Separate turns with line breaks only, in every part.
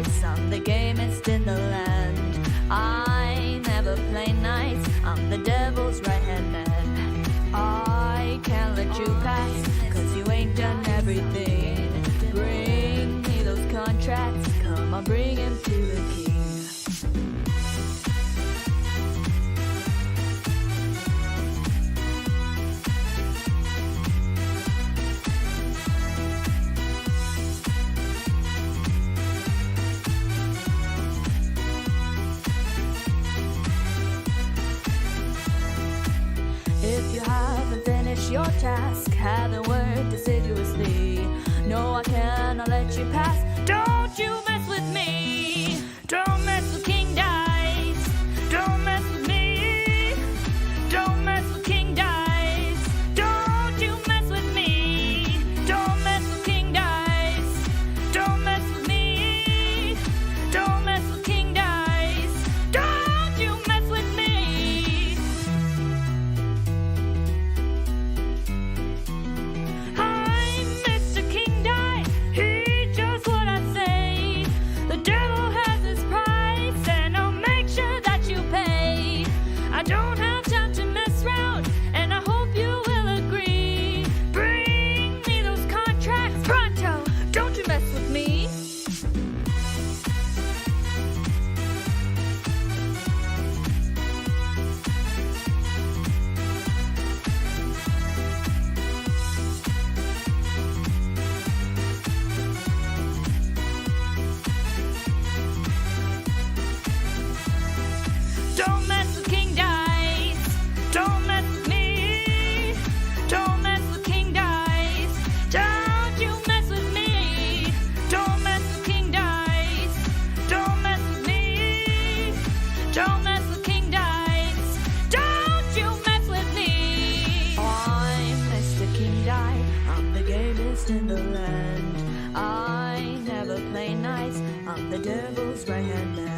dice, I'm the gamest in the land. I never play nice, I'm the devil's right-hand man. I can't let you pass, cause you ain't done everything. Bring me those contracts, come on, bring him to the king. If you haven't finished your task, haven't worked assiduously, no, I cannot let you pass. Don't you mess with me. Don't mess with King Dice. Don't mess with me. Don't mess with King Dice. Don't you mess with me. Don't mess with King Dice. Don't mess with me. Don't mess with King Dice. Don't you mess with me. I'm Mr. King Dice. Heed just what I say. The devil has his price, and I'll make sure that you pay. I don't have time to mess around, and I hope you will agree. Bring me those contracts pronto. Don't you mess with me. Don't mess with King Dice. Don't mess with me. Don't mess with King Dice. Don't you mess with me. Don't mess with King Dice. Don't mess with me. Don't mess with King Dice. Don't you mess with me. I'm Mr. King Dice. I'm the gamest in the land. I never play nice. I'm the devil's right-hand man.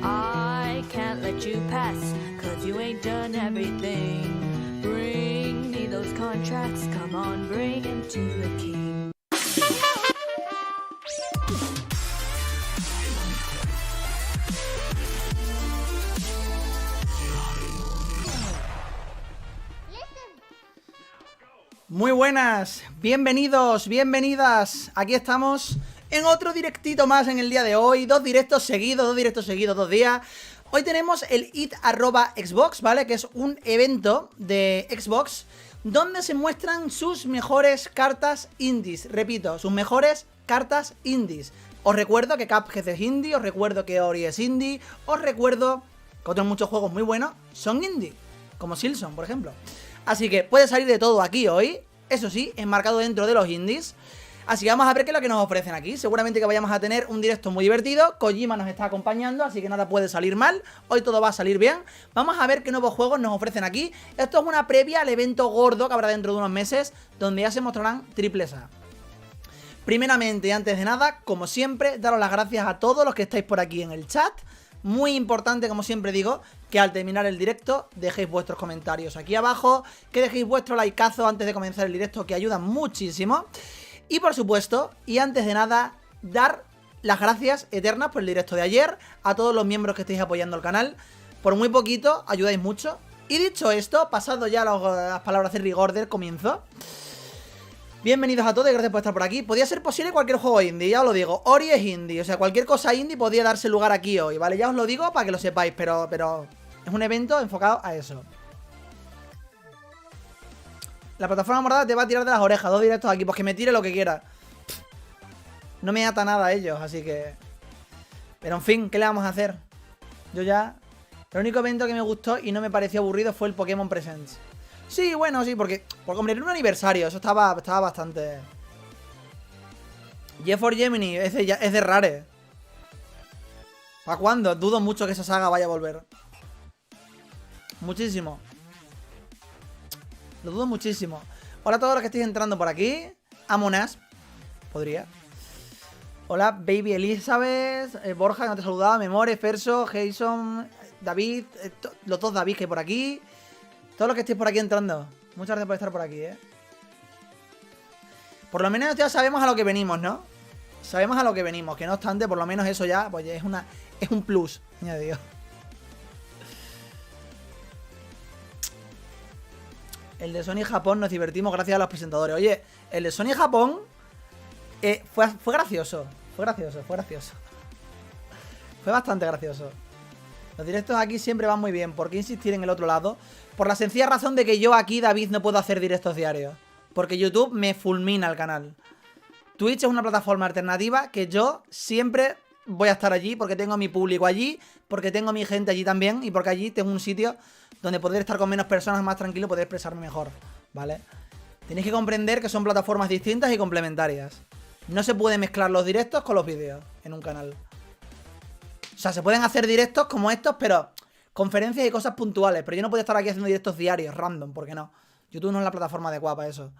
I can't let you pass, cause you ain't done everything. Bring me those contracts, come on, bring him to the king.
Muy buenas, bienvenidos, bienvenidas. Aquí estamos en otro directito más en el día de hoy. Dos directos seguidos, dos días. Hoy tenemos el @Xbox, ¿vale? Que es un evento de Xbox donde se muestran sus mejores cartas indies. Repito, sus mejores cartas indies. Os recuerdo que Cuphead es indie, os recuerdo que Ori es indie, os recuerdo que otros muchos juegos muy buenos son indie, como Silson, por ejemplo. Así que puede salir de todo aquí hoy, eso sí, enmarcado dentro de los indies. Así que vamos a ver qué es lo que nos ofrecen aquí. Seguramente que vayamos a tener un directo muy divertido. Kojima nos está acompañando, así que nada puede salir mal. Hoy todo va a salir bien. Vamos a ver qué nuevos juegos nos ofrecen aquí. Esto es una previa al evento gordo que habrá dentro de unos meses, donde ya se mostrarán triples A. Primeramente y antes de nada, como siempre, daros las gracias a todos los que estáis por aquí en el chat. Muy importante, como siempre digo, que al terminar el directo dejéis vuestros comentarios aquí abajo, que dejéis vuestro likeazo antes de comenzar el directo, que ayuda muchísimo. Y por supuesto, y antes de nada, dar las gracias eternas por el directo de ayer a todos los miembros que estáis apoyando el canal. Por muy poquito, ayudáis mucho. Y dicho esto, pasado ya las palabras de rigor del comienzo, bienvenidos a todos y gracias por estar por aquí. Podía ser posible cualquier juego indie, ya os lo digo. Ori es indie, o sea, cualquier cosa indie podía darse lugar aquí hoy, ¿vale? Ya os lo digo para que lo sepáis, pero es un evento enfocado a eso. La plataforma morada te va a tirar de las orejas, dos directos aquí, pues que me tire lo que quiera. No me ata nada a ellos, así que... Pero en fin, ¿qué le vamos a hacer? Yo ya... El único evento que me gustó y no me pareció aburrido fue el Pokémon Presents. Sí, bueno, sí, porque hombre, era un aniversario, eso estaba bastante... Jeff for Gemini, es de Rare. ¿Para cuándo? Dudo mucho que esa saga vaya a volver. Muchísimo. Lo dudo muchísimo. Hola a todos los que estéis entrando por aquí. Amonas. Podría. Hola, Baby Elizabeth. Borja, que no te saludaba. Memore, Ferso, Jason, David. Los dos David que hay por aquí. Todos los que estéis por aquí entrando. Muchas gracias por estar por aquí, Por lo menos ya sabemos a lo que venimos, ¿no? Sabemos a lo que venimos, que no obstante, por lo menos eso ya, pues es un plus, añadido. El de Sony Japón nos divertimos gracias a los presentadores. Oye, el de Sony Japón fue gracioso. Fue gracioso. Fue bastante gracioso. Los directos aquí siempre van muy bien. ¿Por qué insistir en el otro lado? Por la sencilla razón de que yo aquí, David, no puedo hacer directos diarios. Porque YouTube me fulmina el canal. Twitch es una plataforma alternativa que yo siempre voy a estar allí porque tengo mi público allí, porque tengo mi gente allí también y porque allí tengo un sitio donde poder estar con menos personas más tranquilo, poder expresarme mejor, ¿vale? Tenéis que comprender que son plataformas distintas y complementarias. No se puede mezclar los directos con los vídeos en un canal. O sea, se pueden hacer directos como estos, pero conferencias y cosas puntuales. Pero yo no puedo estar aquí haciendo directos diarios, random, porque no. YouTube no es la plataforma adecuada para eso.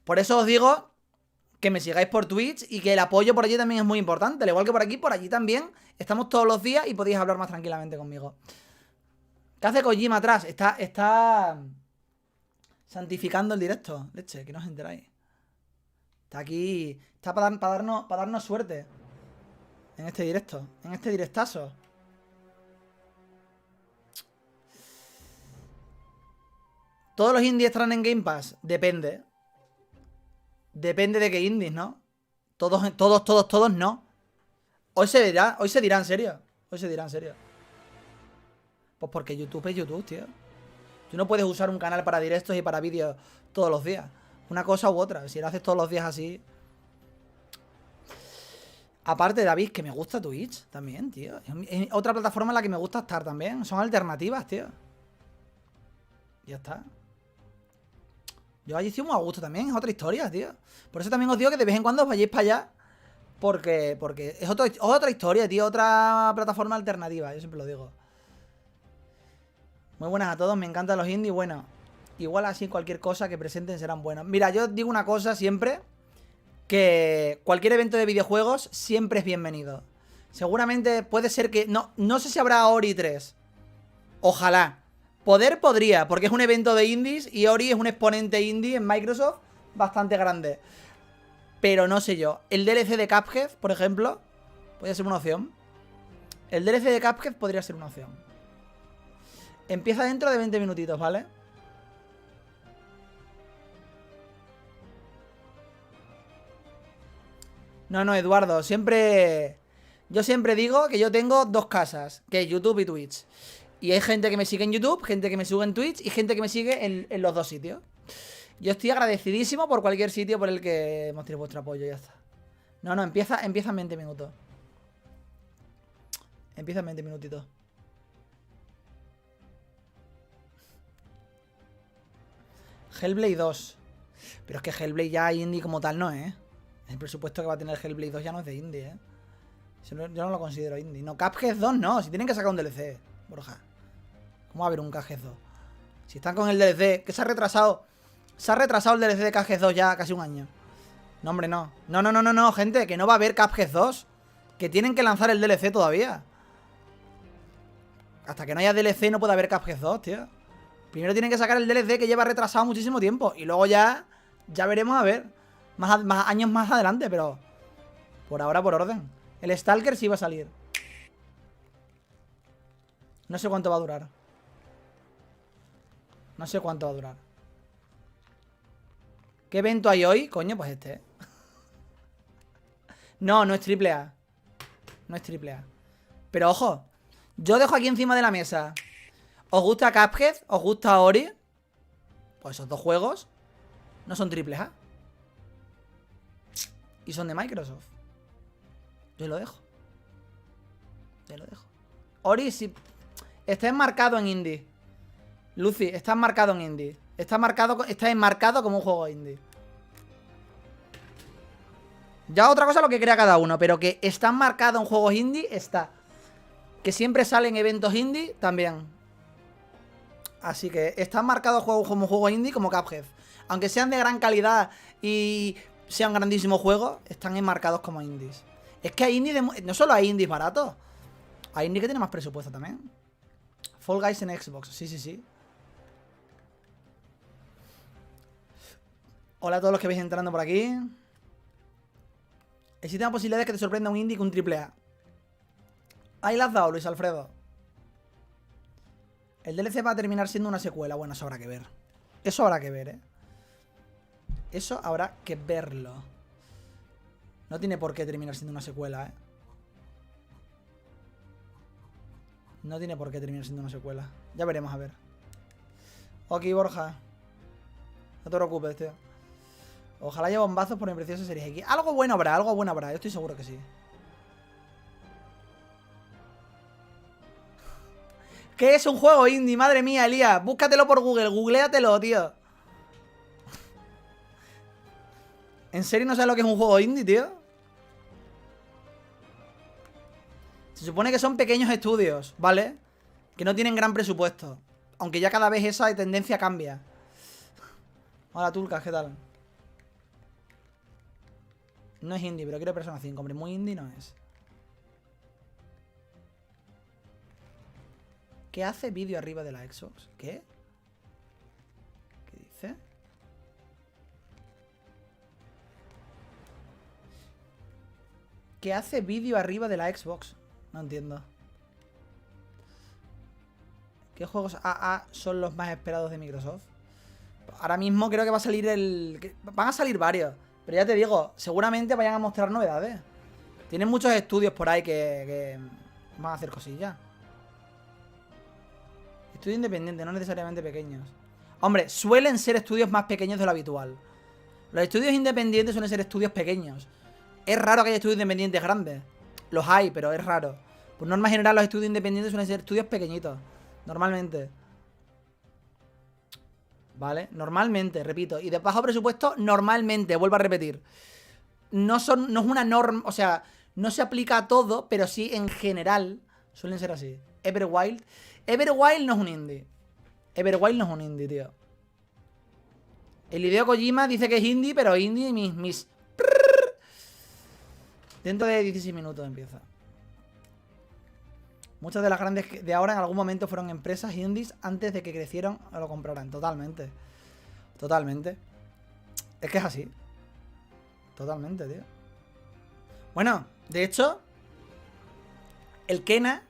Por eso os digo que me sigáis por Twitch y que el apoyo por allí también es muy importante. Al igual que por aquí, por allí también. Estamos todos los días y podéis hablar más tranquilamente conmigo. ¿Qué hace Kojima atrás? Está santificando el directo. Leche, que no os enteráis. Está aquí. Está para darnos suerte. En este directo. En este directazo. ¿Todos los indies estarán en Game Pass? Depende. Depende de qué indies, ¿no? Todos no. Hoy se dirá en serio. Hoy se dirá en serio. Pues porque YouTube es YouTube, tío. Tú no puedes usar un canal para directos y para vídeos todos los días. Una cosa u otra. Si lo haces todos los días así. Aparte, David, que me gusta Twitch también, tío. Es otra plataforma en la que me gusta estar también. Son alternativas, tío. Ya está. Yo allí estoy muy a gusto también. Es otra historia, tío. Por eso también os digo que de vez en cuando os vayáis para allá. Porque es otra historia, tío. Otra plataforma alternativa. Yo siempre lo digo. Muy buenas a todos. Me encantan los indies. Bueno, igual así cualquier cosa que presenten serán buenas. Mira, yo digo una cosa siempre. Que cualquier evento de videojuegos siempre es bienvenido. Seguramente puede ser que... No sé si habrá Ori 3. Ojalá. Podría, porque es un evento de indies y Ori es un exponente indie en Microsoft bastante grande. Pero no sé yo. El DLC de Cuphead, por ejemplo, podría ser una opción. El DLC de Cuphead podría ser una opción. Empieza dentro de 20 minutitos, ¿vale? No, Eduardo, yo siempre digo que yo tengo dos casas, que es YouTube y Twitch. Y hay gente que me sigue en YouTube, gente que me sigue en Twitch y gente que me sigue en los dos sitios. Yo estoy agradecidísimo por cualquier sitio por el que mostréis vuestro apoyo, ya está. Empieza en 20 minutos. Empieza en 20 minutitos. Hellblade 2. Pero es que Hellblade ya indie como tal no, ¿eh? El presupuesto que va a tener Hellblade 2 ya no es de indie, ¿eh? Yo no lo considero indie. No, Cuphead 2 no. Si tienen que sacar un DLC, Borja. ¿Cómo va a haber un Cuphead 2? Si están con el DLC, que se ha retrasado. Se ha retrasado el DLC de Cuphead 2 ya casi un año. No, hombre, no. No, gente, que no va a haber Cuphead 2. Que tienen que lanzar el DLC todavía. Hasta que no haya DLC no puede haber Cuphead 2, tío. Primero tienen que sacar el DLC que lleva retrasado muchísimo tiempo. Y luego ya veremos a ver. Más años más adelante, pero por ahora por orden. El Stalker sí va a salir. No sé cuánto va a durar. No sé cuánto va a durar. ¿Qué evento hay hoy? Coño, pues este. No es AAA. No es AAA. Pero ojo, yo dejo aquí encima de la mesa. ¿Os gusta Cuphead? ¿Os gusta Ori? Pues esos dos juegos no son AAA. Y son de Microsoft. Yo lo dejo. Ori sí. Está enmarcado en indie. Lucy, está enmarcado en indie. Está enmarcado como un juego indie. Ya otra cosa lo que crea cada uno. Pero que está enmarcado en juegos indie, está. Que siempre salen eventos indie, también. Así que están marcados como juegos indie, como Cuphead. Aunque sean de gran calidad y sean grandísimos juegos, están enmarcados como indies. Es que hay indies no solo hay indies baratos. Hay indies que tienen más presupuesto también. Fall Guys en Xbox, sí. Hola a todos los que vais entrando por aquí. Existen posibilidades que te sorprenda un indie con un triple A. Ahí la has dado, Luis Alfredo. El DLC va a terminar siendo una secuela. Bueno, eso habrá que ver. Eso habrá que ver, ¿eh? Eso habrá que verlo. No tiene por qué terminar siendo una secuela, ¿eh? No tiene por qué terminar siendo una secuela. Ya veremos, a ver. Ok, Borja. No te preocupes, tío. Ojalá haya bombazos por mi preciosa serie X. Algo bueno habrá, algo bueno habrá. Yo estoy seguro que sí. ¿Qué es un juego indie? Madre mía, Elías. Búscatelo por Google. Googléatelo, tío. ¿En serio no sabes lo que es un juego indie, tío? Se supone que son pequeños estudios, ¿vale? Que no tienen gran presupuesto. Aunque ya cada vez esa tendencia cambia. Hola, Tulcas, ¿qué tal? No es indie, pero quiero Persona 5. Hombre, muy indie no es. ¿Qué hace vídeo arriba de la Xbox? ¿Qué? ¿Qué dice? ¿Qué hace vídeo arriba de la Xbox? No entiendo. ¿Qué juegos AA son los más esperados de Microsoft? Ahora mismo creo que va a salir van a salir varios. Pero ya te digo, seguramente vayan a mostrar novedades. Tienen muchos estudios por ahí que van a hacer cosillas. Estudio independiente, no necesariamente pequeños. Hombre, suelen ser estudios más pequeños de lo habitual. Los estudios independientes suelen ser estudios pequeños. Es raro que haya estudios independientes grandes. Los hay, pero es raro. Por norma general, los estudios independientes suelen ser estudios pequeñitos. Normalmente. ¿Vale? Normalmente, repito. Y de bajo presupuesto, normalmente, vuelvo a repetir. No es una norma, o sea, no se aplica a todo, pero sí en general suelen ser así. Everwild no es un indie. Everwild no es un indie, tío. El Hideo Kojima dice que es indie, pero indie mis... Dentro de 16 minutos empieza. Muchas de las grandes de ahora en algún momento fueron empresas indies antes de que crecieran o lo compraran. Totalmente. Totalmente. Es que es así. Totalmente, tío. Bueno, de hecho, el Kena,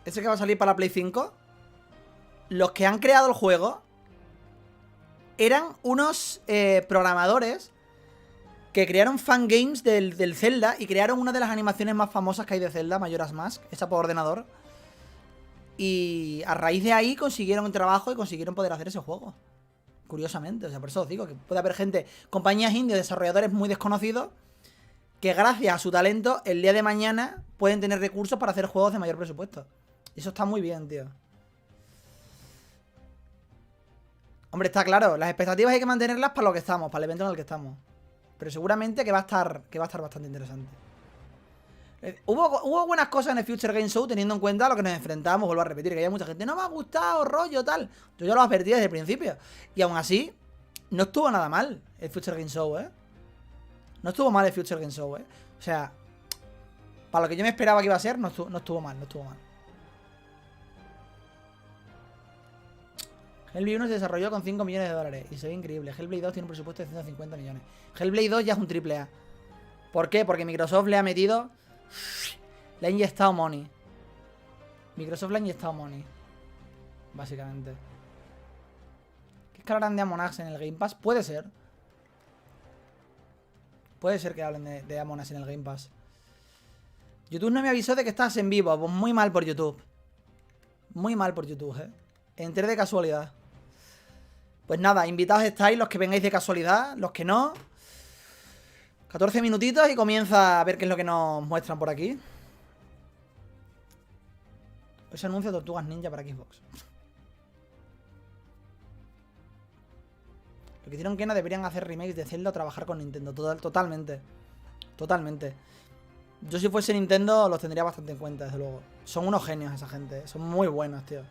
ese que va a salir para la Play 5, los que han creado el juego eran unos programadores que crearon fangames del Zelda y crearon una de las animaciones más famosas que hay de Zelda, Majora's Mask, esa por ordenador. Y a raíz de ahí consiguieron un trabajo y consiguieron poder hacer ese juego. Curiosamente, o sea, por eso os digo que puede haber gente, compañías indies, desarrolladores muy desconocidos, que gracias a su talento, el día de mañana pueden tener recursos para hacer juegos de mayor presupuesto. Y eso está muy bien, tío. Hombre, está claro, las expectativas hay que mantenerlas para lo que estamos, para el evento en el que estamos. Pero seguramente que va a estar bastante interesante. Hubo buenas cosas en el Future Game Show, teniendo en cuenta a lo que nos enfrentamos. Vuelvo a repetir, que había mucha gente, no me ha gustado, rollo, tal. Yo ya lo advertí desde el principio. Y aún así, no estuvo nada mal el Future Game Show, ¿eh? No estuvo mal el Future Game Show, ¿eh? O sea, para lo que yo me esperaba que iba a ser, no estuvo mal, no estuvo mal. Hellblade 1 se desarrolló con 5 millones de dólares y se ve increíble. Hellblade 2 tiene un presupuesto de 150 millones. Hellblade 2 ya es un triple A. ¿Por qué? Porque Microsoft le ha metido... Le ha inyectado money. Microsoft le ha inyectado money. Básicamente. ¿Qué es que hablarán de Among Us en el Game Pass? Puede ser. Puede ser que hablen de Among Us en el Game Pass. YouTube no me avisó de que estás en vivo. Pues muy mal por YouTube. Muy mal por YouTube, ¿eh? Entré de casualidad. Pues nada, invitados estáis los que vengáis de casualidad, los que no. 14 minutitos y comienza a ver qué es lo que nos muestran por aquí. Pues anuncio Tortugas Ninja para Xbox. Lo que hicieron Kena deberían hacer remakes de Zelda o trabajar con Nintendo. Totalmente. Totalmente. Yo si fuese Nintendo los tendría bastante en cuenta, desde luego. Son unos genios esa gente. Son muy buenos, tío.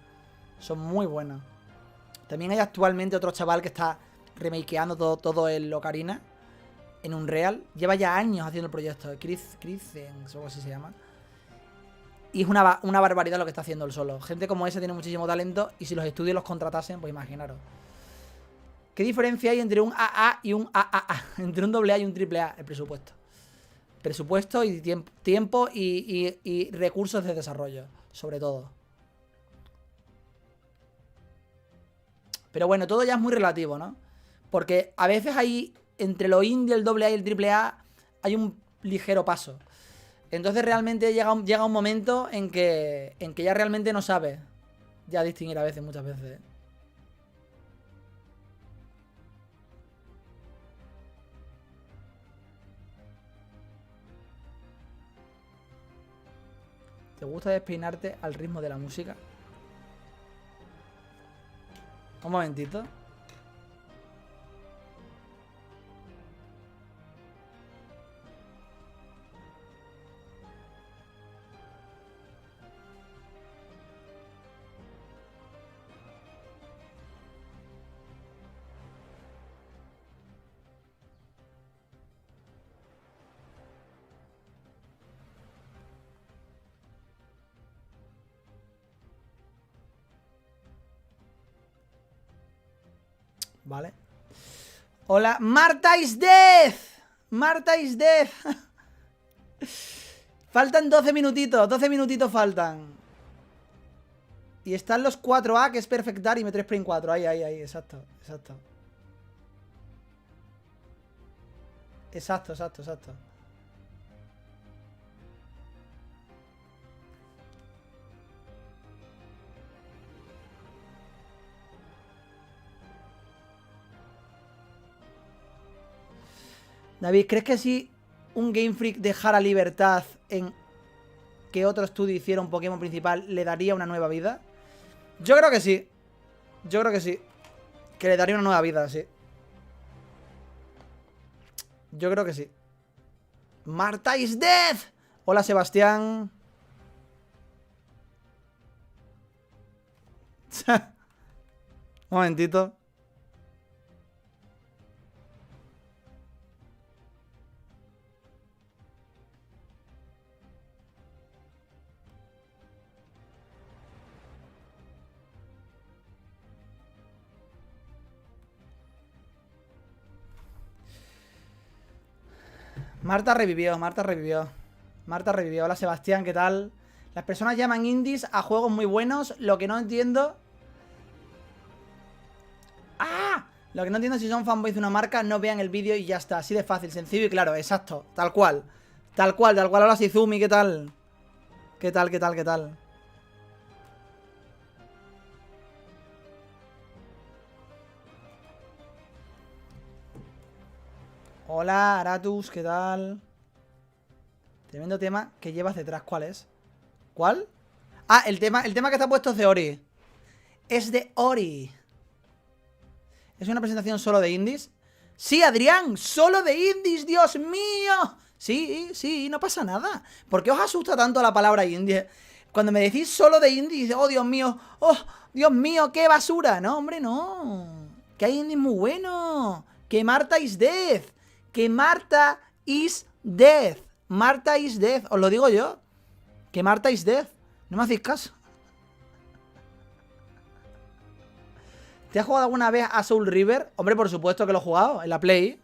Son muy buenos. También hay actualmente otro chaval que está remakeando todo el Ocarina en Unreal. Lleva ya años haciendo el proyecto. Chris o algo así se llama. Y es una barbaridad lo que está haciendo él solo. Gente como ese tiene muchísimo talento. Y si los estudios los contratasen, pues imaginaros. ¿Qué diferencia hay entre un AA y un AAA? Entre un AA y un AAA, el presupuesto. Presupuesto y tiempo y recursos de desarrollo, sobre todo. Pero bueno, todo ya es muy relativo, ¿no? Porque a veces hay, entre lo indie, el AA y el AAA, hay un ligero paso. Entonces realmente llega un momento en que ya realmente no sabes ya distinguir a veces, muchas veces, ¿eh? ¿Te gusta despeinarte al ritmo de la música? Un momentito. Vale. Hola, Marta is death. Marta is death. Faltan 12 minutitos. 12 minutitos faltan. Y están los 4A, que es Perfect Dark, y M3 Print 4. Ahí, exacto. Exacto. David, ¿crees que si un Game Freak dejara libertad en que otro estudio hiciera un Pokémon principal, le daría una nueva vida? Yo creo que sí. Que le daría una nueva vida, sí. Yo creo que sí. Marta is dead. Hola, Sebastián. Un momentito. Marta revivió. Hola, Sebastián, ¿qué tal? Las personas llaman indies a juegos muy buenos. Lo que no entiendo... ¡Ah! Lo que no entiendo es si son fanboys de una marca, no vean el vídeo y ya está. Así de fácil, sencillo y claro, exacto. Tal cual. Hola, Shizumi, ¿qué tal? ¿Qué tal? Hola, Aratus, ¿qué tal? Tremendo tema que llevas detrás, ¿cuál es? ¿Cuál? Ah, el tema que está puesto es de Ori. Es de Ori. ¿Es una presentación solo de indies? Sí, Adrián, solo de indies, Dios mío. Sí, no pasa nada. ¿Por qué os asusta tanto la palabra indie? Cuando me decís solo de indies, oh, Dios mío, qué basura. No, hombre, no. Que hay indies muy buenos. Que Marta is dead. Marta is dead. Os lo digo yo. Que Marta is dead. No me hacéis caso. ¿Te has jugado alguna vez a Soul River? Hombre, por supuesto que lo he jugado. En la Play.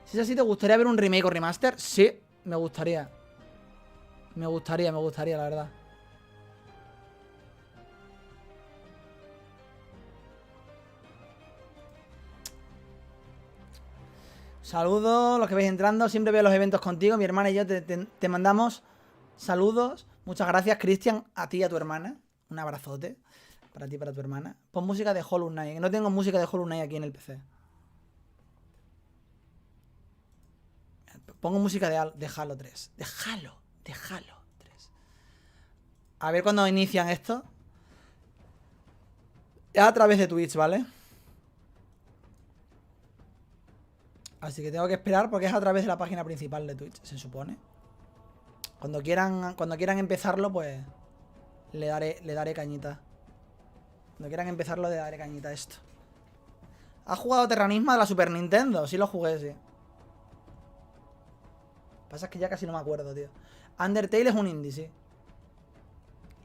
Si es así, ¿te gustaría ver un remake o remaster? Sí, me gustaría. Me gustaría, la verdad. Saludos, los que vais entrando. Siempre veo los eventos contigo. Mi hermana y yo te mandamos saludos. Muchas gracias, Cristian. A ti y a tu hermana. Un abrazote. Para ti y para tu hermana. Pon música de Hollow Knight. No tengo música de Hollow Knight aquí en el PC. Pongo música de Halo 3. De Halo 3. A ver cuándo inician esto. Es a través de Twitch, ¿vale? Así que tengo que esperar porque es a través de la página principal de Twitch, se supone. Cuando quieran empezarlo, pues le daré cañita. Cuando quieran empezarlo, le daré cañita a esto. ¿Has jugado Terranismo de la Super Nintendo? Sí lo jugué, sí. Pasa que ya casi no me acuerdo, tío. Undertale es un indie, sí.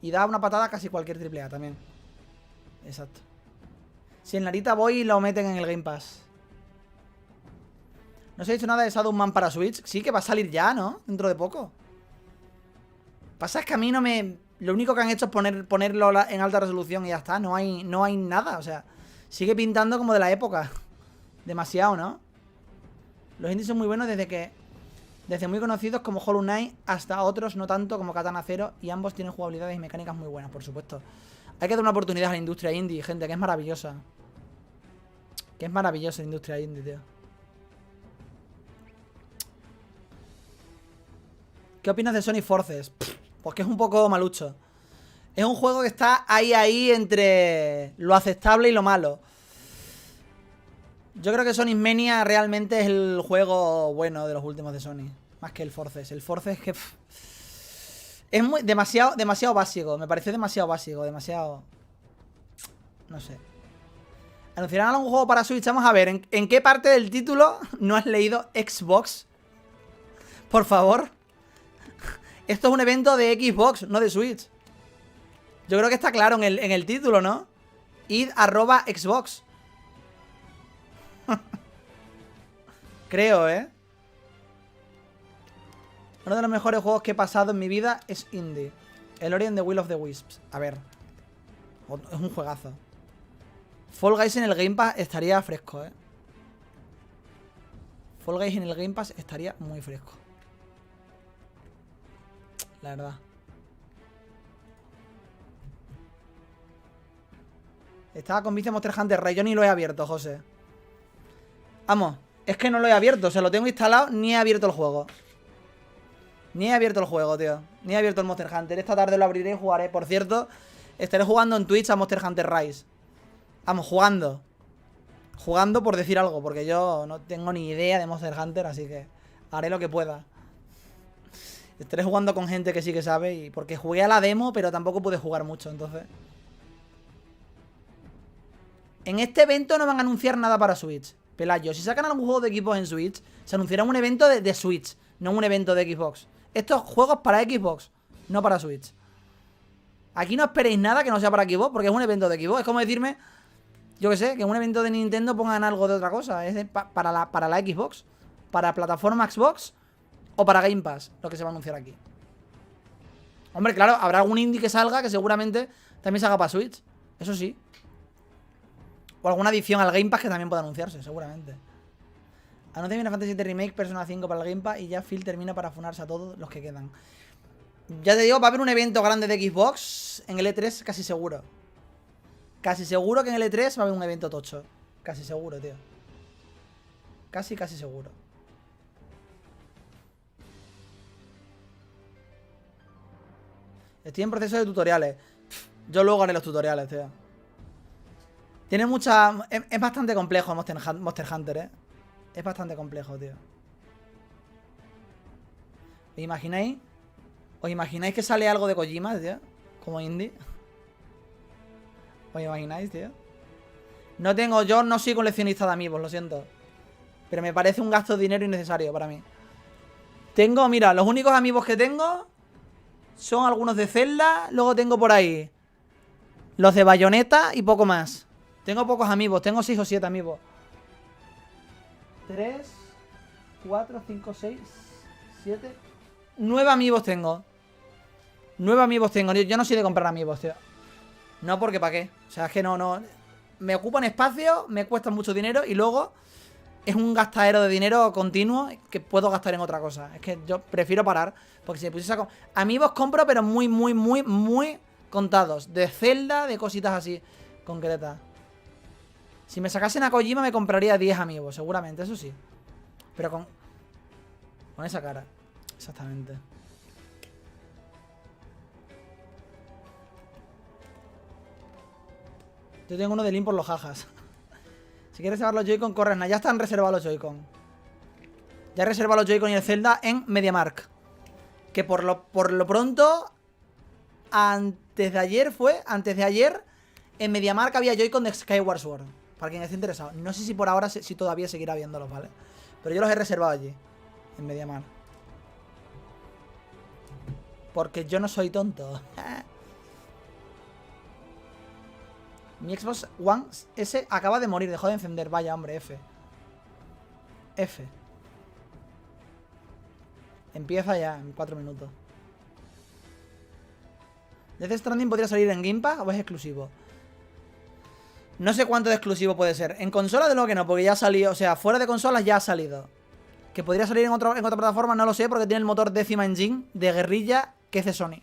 Y da una patada a casi cualquier AAA también. Exacto. Si en Narita voy, lo meten en el Game Pass. No se ha dicho nada de Shadow Man para Switch. Sí que va a salir ya, ¿no? Dentro de poco. Pasa es que a mí no me... Lo único que han hecho es ponerlo en alta resolución y ya está. No hay nada, o sea... Sigue pintando como de la época. Demasiado, ¿no? Los indies son muy buenos desde muy conocidos como Hollow Knight hasta otros no tanto como Katana Zero. Y ambos tienen jugabilidades y mecánicas muy buenas, por supuesto. Hay que dar una oportunidad a la industria indie, gente, que es maravillosa. Que es maravillosa la industria indie, tío. ¿Qué opinas de Sonic Forces? Pues que es un poco malucho. Es un juego que está ahí entre lo aceptable y lo malo. Yo creo que Sonic Mania realmente es el juego bueno de los últimos de Sony. Más que el Forces. El Forces es que... es muy demasiado básico. Me parece demasiado básico. Demasiado... No sé. ¿Anunciarán algún juego para Switch? Vamos a ver. ¿En qué parte del título no has leído Xbox? Por favor. Esto es un evento de Xbox, no de Switch. Yo creo que está claro en el título, ¿no? id@Xbox. Creo, ¿eh? Uno de los mejores juegos que he pasado en mi vida es indie. El Ori and the Will of the Wisps. A ver. Es un juegazo. Fall Guys en el Game Pass estaría fresco, ¿eh? Fall Guys en el Game Pass estaría muy fresco. La verdad. Estaba con vicio Monster Hunter Rise. Yo ni lo he abierto, José. Vamos, es que no lo he abierto. O sea, lo tengo instalado, ni he abierto el juego. Ni he abierto el juego, tío. Ni he abierto el Monster Hunter. Esta tarde lo abriré y jugaré. Por cierto, estaré jugando en Twitch a Monster Hunter Rise. Vamos, jugando. Jugando por decir algo, porque yo no tengo ni idea de Monster Hunter, así que haré lo que pueda. Estaré jugando con gente que sí que sabe. Y porque jugué a la demo, pero tampoco pude jugar mucho, entonces. En este evento no van a anunciar nada para Switch. Pelayo, si sacan algún juego de Xbox en Switch, se anunciará un evento de Switch, no un evento de Xbox. Estos juegos para Xbox, no para Switch. Aquí no esperéis nada que no sea para Xbox, porque es un evento de Xbox. Es como decirme, yo que sé, que en un evento de Nintendo pongan algo de otra cosa. Es para la Xbox, para plataforma Xbox o para Game Pass, lo que se va a anunciar aquí. Hombre, claro, habrá algún indie que salga que seguramente también salga para Switch. Eso sí. O alguna adición al Game Pass que también pueda anunciarse, seguramente. Anuncia Final Fantasy VII Remake, Persona 5 para el Game Pass y ya Phil termina para funarse a todos los que quedan. Ya te digo, va a haber un evento grande de Xbox en el E3 casi seguro. Casi seguro que en el E3 va a haber un evento tocho. Casi seguro, tío. Casi seguro. Estoy en proceso de tutoriales. Yo luego haré los tutoriales, tío. Tiene mucha... Es bastante complejo Monster Hunter, ¿eh? Es bastante complejo, tío. ¿Os imagináis? ¿Os imagináis que sale algo de Kojima, tío? Como indie. ¿Os imagináis, tío? No tengo... Yo no soy coleccionista de amigos, lo siento. Pero me parece un gasto de dinero innecesario para mí. Tengo... Mira, los únicos amigos que tengo son algunos de Zelda. Luego tengo por ahí los de Bayonetta y poco más. Tengo pocos amigos, tengo 6 o 7 amigos. 3, 4, 5, 6, 7. 9 amigos tengo. 9 amigos tengo. Yo no soy de comprar amigos, tío. No, porque ¿para qué? O sea, es que no. Me ocupan espacio, me cuestan mucho dinero y luego es un gastadero de dinero continuo que puedo gastar en otra cosa. Es que yo prefiero parar. Porque si me pusiese a... Amigos compro, pero muy contados. De Zelda, de cositas así concretas. Si me sacasen a Kojima me compraría 10 amigos, seguramente, eso sí. Pero con esa cara. Exactamente. Yo tengo uno de Link por los jajas. Si quieres reservar los Joy-Con, corres. Ya están reservados los Joy-Con. Ya he reservado los Joy-Con y el Zelda en MediaMarkt. Que por lo pronto, antes de ayer, en MediaMarkt había Joy-Con de Skyward Sword. Para quien esté interesado. No sé si por ahora, si todavía seguirá viéndolos, ¿vale? Pero yo los he reservado allí, en MediaMarkt. Porque yo no soy tonto. Mi Xbox One S acaba de morir, dejó de encender. Vaya, hombre, F. Empieza ya, en 4 minutos. ¿Death Stranding podría salir en Game Pass o es exclusivo? No sé cuánto de exclusivo puede ser. En consolas de lo que no, porque ya ha salido. O sea, fuera de consolas ya ha salido. Que podría salir en otra plataforma, no lo sé, porque tiene el motor décima engine de guerrilla que es de Sony.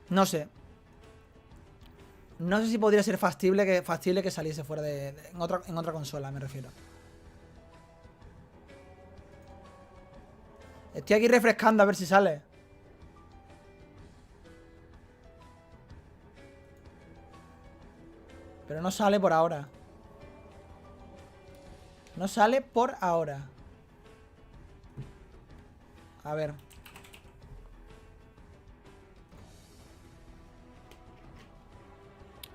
No sé. No sé si podría ser factible que saliese fuera en otra consola, me refiero. Estoy aquí refrescando a ver si sale. Pero no sale por ahora. No sale por ahora. A ver.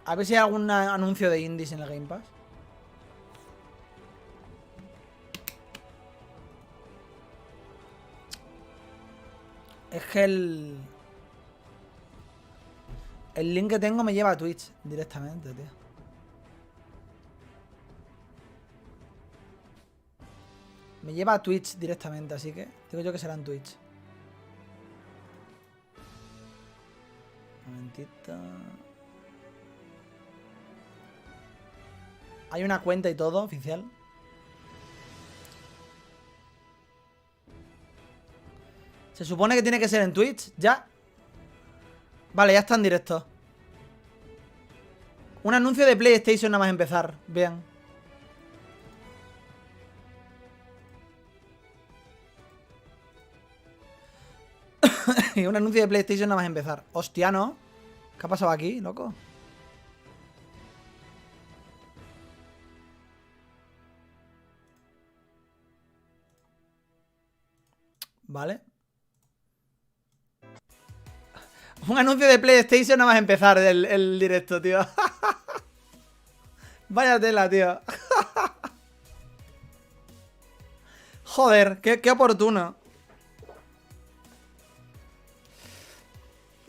A ver si hay algún anuncio de indies en el Game Pass. Es que el link que tengo me lleva a Twitch directamente, tío. Me lleva a Twitch directamente, así que digo yo que será en Twitch. Un momentito. Hay una cuenta y todo, oficial. Se supone que tiene que ser en Twitch, ¿ya? Vale, ya está en directo. Un anuncio de PlayStation nada más empezar. Bien. Y un anuncio de PlayStation nada más empezar. Hostia, ¿no? ¿Qué ha pasado aquí, loco? Vale. Un anuncio de PlayStation nada más empezar el directo, tío. Vaya tela, tío. Joder, qué oportuno.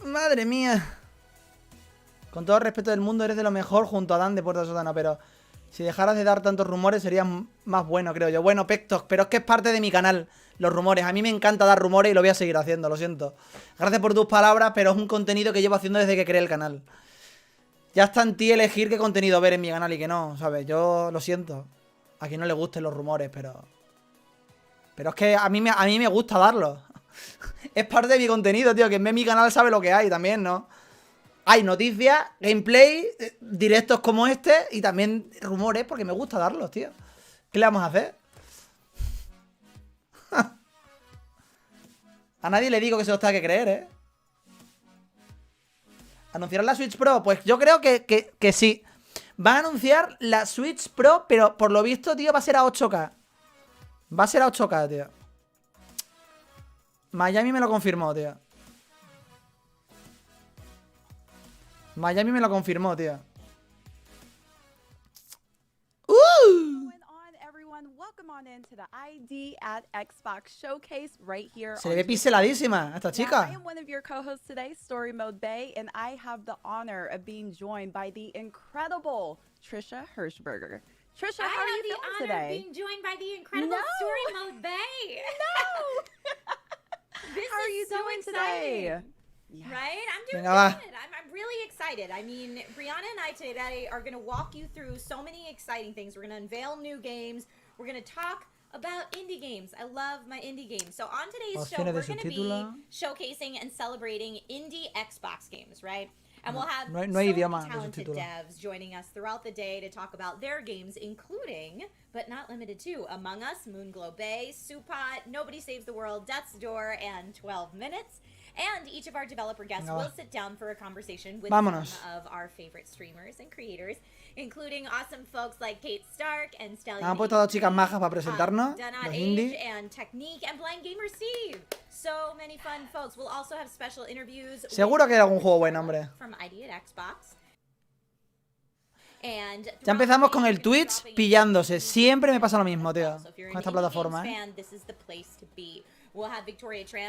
Madre mía. Con todo el respeto del mundo, eres de lo mejor junto a Dan de Puerto Sotana, pero si dejaras de dar tantos rumores sería más bueno, creo yo. Bueno, Pectos, pero es que es parte de mi canal, los rumores. A mí me encanta dar rumores y lo voy a seguir haciendo, lo siento. Gracias por tus palabras, pero es un contenido que llevo haciendo desde que creé el canal. Ya está en ti elegir qué contenido ver en mi canal y qué no, ¿sabes? Yo lo siento. A quien no le gusten los rumores, pero es que a mí me gusta darlos. Es parte de mi contenido, tío. Quien ve mi canal sabe lo que hay también, ¿no? Hay noticias, gameplay, directos como este y también rumores porque me gusta darlos, tío. ¿Qué le vamos a hacer? A nadie le digo que se los tenga que creer, ¿eh? ¿Anunciarán la Switch Pro? Pues yo creo que sí. Van a anunciar la Switch Pro, pero por lo visto, tío, va a ser a 8K. Va a ser a 8K, tío. Miami me lo confirmó, tío. Miami me lo confirmó, tío. Se le ve pixeladísima a esta chica.
Trisha, how are you feeling today? I have the honor of being joined by the incredible Story Mode Bay. No! How are you doing today? Yes. Right? I'm doing good. I'm really excited. I mean, Brianna and I today are going to walk you through so many exciting things. We're going to unveil new games. We're going to talk about indie games. I love my indie games. So on today's show, we're going to be showcasing and celebrating indie Xbox games, right? And we'll have so many talented devs joining us throughout the day to talk about their games, including, but not limited to, Among Us, Moonglow Bay, Supot, Nobody Saves the World, Death's Door, and 12 Minutes. And each of our developer guests will sit down for a conversation with some of our favorite streamers and creators, including awesome folks like Kate Stark and Stallion.
Han puesto a dos chicas majas para presentarnos, los indie.
And Technique and Blind Gamer Steve. So many fun folks. We'll also have special interviews.
Seguro que hay algún juego bueno, hombre.
From ID at Xbox. And
ya empezamos con el Twitch pillándose. Siempre me pasa lo mismo, tío, con esta plataforma,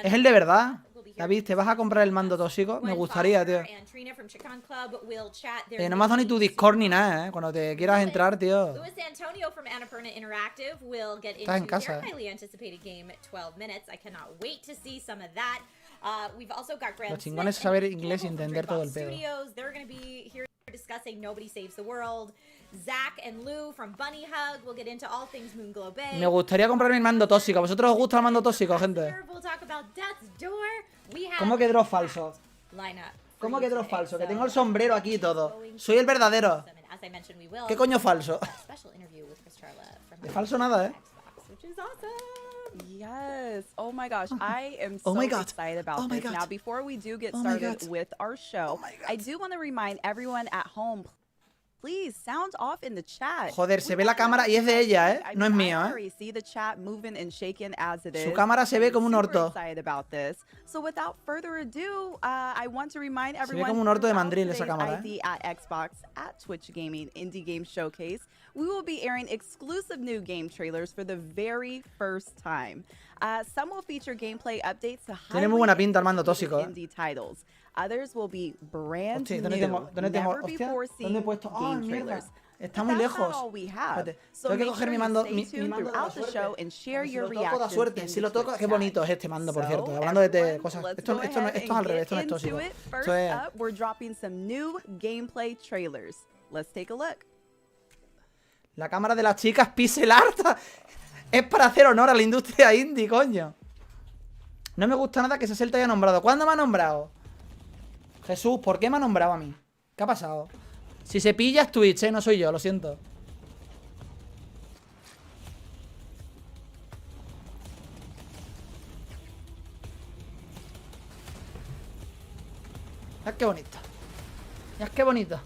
Es el de verdad. David, ¿te vas a comprar el mando tóxico? Me gustaría, tío. No me has dado ni tu Discord ni nada, ¿eh? Cuando te quieras entrar, tío. Estás en casa, ¿eh? Los chingones es saber inglés y entender todo el pedo. Me gustaría comprarme el mando tóxico. ¿A vosotros os gusta el mando tóxico, gente? ¿Cómo que drop falso? ¿Cómo que drop falso? Que tengo el sombrero aquí y todo. Soy el verdadero. ¿Qué coño falso? De falso nada, ¿eh?
Yes. Oh my gosh. I am so excited about this. Now, before we do get started with our show, I do want to remind everyone at home, please sound off in the chat.
Joder, se ve la cámara y es de ella, ¿eh? No es mío, ¿eh? Su cámara se ve como un orto.
So without further ado, I want to remind everyone,
se ve como un orto de mandril esa cámara, ¿eh?
At Xbox, at Twitch Gaming Indie Game Showcase, we will be airing exclusive new game trailers for the very first time. Some will feature gameplay updates to
tiene muy buena pinta el mando tóxico, ¿eh?
indie titles. Others will be brand
hostia,
new, never before seen game trailers.
Está muy lejos.
Espérate,
tengo que coger mi mando de la suerte. Si lo toco da suerte. Si lo toco, qué bonito es este mando, por cierto. Hablando de cosas. Esto es al revés, esto no es tóxico. Esto es...
We're dropping some new gameplay trailers. Let's take a look.
La cámara de las chicas pixel art es para hacer honor a la industria indie, coño. No me gusta nada que ese te haya nombrado. ¿Cuándo me ha nombrado? Jesús, ¿por qué me ha nombrado a mí? ¿Qué ha pasado? Si se pilla es Twitch, no soy yo, lo siento. Ya qué bonito. Ya qué bonito.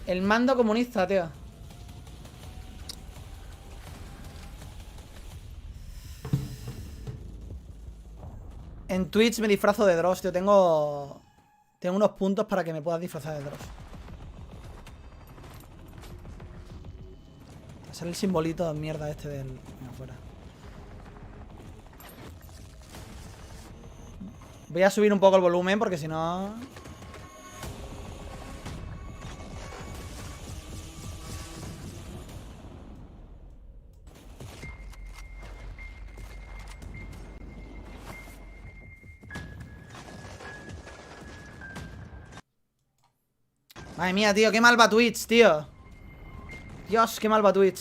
El mando comunista, tío. En Twitch me disfrazo de Dross, tío. Tengo unos puntos para que me puedas disfrazar de Dross. Va a ser el simbolito de mierda este del... Venga, fuera. Voy a subir un poco el volumen porque si no... Madre mía, tío, qué mal va Twitch, tío. Dios, qué mal va Twitch.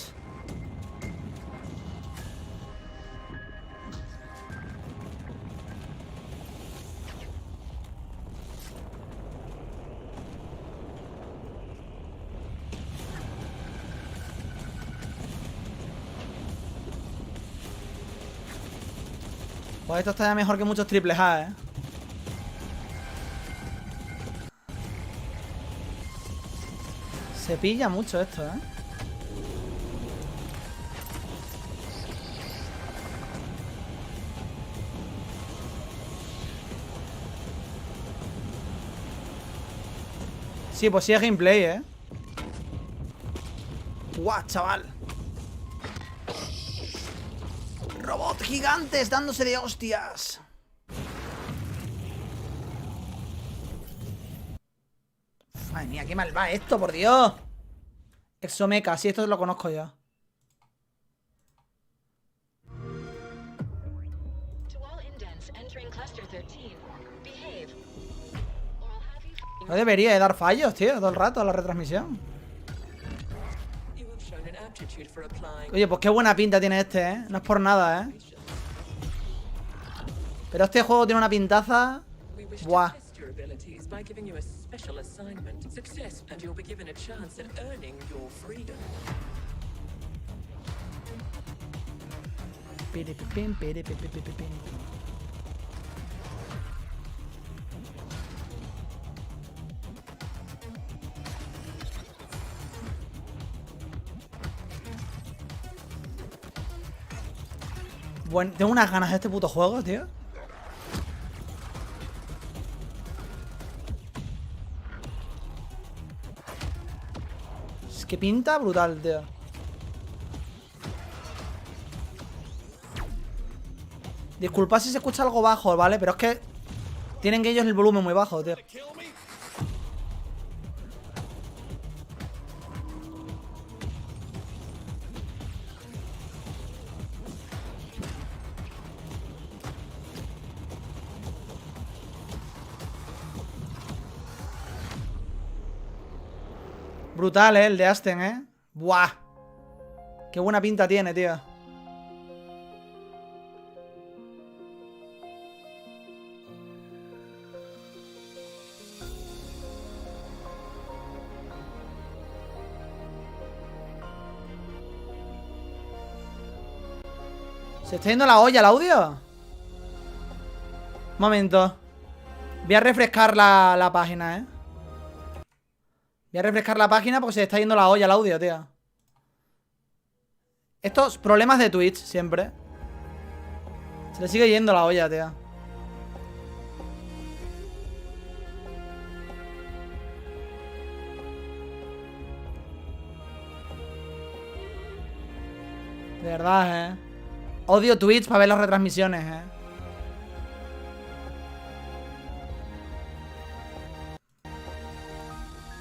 Pues esto está ya mejor que muchos triples A, ¿eh? Se pilla mucho esto, ¿eh? Sí, pues sí es gameplay, ¿eh? ¡Guau, chaval! Robot gigantes dándose de hostias. Madre mía, qué mal va esto, por Dios. Exomeca, sí, esto lo conozco ya. No debería de dar fallos, tío, todo el rato a la retransmisión. Oye, pues qué buena pinta tiene este, ¿eh? No es por nada, ¿eh? Pero este juego tiene una pintaza. Buah. Bueno, tengo unas ganas de este puto juego, tío. Es que pinta brutal, tío. Disculpad si se escucha algo bajo, ¿vale? Pero es que tienen que ellos el volumen muy bajo, tío. Brutal, el de Asten, Buah. Qué buena pinta tiene, tío. ¿Se está yendo la olla el audio? Un momento. Voy a refrescar la página, Voy a refrescar la página porque se está yendo la olla el audio, tío. Estos problemas de Twitch, siempre. Se le sigue yendo la olla, tío. De verdad, Odio Twitch para ver las retransmisiones,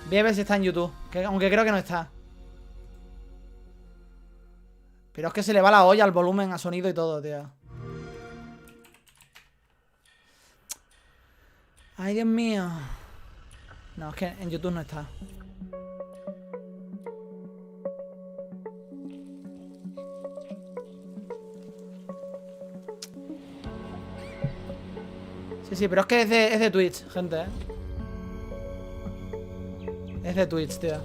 Voy a ver si está en YouTube, aunque creo que no está. Pero es que se le va la olla al volumen, a sonido y todo, tío. Ay, Dios mío. No, es que en YouTube no está. Sí, pero es que es de Twitch, gente, Es de Twitch, tío.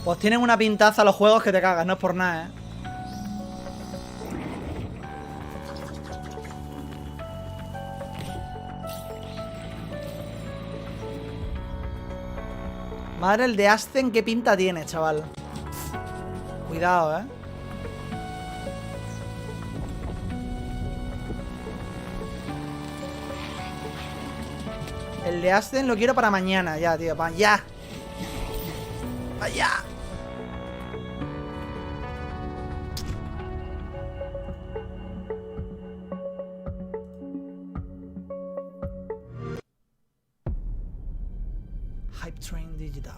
Pues tienen una pintaza los juegos que te cagas, no es por nada, Madre, el de Asten, qué pinta tiene, chaval. Cuidado, El de Asten lo quiero para mañana, ya, tío, para allá. Para allá. Hype Train Digital.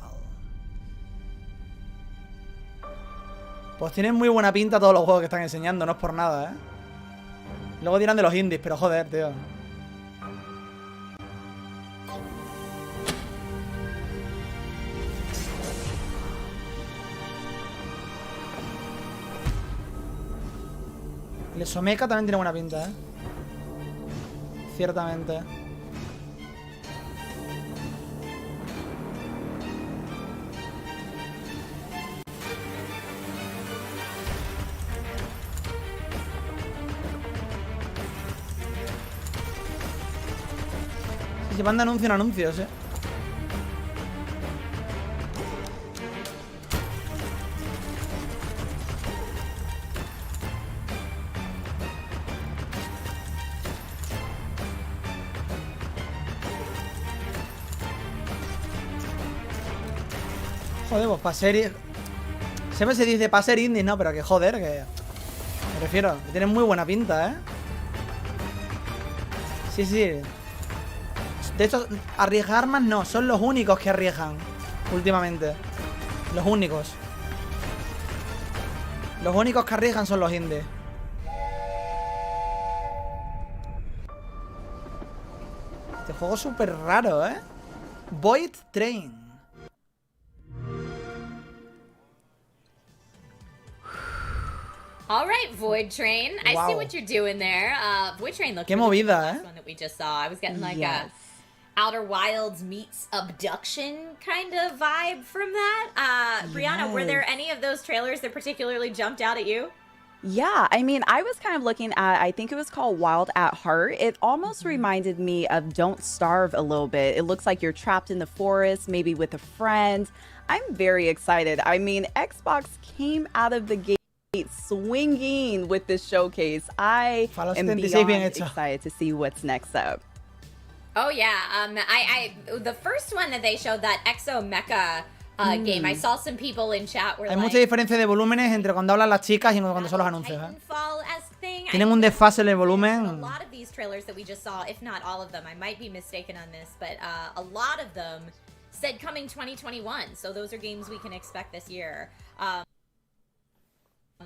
Pues tienen muy buena pinta todos los juegos que están enseñando, no es por nada, Luego dirán de los indies, pero joder, tío. El Someca también tiene buena pinta, Ciertamente. Si se van de anuncio en anuncios, Joder, pues para ser... Siempre se dice para ser indie, ¿no? Pero que joder, que... Me refiero, que tienen muy buena pinta, Sí. De hecho, arriesgar más no, son los únicos que arriesgan últimamente. Los únicos. Los únicos que arriesgan son los indies. Este juego es súper raro, Void Train.
All right, Void Train. I see what you're doing there. Void Train looked
Qué
really
movida,
good, the last one that we just saw. I was getting like
Yes.
a Outer Wilds meets Abduction kind of vibe from that. Brianna, were there any of those trailers that particularly jumped out at you?
Yeah, I mean, I was kind of looking at, I think it was called Wild at Heart. It almost reminded me of Don't Starve a little bit. It looks like you're trapped in the forest, maybe with a friend. I'm very excited. I mean, Xbox came out of the gate swinging with this showcase. I am beyond excited to see what's next up.
Oh yeah, the first one that they showed, that Exo Mecha game, I saw some people in chat were
Hay
like,
mucha diferencia de volúmenes entre cuando hablan las chicas y cuando son los anuncios, ¿eh?
Titanfall-esque thing.
Tienen un desfase en el
A
volumen.
lot of these trailers that we just saw, if not all of them, I might be mistaken on this, but a lot of them said coming 2021. So those are games we can expect this year.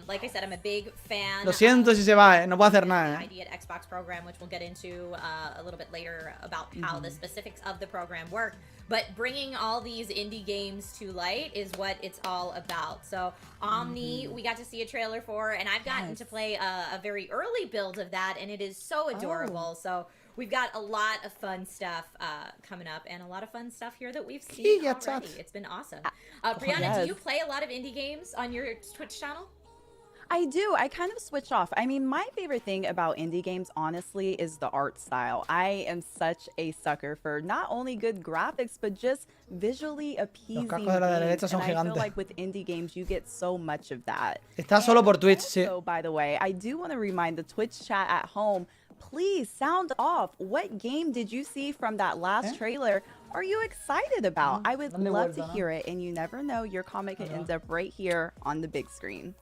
Like I said, I'm a big fan.
Lo siento si se va, ¿eh? No puedo hacer nada, ¿eh?
Idea at Xbox program, which we'll get into a little bit later about how the specifics of the program work. But bringing all these indie games to light is what it's all about. So Omni, we got to see a trailer for, and I've gotten to play a very early build of that, and it is so adorable. So we've got a lot of fun stuff coming up, and a lot of fun stuff here that we've seen already. It's been awesome. Brianna, do you play a lot of indie games on your Twitch channel?
I do. I kind of switch off. I mean, my favorite thing about indie games, honestly, is the art style. I am such a sucker for not only good graphics, but just visually appeasing games. And I feel like with indie games, you get so much of that.
Está solo por Twitch, sí.
So, by the way, I do want to remind the Twitch chat at home, please sound off. What game did you see from that last trailer are you excited about? I would love to hear it, and you never know, your comment could end up right here on the big screen.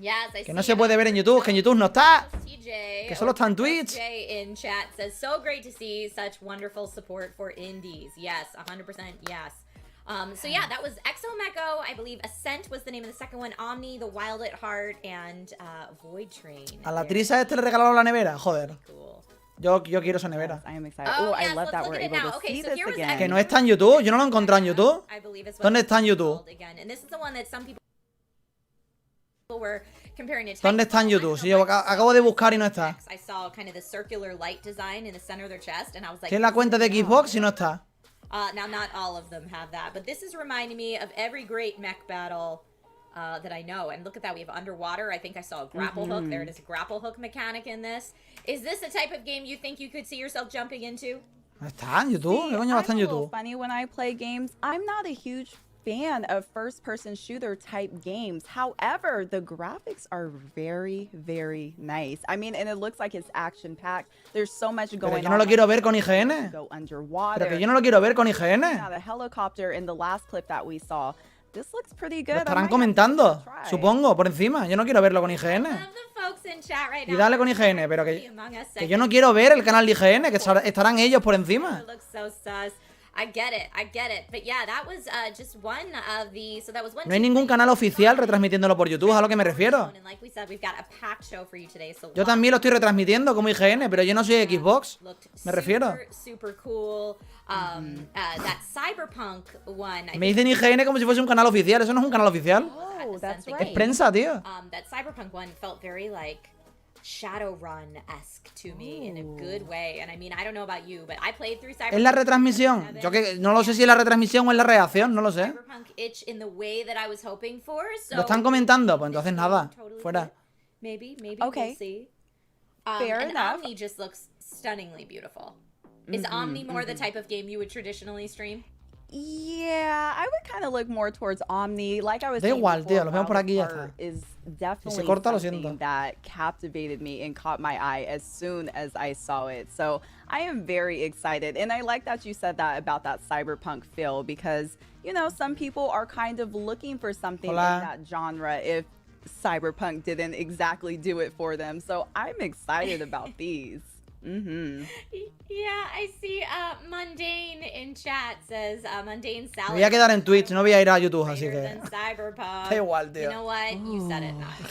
Yes, I
que no se puede ver en YouTube, que en YouTube no está.
TJ,
que solo está en Twitch.
TJ in chat says, so great to see such wonderful support for indies. Yes, 100% yes. So yeah, that was Exomecho. I believe Ascent was the name of the second one. Omni, The Wild at Heart, and Void Train.
A la Trisa le regalaron la nevera, joder.
Cool.
Yo quiero esa nevera.
I am excited. Oh, I love that we're able to see this again.
Que no está en YouTube, yo no lo he encontrado en YouTube. ¿Dónde está en YouTube?
And this is the one that some people were comparing to.
¿Dónde está en YouTube? Sí, yo acabo de buscar y no está.
I saw kind of the circular light design in the center of their chest, and I was like,
¿Qué es la cuenta de Xbox si no está?
Now, not all of them have that, but this is reminding me of every great mech battle that I know. And look at that, we have underwater. I think I saw a grapple hook. There it is, a grapple hook mechanic in this. Is this the type of game you think you could see yourself jumping into?
Está en YouTube. ¿Qué coño va a estar en YouTube?
Funny when I play games. I'm not a huge fan of first-person shooter type games. However, the graphics are very, very nice. I mean, and it looks like it's action-packed. There's so much going on.
Pero yo no lo quiero ver con IGN.
Go underwater.
Pero que yo no lo quiero ver con IGN.
Now, the helicopter in the last clip that we saw. This looks pretty good.
Lo estarán comentando, supongo, por encima. Yo no quiero verlo con IGN. Y dale con IGN, pero que yo no quiero ver el canal de IGN, que estarán ellos por encima.
I get it. But yeah, that was just one of the. So that was one.
No hay ningún canal oficial retransmitiéndolo por YouTube, es a lo que me refiero. Yo también lo estoy retransmitiendo como IGN, pero yo no soy Xbox. Me refiero.
Super cool. That Cyberpunk one.
Me dicen IGN como si fuese un canal oficial. Eso no es un canal oficial.
Oh, that's right.
Es prensa, tío.
That Cyberpunk one felt very like Shadowrun-esque to me in a good way. And I mean, I don't know about you, but I played through Cyberpunk.
¿Es la retransmisión? Yo que no lo sé si es la retransmisión o es la reacción, no lo sé. ¿Lo están comentando? Pues entonces nada, fuera.
Maybe
okay.
We'll see.
Fair enough.
Omni just looks stunningly beautiful. Is Omni more the type of game you would traditionally stream?
Yeah, I would kind of look more towards Omni. Like I was
saying
before,
tío, lo vemos por aquí y ya está.
Is definitely something that captivated me and caught my eye as soon as I saw it. So I am very excited. And I like that you said that about that cyberpunk feel because, you know, some people are kind of looking for something in that genre if cyberpunk didn't exactly do it for them. So I'm excited about these.
Yeah, I see Mundane in chat says Mundane Salad.
Me voy a quedar en Twitch, no voy a ir a YouTube, así que
Cyberpunk.
Da igual, tío.
You know what? You said it, not me.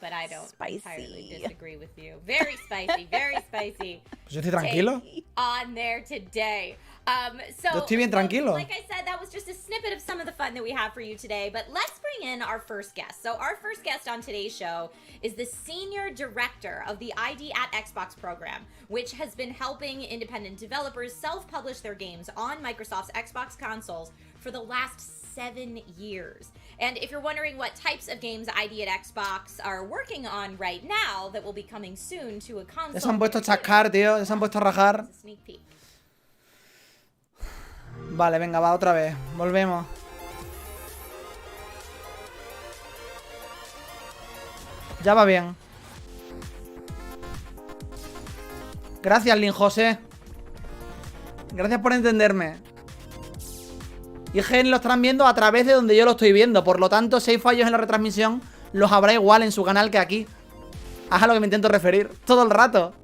But I don't entirely disagree with you. Very spicy, very spicy.
Pues yo estoy tranquilo.
On there today.
Yo estoy bien tranquilo.
Like I said, that was just a snippet of some of the fun that we have for you today. But let's bring in our first guest. So our first guest on today's show is the Senior Director of the ID at Xbox program, which has been helping independent developers self-publish their games on Microsoft's Xbox consoles for the last 7 years. And if you're wondering what types of games ID at Xbox are working on right now that will be coming soon to a console.
Ya se han puesto a chascar, tío, ya se han puesto a rajar. Vale, venga, va otra vez. Volvemos. Ya va bien. Gracias, Lin José. Gracias por entenderme. Y es que lo estarán viendo a través de donde yo lo estoy viendo. Por lo tanto, si hay fallos en la retransmisión, los habrá igual en su canal que aquí. Es a lo que me intento referir todo el rato.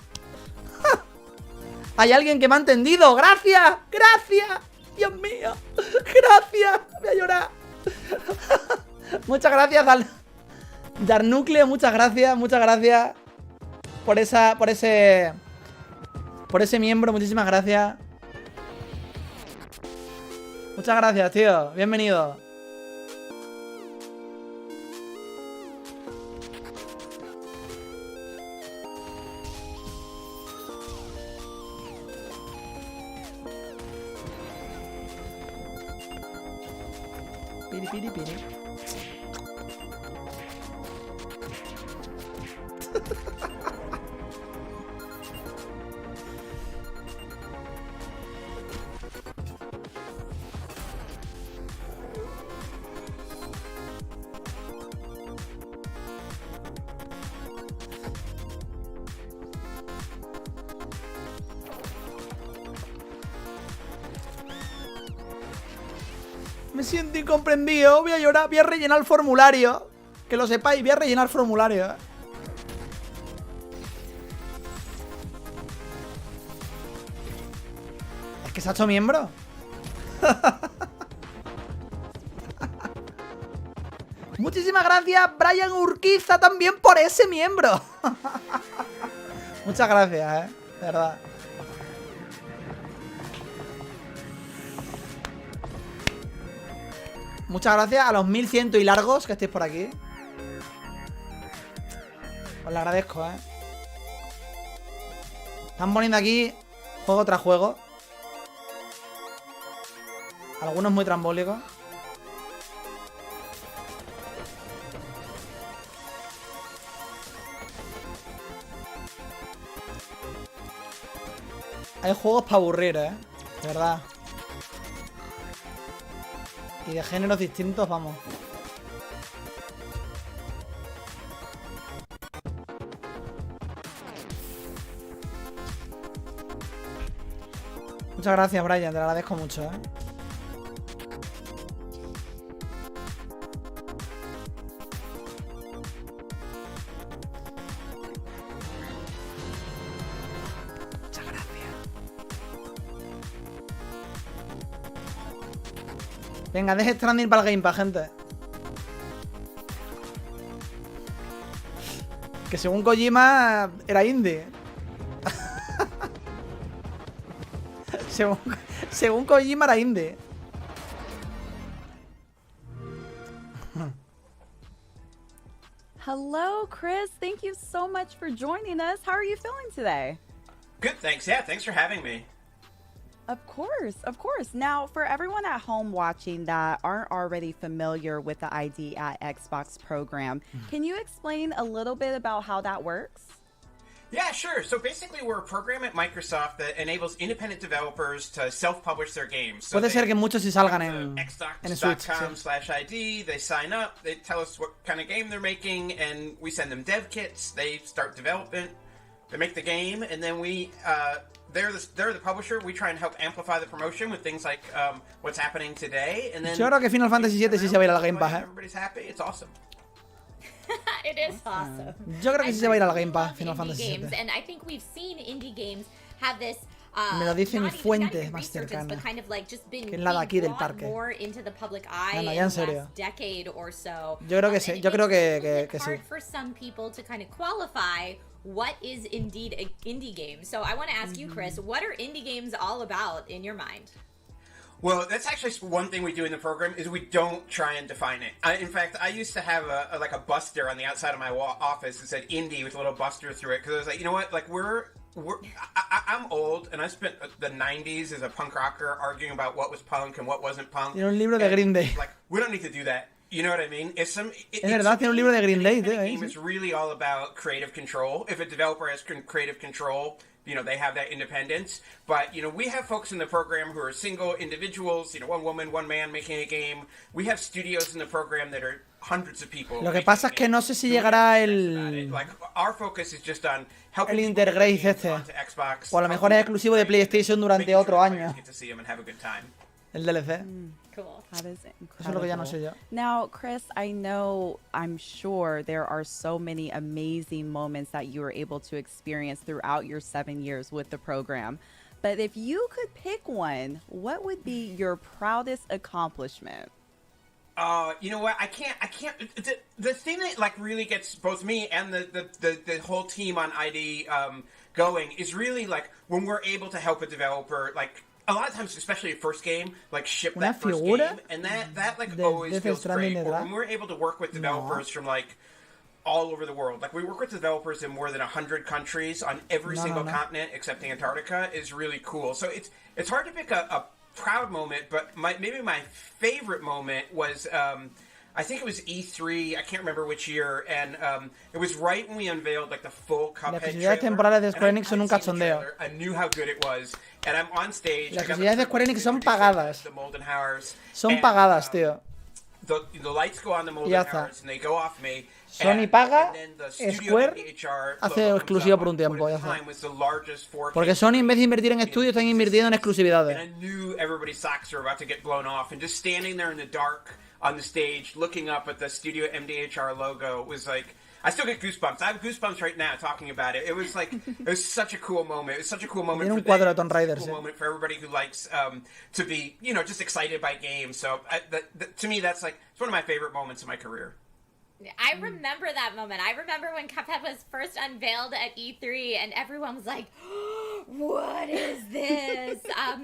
Hay alguien que me ha entendido. ¡Gracias! ¡Gracias! ¡Dios mío! ¡Gracias! Voy a llorar. Muchas gracias, Darnúcleo. Muchas gracias. Muchas gracias por ese miembro. Muchísimas gracias. Muchas gracias, tío. Bienvenido. Piri, piri, piri. Me siento incomprendido. Voy a llorar. Voy a rellenar el formulario. Que lo sepáis. Voy a rellenar el formulario. Es que se ha hecho miembro. Muchísimas gracias, Brian Urquiza, también por ese miembro. Muchas gracias, de verdad. Muchas gracias a los 1100 y largos que estéis por aquí. Os lo agradezco, Están poniendo aquí juego tras juego. Algunos muy trambólicos. Hay juegos para aburrir, de verdad. Y de géneros distintos, vamos. Muchas gracias, Brian, te lo agradezco mucho, Muchas gracias. Venga, deje Stranding para el Game Pass, gente. Que según Kojima era indie. según Kojima era indie.
Hello, Chris. Thank you so much for joining us. How are you feeling today?
Good, thanks. Yeah, thanks for having me.
Of course, of course. Now, for everyone at home watching that aren't already familiar with the ID at Xbox program, can you explain a little bit about how that works?
Yeah, sure. So basically, we're a program at Microsoft that enables independent developers to self-publish their games. So
Puede ser que muchos sí salgan en Switch.
Xbox.com/ID, they sign up, they tell us what kind of game they're making, and we send them dev kits. They start development, they make the game, and then they're the publisher. We try and help amplify the promotion with things like what's happening today, and then
Yo creo que Final Fantasy VII sí se va a ir al Game Pass,
Everybody's happy. It's awesome.
It is awesome.
Yo creo que sí se va a ir al Game Pass, Final Fantasy
VII. And I think we've seen indie games have this
me lo dice mi fuente más cercana,
kind of like just been
que es la de aquí del parque.
more into the public eye
No,
in
ya en
the
serio.
last decade or so.
Yo creo que sí, yo creo que sí.
Hard for some people to kind of qualify what is indeed an indie game. So I want to ask you, Chris, what are indie games all about in your mind?
Well, that's actually one thing we do in the program is we don't try and define it. In fact, I used to have a buster on the outside of my office that said indie with a little buster through it because I was like, you know what, like I'm old and I spent the 90s as a punk rocker arguing about what was punk and what wasn't punk.
Tiene un libro de Green Day.
Like, we don't need to do that. You know what I mean?
Es verdad, tiene un libro de Green Day, tío.
It's really all about creative control. If a developer has creative control, they have that independence. But, we have folks in the program who are single individuals, one woman, one man making a game. We have studios in the program that are hundreds of people.
Lo que pasa es que no sé si llegará el intergrace este. O a lo mejor es exclusivo de PlayStation durante otro año. El DLC.
Cool.
That is
Eso es lo que ya no sé yo.
Now, Chris, I'm sure there are so many amazing moments that you were able to experience throughout your 7 years with the program. But if you could pick one, what would be your proudest accomplishment?
You know what? I can't. The thing that really gets both me and the whole team on ID going is really when we're able to help a developer a lot of times, especially a first game, ship that first game, and that always feels great. Or when we're able to work with developers from all over the world, we work with developers in more than 100 countries on every single continent except Antarctica, is really cool. So it's hard to pick a proud moment, but maybe my favorite moment was I think it was E3, I can't remember which year, and it was right when we unveiled the full Cuphead trailer.
Las exclusividades temporales de Square Enix son un cachondeo.
I knew how good it was, and I'm on stage.
Las exclusividades de Square Enix son pagadas. Son
And,
pagadas, tío.
The lights go on the Moldenhauers, and they go off me.
Sony paga,
and then the studio
Square
MDHR
hace
logo
exclusivo
comes
por un
up
tiempo,
what
ya
at the
está.
time was the largest 4K
Porque Sony en vez de invertir en estudios están invirtiendo en
And
exclusividades.
I knew everybody's socks were about to get blown off, and just standing there in the dark on the stage, looking up at the Studio MDHR logo was I still get goosebumps. I have goosebumps right now talking about it. It was it was such a cool moment. It was such a cool moment
Tiene un
for
cuadro
them.
de Tomb Raider,
It's a cool
sí.
moment for everybody who likes to be, just excited by games. So to me, that's it's one of my favorite moments of my career.
I remember that moment. I remember when Cuphead was first unveiled at E3 and everyone was like, what is this?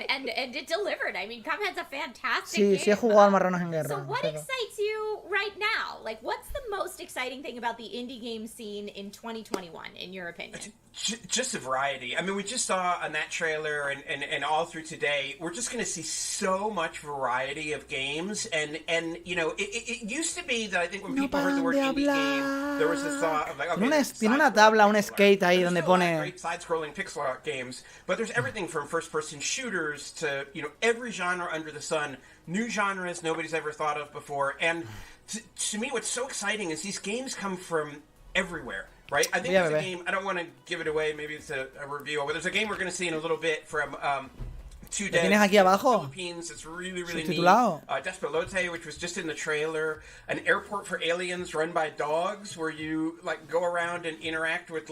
And it delivered. I mean, Cuphead's a fantastic game.
Sí he jugado al Marranos en Guerra.
So what excites you right now? What's the most exciting thing about the indie game scene in 2021, in your opinion?
Just the variety. I mean, we just saw on that trailer and all through today, we're just going to see so much variety of games. And it used to be that I think when people heard the word indie game, there was this thought of
Tiene una tabla, un skate ahí donde pone...
great side-scrolling pixel art games, but there's everything from first-person shooters to, every genre under the sun, new genres nobody's ever thought of before. And to me, what's so exciting is these games come from everywhere. Right? I think there's a game, I don't want to give it away, maybe it's a review, but there's a game we're going to see in a little bit from two devs
tienes aquí abajo?
Philippines. It's really neat.
Subtitulado.
Despelote, which was just in the trailer. An airport for aliens run by dogs, where you go around and interact with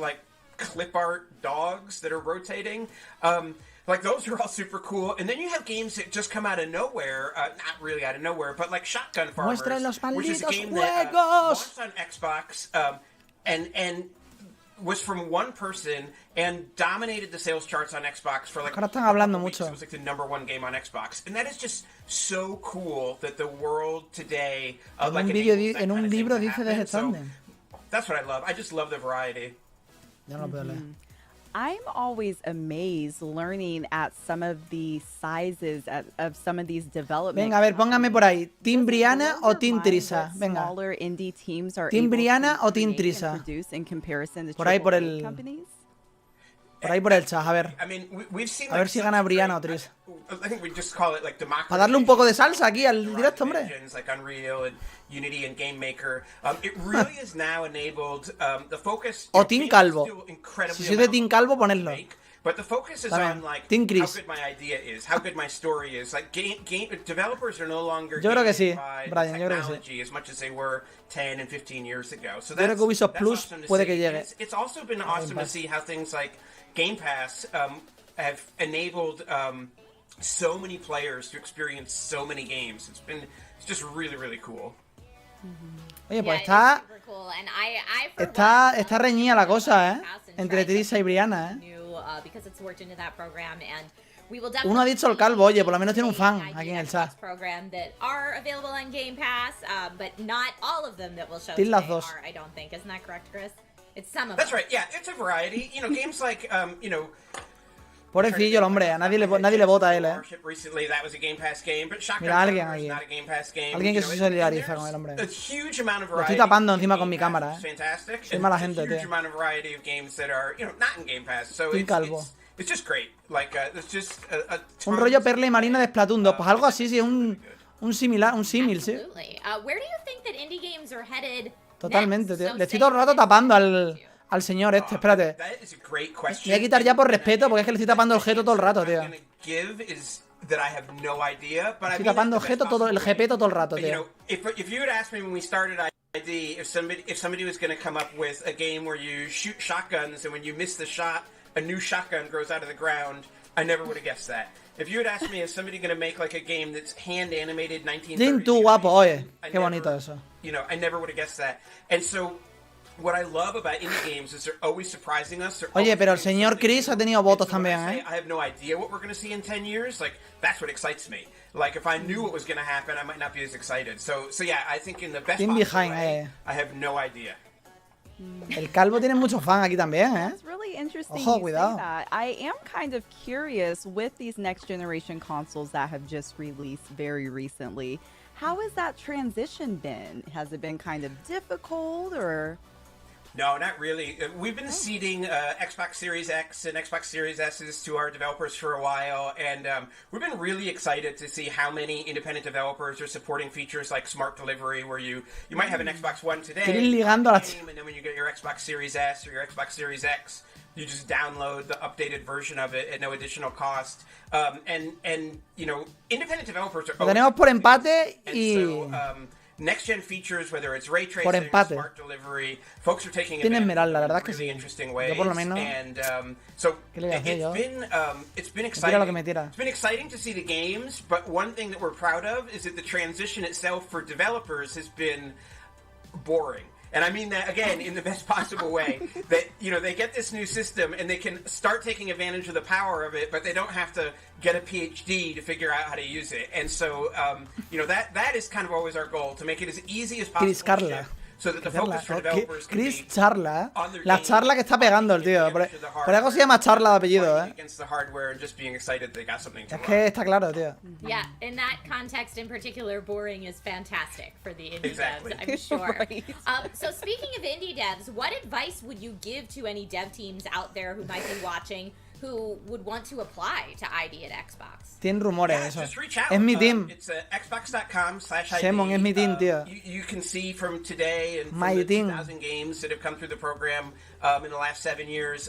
clip art dogs that are rotating. Those are all super cool. And then you have games that just come out of nowhere, not really out of nowhere, but Shotgun Farmers, which is a game that launched on Xbox, and was from one person and dominated the sales charts on Xbox for
Ahora están hablando
weeks.
mucho.
It was the #1 game on Xbox, and that is just so cool that the world today
En un libro dice Death Stranding.
That's what I love. I just love the variety.
Ya no lo puedo leer.
I'm always amazed learning at some of the sizes of some of these development.
Venga, a ver, póngame por ahí. ¿Team Brianna o Team Trisa? Venga. ¿Team Brianna o Team Trisa? Por ahí por el... Por ahí por el chat, a ver. A ver si gana Brianna o Tris. Para darle un poco de salsa aquí al directo, hombre. O Team Calvo. Si sois de Team Calvo, ponedlo.
But the focus is on
Team
how
Chris.
good my idea is, how good my story is. Developers are no longer
Yo creo que sí,
by
Brian, yo creo que sí.
technology as much as they were 10 and 15 years ago. So
Yo creo que Ubisoft Plus
awesome to
puede
see.
que llegue.
It's also been awesome to see how things like Game Pass have enabled so many players to experience so many games. It's just really cool.
Oye, pues
Yeah,
está...
it's super cool. And I for one,
Está reñida la cosa, ¿eh?
Pass and
Entre
try
Trisa y Brianna, ¿eh?
new, because it's worked into that program, and we will
Uno ha dicho el calvo, oye, por lo menos tiene un fan
see
aquí en el
Xbox
chat.
program that are available on Game Pass, but not all of them that we'll show
Tiene
today
las dos.
are, I don't think. Isn't that correct, Chris? It's some of
That's
them.
right. Yeah, it's a variety. Games like
Pobrecillo el hombre, a nadie le vota a él, ¿eh?
Recently, that was a Game Pass game, but Shotgun
Mira, alguien
Farmers
aquí.
not a Game Pass game.
Alguien que se
and
solidariza
there's
con el hombre.
a huge amount of
Lo
variety
estoy tapando
in
encima
Game
con mi
Pass,
cámara,
which is fantastic.
Soy
And
mala
there's
gente,
a huge
tío.
amount of variety of games that are, not in Game Pass. So
Team Calvo.
it's just great. Like, there's just a
Un rollo Perla y Marina de Splatoon 2. Pues algo así, sí, un símil, sí.
Absolutely. Where do you think that indie games are headed?
Totalmente,
next?
tío.
So
Le estoy
say
todo el rato
for
tapando
instance,
al señor este, espérate.
That is a great question.
Me voy a quitar ya por respeto, porque es que le estoy tapando el jeto todo el rato, tío.
I'm gonna give is that I have no idea, but I
Estoy
mean
tapando
that the
jeto
best
todo, el
possible way.
jepeto todo el rato,
But, you
tío.
know, if you had asked me when we started ID, if somebody was going to come up with a game where you shoot shotguns and when you miss the shot, a new shotgun grows out of the ground, I never would have guessed that. If you had asked me, is somebody going to make like a game that's hand animated 1930s?
Jin, tú guapo, oye.
I
Qué
never-
bonito eso.
You know, I never would have guessed that. And so, what I love about indie games is they're always surprising us. They're
Oye,
always
pero el
doing
señor
something
Chris
new.
ha tenido votos
And so when
también,
I say
¿eh?
I have no idea what we're going to see in 10 years. Like, that's what excites me. Like, if I knew what was going to happen, I might not be as excited. So yeah, I think in the best
Team
possible
behind,
way, I have no idea.
El calvo tiene muchos fans aquí también, ¿eh?
It's really interesting
Ojo,
you say
cuidado.
that. I am kind of curious with these next generation consoles that have just released very recently. How has that transition been? Has it been kind of difficult or?
No, not really. We've been seeding Xbox Series X and Xbox Series S's to our developers for a while, and we've been really excited to see how many independent developers are supporting features like Smart Delivery, where you might have an Xbox One today,
Quieren ligando a la
game, and then when you get your Xbox Series S or your Xbox Series X, you just download the updated version of it at no additional cost. And you know, independent developers are
Lo tenemos por empate
and
y
so, next gen features, whether it's ray
Por
tracing,
empate.
smart delivery, folks are taking
Tiene
advantage
Esmeralda, la
of
verdad
it
que
in really
sí.
interesting ways.
Yo por lo menos-
And so
¿Qué le voy a hacer yo?
it's been
tira
exciting.
lo que me tira.
It's been exciting to see the games, but one thing that we're proud of is that the transition itself for developers has been boring. And I mean that, again, in the best possible way. That, you know, they get this new system and they can start taking advantage of the power of it, but they don't have to get a PhD to figure out how to use it. And so, you know, that is kind of always our goal, to make it as easy as possible
Chris
to
Carla.
ship, so that the
Charla,
focus for
¿no?
developers can
Chris
be
Charla,
on their
la
game,
charla que está pegando el tío. Por algo se llama charla de apellido,
fighting
¿eh?
against the hardware and just being excited they got something to
Es
run.
que está claro, tío.
Yeah, in that context in particular, boring is fantastic for the indie
Exactly.
devs, I'm sure.
Right.
So speaking of indie devs, what advice would you give to any dev teams out there who might be watching who would want to apply to ID at Xbox?
Tienen rumores
Yeah,
eso.
just reach out.
Es mi team.
It's xbox.com/ID.
Simon, es mi team, tío.
You can see from today and from
My
the
team.
2,000 games that have come through the program in the last 7 years.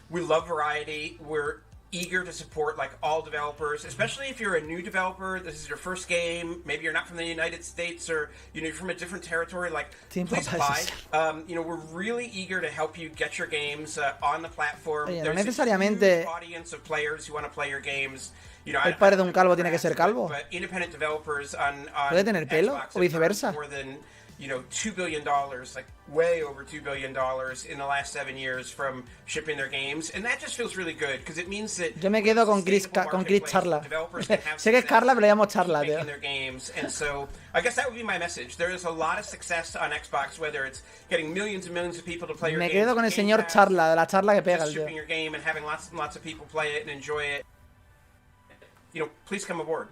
We love variety. We're eager to support like all developers, especially if you're a new developer. This is your first game. Maybe you're not from the United States, or you're from a different territory. Like,
Team
please
Papas.
apply. You know, we're really eager to help you get your games on the platform.
Oye, no
There's a
necesariamente
huge audience of players who want to play your games. You know,
el padre de un calvo tiene que ser calvo.
but independent developers on
¿Puede tener pelo
Xbox
o
have
viceversa?
earned more than, you know, $2 billion, like way over $2 billion in the last 7 years from shipping their games, and that just feels really good because it means that
Yo me quedo con Chris Charla. Sé que es Carla, pero le llamo Charla, tío.
making their games, and so I guess that would be my message. There is a lot of success on Xbox, whether it's getting millions and millions of people to play your
Me
games,
quedo con el
Game
señor
Pass,
Charla, de la charla que pega
just
el tío.
shipping your game and having lots and lots of people play it and enjoy it. You know, please come aboard.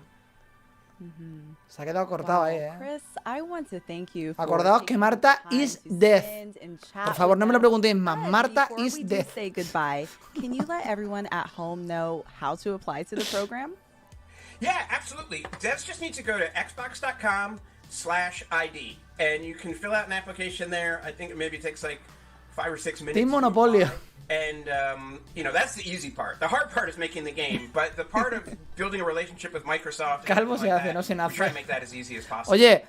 Se ha quedado cortado ahí,
Wow, Chris, I want to thank you for
Acordaos que
taking
Marta
the time
is
to
deaf.
spend and chat
Por favor,
with
no me lo
us.
preguntéis más.
But
Marta
before
is
we do
deaf.
say goodbye, can you let everyone at home know how to apply to the program?
Yeah, absolutely. Devs just need to go to xbox.com/ID, and you can fill out an application there. I think it maybe takes like 5 or 6 minutes.
Team
to
Monopolio.
apply. And, you know, that's the easy part. The hard part is making the game, but the part of building a relationship with Microsoft, and
Calvo
everything
se
like
hace,
that,
no se nace.
we try to make that as easy as possible.
Oye,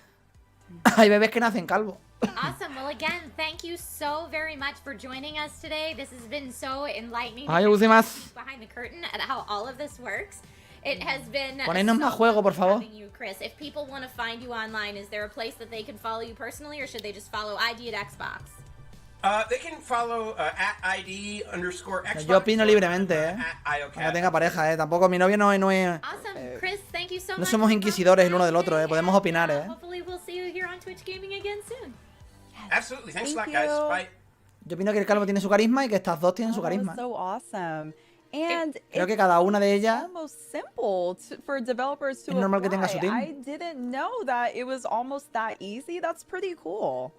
hay bebés que nacen calvo.
Awesome. Well, again, thank you so very much for joining us today. This has been so enlightening.
Ay, más.
Behind the curtain at how all of this works. It has been
Ponednos más juego, por favor.
having you, Chris. If people want to find you online, is there a place that they can follow you personally, or should they just follow ID at Xbox?
They can follow at ID_Xbox.
Yo opino libremente,
at IOCAT.
Cuando tenga pareja, Tampoco mi novio no es...
Awesome. Chris, thank you so
no
much.
somos
for
inquisidores el uno del otro,
coming
Podemos
and,
opinar,
Hopefully we'll see you here on Twitch Gaming again soon.
Absolutely. Thanks a lot,
Thank
guys.
you.
Bye.
Yo opino que el calvo tiene su carisma y que estas dos tienen su
Oh, that was
carisma.
so awesome. And
Creo que
it's
cada una de ellas...
almost simple for developers to
Es normal que tenga su
apply.
team.
I didn't know that it was almost that easy. That's pretty cool.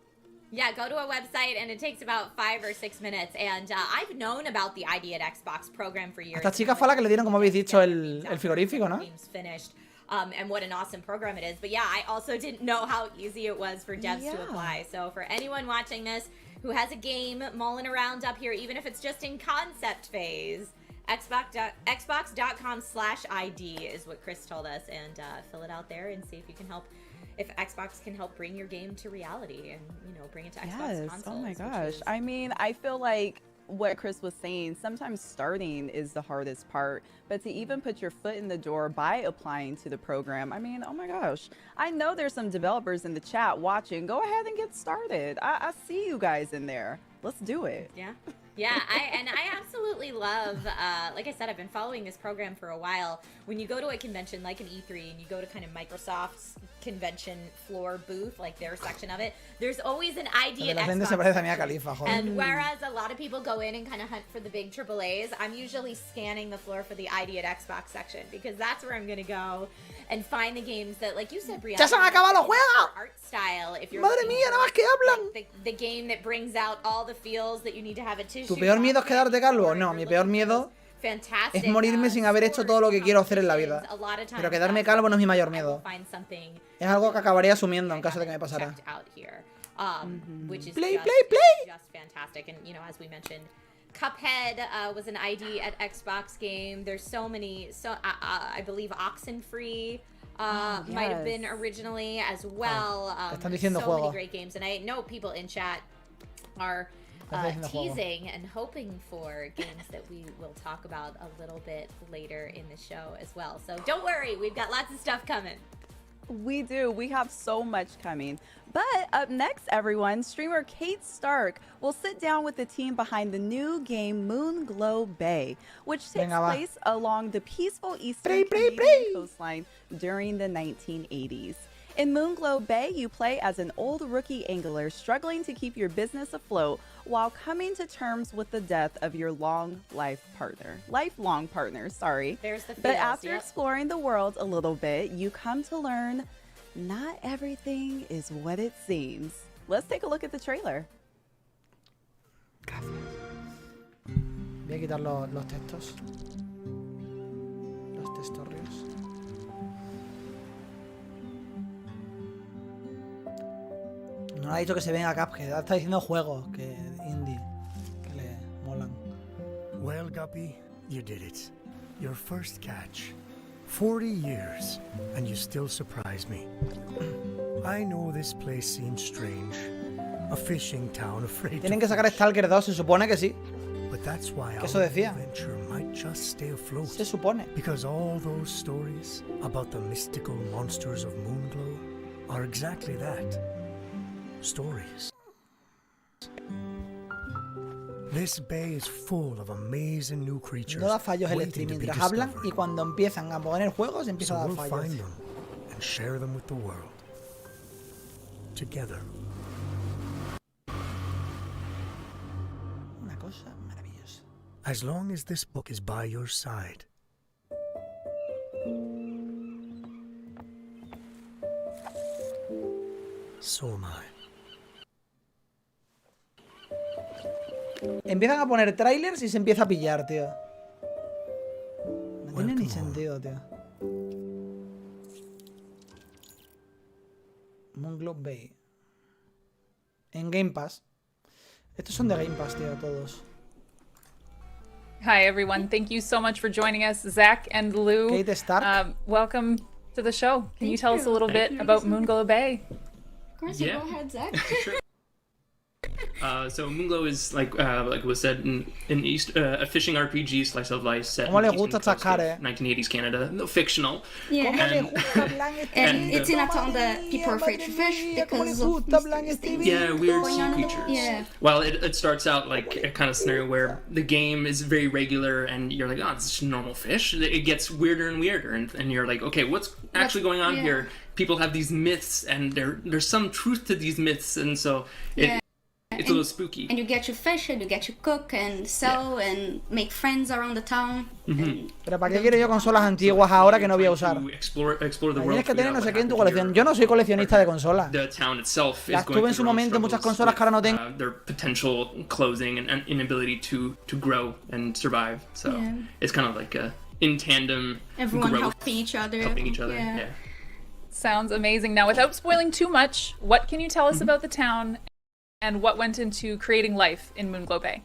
Yeah, go to a website and it takes about 5 or 6 minutes. And I've known about the ID at Xbox program for years.
Esta chica fue la que le dieron, como habéis dicho, el frigorífico, ¿no?
Games finished. And what an awesome program it is. But yeah, I also didn't know how easy it was for devs to apply. So for anyone watching this who has a game mulling around up here, even if it's just in concept phase, xbox.com/ID is what Chris told us, and fill it out there and see if you can help, if Xbox can help bring your game to reality and, you know, bring it to Xbox consoles.
Oh my gosh. I mean, I feel like what Chris was saying, sometimes starting is the hardest part, but to even put your foot in the door by applying to the program, I mean, oh my gosh. I know there's some developers in the chat watching. Go ahead and get started. I see you guys in there. Let's do it.
Yeah. Yeah, I absolutely love, like I said, I've been following this program for a while. When you go to a convention like an E3 and you go to kind of Microsoft's convention floor booth, like their section of it, there's always an ID at Xbox. And whereas a lot of people go in and kind of hunt for the big AAAs, I'm usually scanning the floor for the ID at Xbox section, because that's where I'm going to go and find the games that, like you said, Brianna,
¡Ya se han acabado los juegos!
Art style. If you're
Madre mía, nada más que hablan.
like the game that brings out all the feels that you need to have a tissue.
¿Tu peor miedo es quedarte calvo? No, mi peor miedo es morirme sin haber hecho todo lo que quiero hacer en la vida. Pero quedarme calvo no es mi mayor miedo. Es algo que acabaría asumiendo en caso de que me pasara. Play.
Just fantastic. And, you know, as we mentioned, Cuphead was an ID at Xbox game. There's so many, I believe Oxenfree might have been originally as well.
Están diciendo
so
juego.
many great games, and I know people in chat are teasing and hoping for games that we will talk about a little bit later in the show as well. So don't worry, we've got lots of stuff coming.
We do. We have so much coming. But up next, everyone, streamer Kate Stark will sit down with the team behind the new game Moonglow Bay, which takes place along the peaceful eastern Canadian coastline during the 1980s. In Moonglow Bay, you play as an old rookie angler struggling to keep your business afloat while coming to terms with the death of your lifelong partner, sorry.
There's the feels,
but after exploring the world a little bit, you come to learn not everything is what it seems. Let's take a look at the trailer.
Gracias. Voy a quitar los textos. Los textorrios. No ha dicho que se venga Cuphead, está diciendo juegos, que indie, que le molan.
Well, Guppy, you did it. Your first catch. 40 years, and you still surprise me. I know this place seems strange. A fishing town afraid
Tienen
to
que sacar Stalker 2, se supone que sí.
But that's why
Que eso
our
decía.
adventure might just stay afloat.
Se supone.
Because all those stories about the mystical monsters of Moonglow are exactly that. Stories. This bay is full of amazing new creatures.
No da fallos el
waiting
stream
to be
mientras hablan
discovered.
y cuando empiezan a poner juegos empieza
So
a dar
we'll
fallos.
find them and share them with the world. Together.
Una cosa maravillosa.
As long as this book is by your side. So am I.
Empiezan a poner trailers y se empieza a pillar, tío. No tiene ni sentido, tío. Moonglow Bay. En Game Pass. Estos son de Game Pass, tío, todos.
Hi, everyone. Thank you so much for joining us, Zach and Lou.
Kate Stark.
Welcome to the show. Can you tell us a little bit about Moonglow Bay?
Of course,
Yeah.
go ahead, Zach.
Sure. So Moonglow is like was said in East a fishing RPG slice of life set in
¿Cómo le
the
gusta
eastern coast
chascar,
of 1980s Canada, no, fictional.
Yeah.
And
It's in a town that people are afraid to fish because of mysterious things
yeah, weird
going
sea
on.
creatures.
Yeah.
Well, it starts out like a kind of scenario where the game is very regular, and you're like, oh, it's just normal fish. It gets weirder and weirder, and you're like, okay, what's actually going on here? People have these myths, and there's some truth to these myths, and so It's a little spooky.
And you get to fish and you get to cook and sell and make friends around the town.
Pero ¿para qué quiero yo consolas antiguas ahora que no voy a usar? Tienes que tener no sé qué en tu colección. Yo no soy coleccionista de consolas. Las tuve en su momento muchas consolas que ahora no tengo.
Their potential closing and inability to grow and survive. So it's kind of like a in tandem
Everyone
growth,
helping each other.
Yeah.
Sounds amazing. Now, without spoiling too much, what can you tell us about the town and what went into creating life in Moonglow Bay?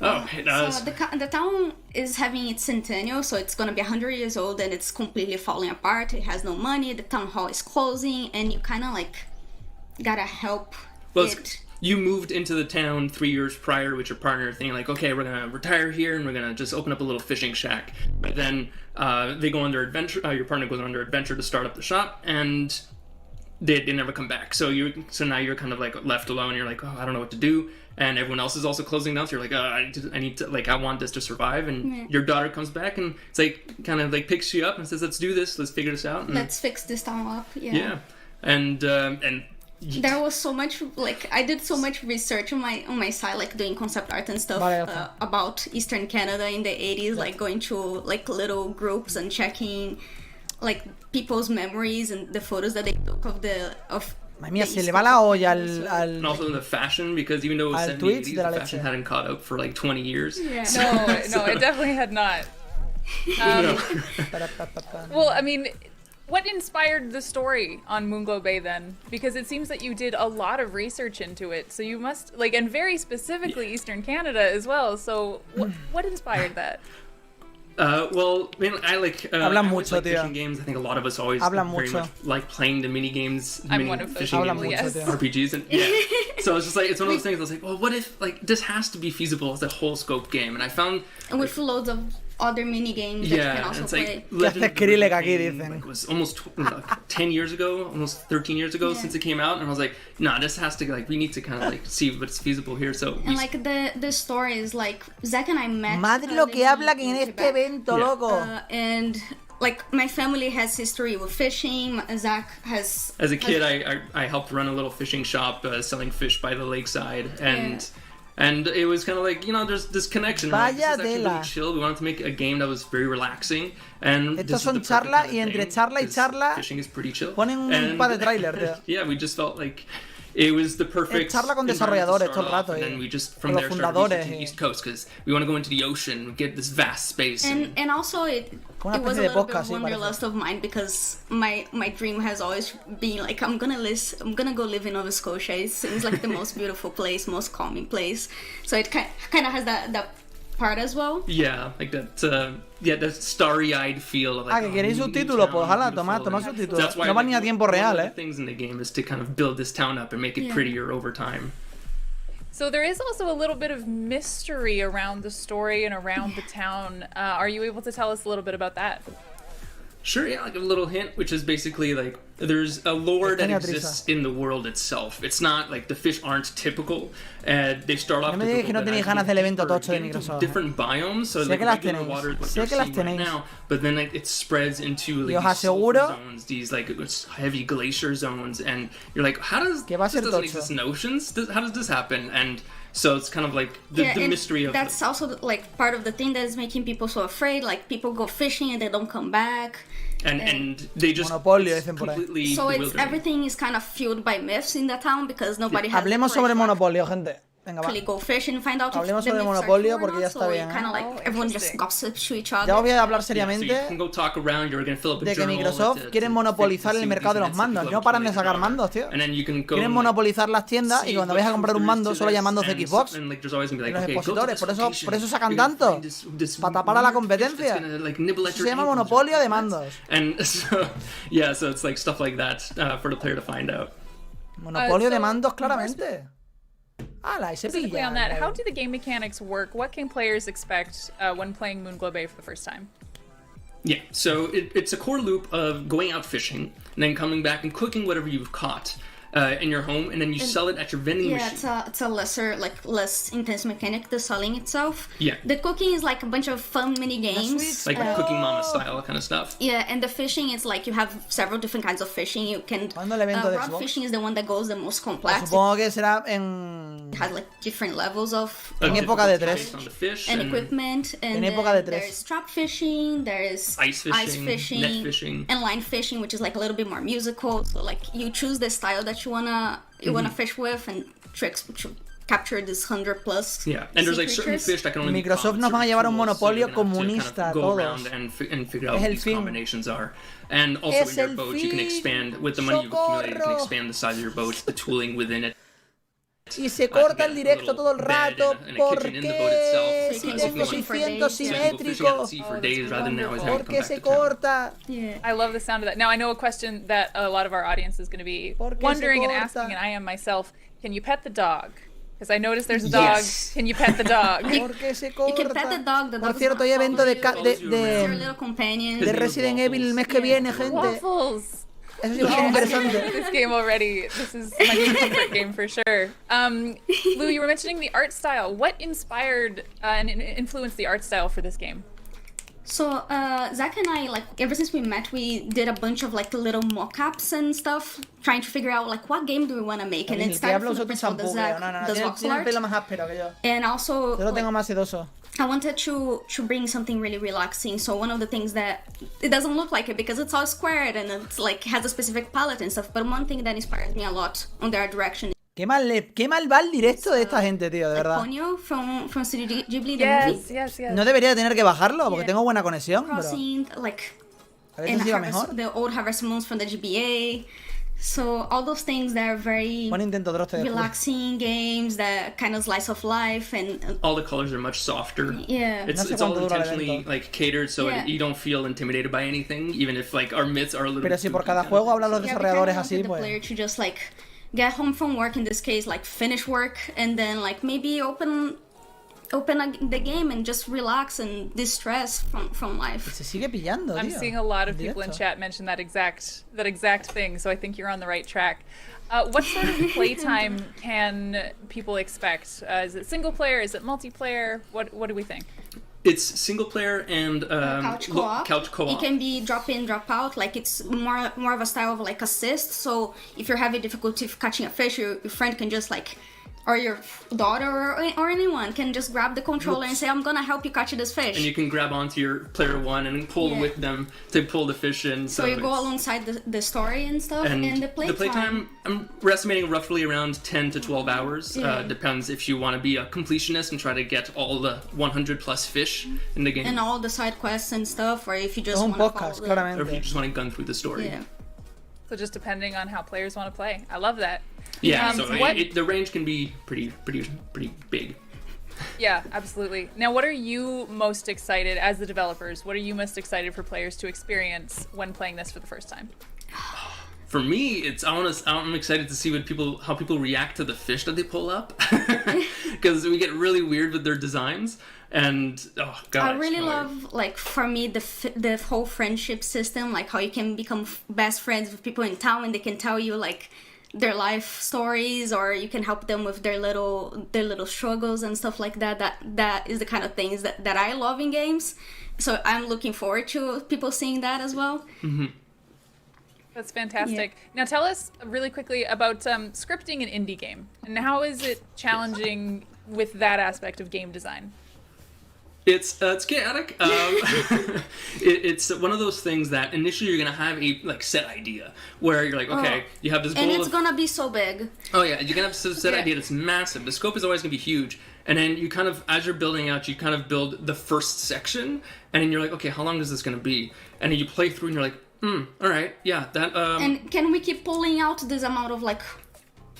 Oh, it does.
So the town is having its centennial, so it's gonna be 100 years old, and it's completely falling apart. It has no money. The town hall is closing, and you kind of like gotta help it.
You moved into the town 3 years prior with your partner, thinking like, okay, we're gonna retire here and we're gonna just open up a little fishing shack. But then they go on their adventure. Your partner goes on their adventure to start up the shop, and they never come back. So now you're kind of like left alone. You're like, oh, I don't know what to do. And everyone else is also closing down. So you're like, I need to like, I want this to survive. And your daughter comes back and it's like kind of like picks you up and says, let's do this. Let's figure this out. And,
let's fix this town up.
Yeah. And
there was so much, like, I did so much research on my side, like doing concept art and stuff about Eastern Canada in the 80s, like going to like little groups and checking like people's memories and the photos that they took of
Madre mía, se le va la olla al
and also in the fashion, because even though it was set in the 80s, the fashion hadn't caught up for like 20 years.
Yeah. No, it definitely had not. Well, I mean, what inspired the story on Moonglow Bay then? Because it seems that you did a lot of research into it, so you must, like, and very specifically Eastern Canada as well, so what inspired that?
Well, I mean, I like fishing games. I think a lot of us always very much like playing the mini games, fishing games,
yes.
RPGs, and so it's just like, it's one of those things. I was like, well, what if like this has to be feasible as a whole scope game? And I found,
and with loads of other mini games that you can also play.
It was almost 10 years ago, almost 13 years ago since it came out, and I was like, nah, this has to, like, we need to kind of like see what's feasible here. So
and like the story is like Zach and I met.
Madre lo que habla que en este evento, loco.
And like my family has history with fishing. Zach has.
As a kid, I helped run a little fishing shop selling fish by the lakeside, and it was kind of like, you know, there's this connection. Right? This is actually really chill. We wanted to make a game that was very relaxing. And
estos son charlas y entre charla y charla
fishing is pretty chill.
Ponen un par de tráiler.
Yeah, we just felt like it was the perfect.
Charla con desarrolladores todo el rato.
And then we just from there started researching East Coast because we want to go into the ocean, get this vast space.
And also it was a little bit of wanderlust of mine because my dream has always been like I'm gonna go live in Nova Scotia. It seems like the most beautiful place, most calming place. So it kind of has that part as well.
Yeah, like that. That starry-eyed feel of like.
Que queréis subtítulos, pues ojalá, toma subtítulos. No van ni a tiempo real,
One of the things in the game is to kind of build this town up and make it prettier over time.
So there is also a little bit of mystery around the story and around the town. Are you able to tell us a little bit about that?
Sure, yeah, like a little hint, which is basically like there's a lore that exists in the world itself. It's not like the fish aren't typical. They start off
with
different biomes, so like regular water, what you're seeing right now, but then like, it spreads into like these sulfur zones, these like heavy glacier zones, and you're like, how does this doesn't exist in oceans? How does this happen? And so it's kind of like the mystery of
that's also like part of the thing that is making people so afraid. Like people go fishing and they don't come back.
And they just completely
so it's everything is kind of fueled by myths in the town because nobody has.
Hablemos sobre Monopolio, gente. Venga, va.
Go fish and find out
Hablemos sobre Monopolio porque ya está bien.
Kind of like everyone just gossips to each other.
Ya voy a hablar seriamente
de
que Microsoft quiere monopolizar el mercado de los mandos. No paran de sacar mandos, tío. Quieren monopolizar las tiendas y cuando vayas a comprar un mando solo hay mandos de Xbox. Los expositores, por eso sacan tanto. Para tapar a la competencia. Se llama monopolio de mandos.
So it's like stuff like that for the player to find out.
Monopolio de mandos, claramente.
Specifically on that, how do the game mechanics work? What can players expect when playing Moonglow Bay for the first time?
Yeah, so it's a core loop of going out fishing and then coming back and cooking whatever you've caught. in your home, and then you sell it at your vending machine.
Yeah, it's a lesser, like less intense mechanic, the selling itself.
Yeah.
The cooking is like a bunch of fun mini games.
Like Cooking Mama style kind of stuff.
Yeah, and the fishing is like you have several different kinds of fishing. You can.
¿Cuándo el evento de
Rod
Xbox?
fishing is the one that goes the most complex.
Supongo que será en...
It has like different levels of
En época de tres.
Based on the fish
and equipment. And
En época de tres.
there's trap fishing, there's
Ice fishing, net fishing.
and line fishing, which is like a little bit more musical. So like you choose the style that you wanna fish with and to capture this 100+
Yeah, and there's like
sea
certain
creatures.
fish that can only
Microsoft
be
nos van a llevar a un
tools, so
monopolio
you're gonna have to
comunista a
go
todos.
around and figure out
Es
what
el
these
fin.
combinations are. And also
Es
with your
el
boat, you can
fin.
expand, with the money you've accumulated, you can
Socorro.
expand the size of your boat, the tooling within it.
Y se corta el directo todo el
bed
rato
and a kitchen in the boat
porque
itself,
si
so you
tengo
can,
600
so you can go fishing at
simétricos,
sea for days rather than always having to come
porque
back
se
to town.
corta.
Yeah.
I love the sound of that. Now, I know a question that a lot of our audience is going to be
¿Por qué se
wondering and
corta?
asking, and I am myself, can you pet the dog? Because I noticed there's a dog.
Yes.
Can you pet the dog?
Porque se corta.
You can pet the dog. The
Por
dog's
cierto, hay
not
evento de,
follow you.
de,
It's your
de,
little companion.
de Resident Evil el mes que viene, gente.
Waffles.
Eso sí va a ser interesante.
This game already, this is my new comfort game for sure. Lou, you were mentioning the art style. What inspired and influenced the art style for this game?
So Zach and I, like ever since we met, we did a bunch of like little mock-ups and stuff, trying to figure out like what game do we want to make, and it
El
started
diablo
from the
usa tu
principle that
champú,
Zach
creo. No,
does
tiene,
voxel
tiene el
art,
pelo más áspero que yo.
and also
Yo lo tengo
like,
más sedoso.
I wanted to bring something really relaxing. So one of the things that it doesn't look like it because it's all squared and it's like has a specific palette and stuff. But one thing that inspires me a lot on their direction.
Qué mal va el directo de esta gente, tío, de verdad.
Ponyo from Studio Ghibli, the
Yes,
movie.
yes, yes.
No debería tener que bajarlo porque
Yeah.
tengo buena conexión, pero
Crossing, like
a veces iba mejor.
the old Harvest Moons from the GBA. So all those things that are very
Buen intento, Droste. después.
relaxing games, that kind of slice of life, and
All the colors are much softer.
yeah.
It's,
No sé
it's all
cuánto dura el
intentionally
evento.
like catered so
Yeah.
you don't feel intimidated by anything, even if like our myths are a little
Pero
bit
si por
spooky
cada
kind of
juego
thing.
hablan los
Yeah, we kinda
desarrolladores
wanted
así,
the
pues.
player to just like get home from work, in this case, like finish work, and then like maybe open the game and just relax and distress from life.
Se sigue pillando,
I'm
tío.
seeing a lot of people in
Directo.
chat mention that exact thing, so I think you're on the right track. What sort of playtime can people expect? Is it single player? Is it multiplayer? What do we think?
It's single player and
Couch co-op.
couch co-op.
It can be drop in, drop out. Like it's more of a style of like assist. So if you're having difficulty catching a fish, your friend can just like, or your daughter or anyone can just grab the controller and say, "I'm gonna help you catch this fish."
And you can grab onto your player one and pull
Yeah.
with them to pull the fish in.
so you go
it's-
alongside the story and stuff,
And
and the playtime.
we're estimating roughly around 10 to 12 hours.
Yeah.
Depends if you want to be a completionist and try to get all the 100+ fish in the game,
And all the side quests and stuff, or if you just
Es un
want to
podcast,
follow the...
or if you
claramente.
just want to gun through the story.
Yeah.
So just depending on how players want to play. I love that.
Yeah, so
what-
the range can be pretty big.
Yeah, absolutely. Now, what are you most excited as the developers? What are you most excited for players to experience when playing this for the first time?
For me, I'm excited to see how people react to the fish that they pull up, because we get really weird with their designs, and oh god,
I really love, like, for me, the whole friendship system, like how you can become best friends with people in town and they can tell you like their life stories, or you can help them with their little struggles and stuff like that. That is the kind of things that I love in games. So I'm looking forward to people seeing that as well.
Mm-hmm.
That's fantastic. Now tell us really quickly about scripting an indie game, and how is it challenging with that aspect of game design?
It's chaotic. It's one of those things that initially you're gonna have a set idea where you're like, okay, you have this goal
And it's
of,
gonna be so big.
oh yeah, you're gonna have a set
Yeah.
idea that's massive. The scope is always gonna be huge, and then you kind of, as you're building out, you kind of build the first section, and then you're like, okay, how long is this gonna be? And then you play through, and you're like, all right, yeah, that.
And can we keep pulling out this amount of like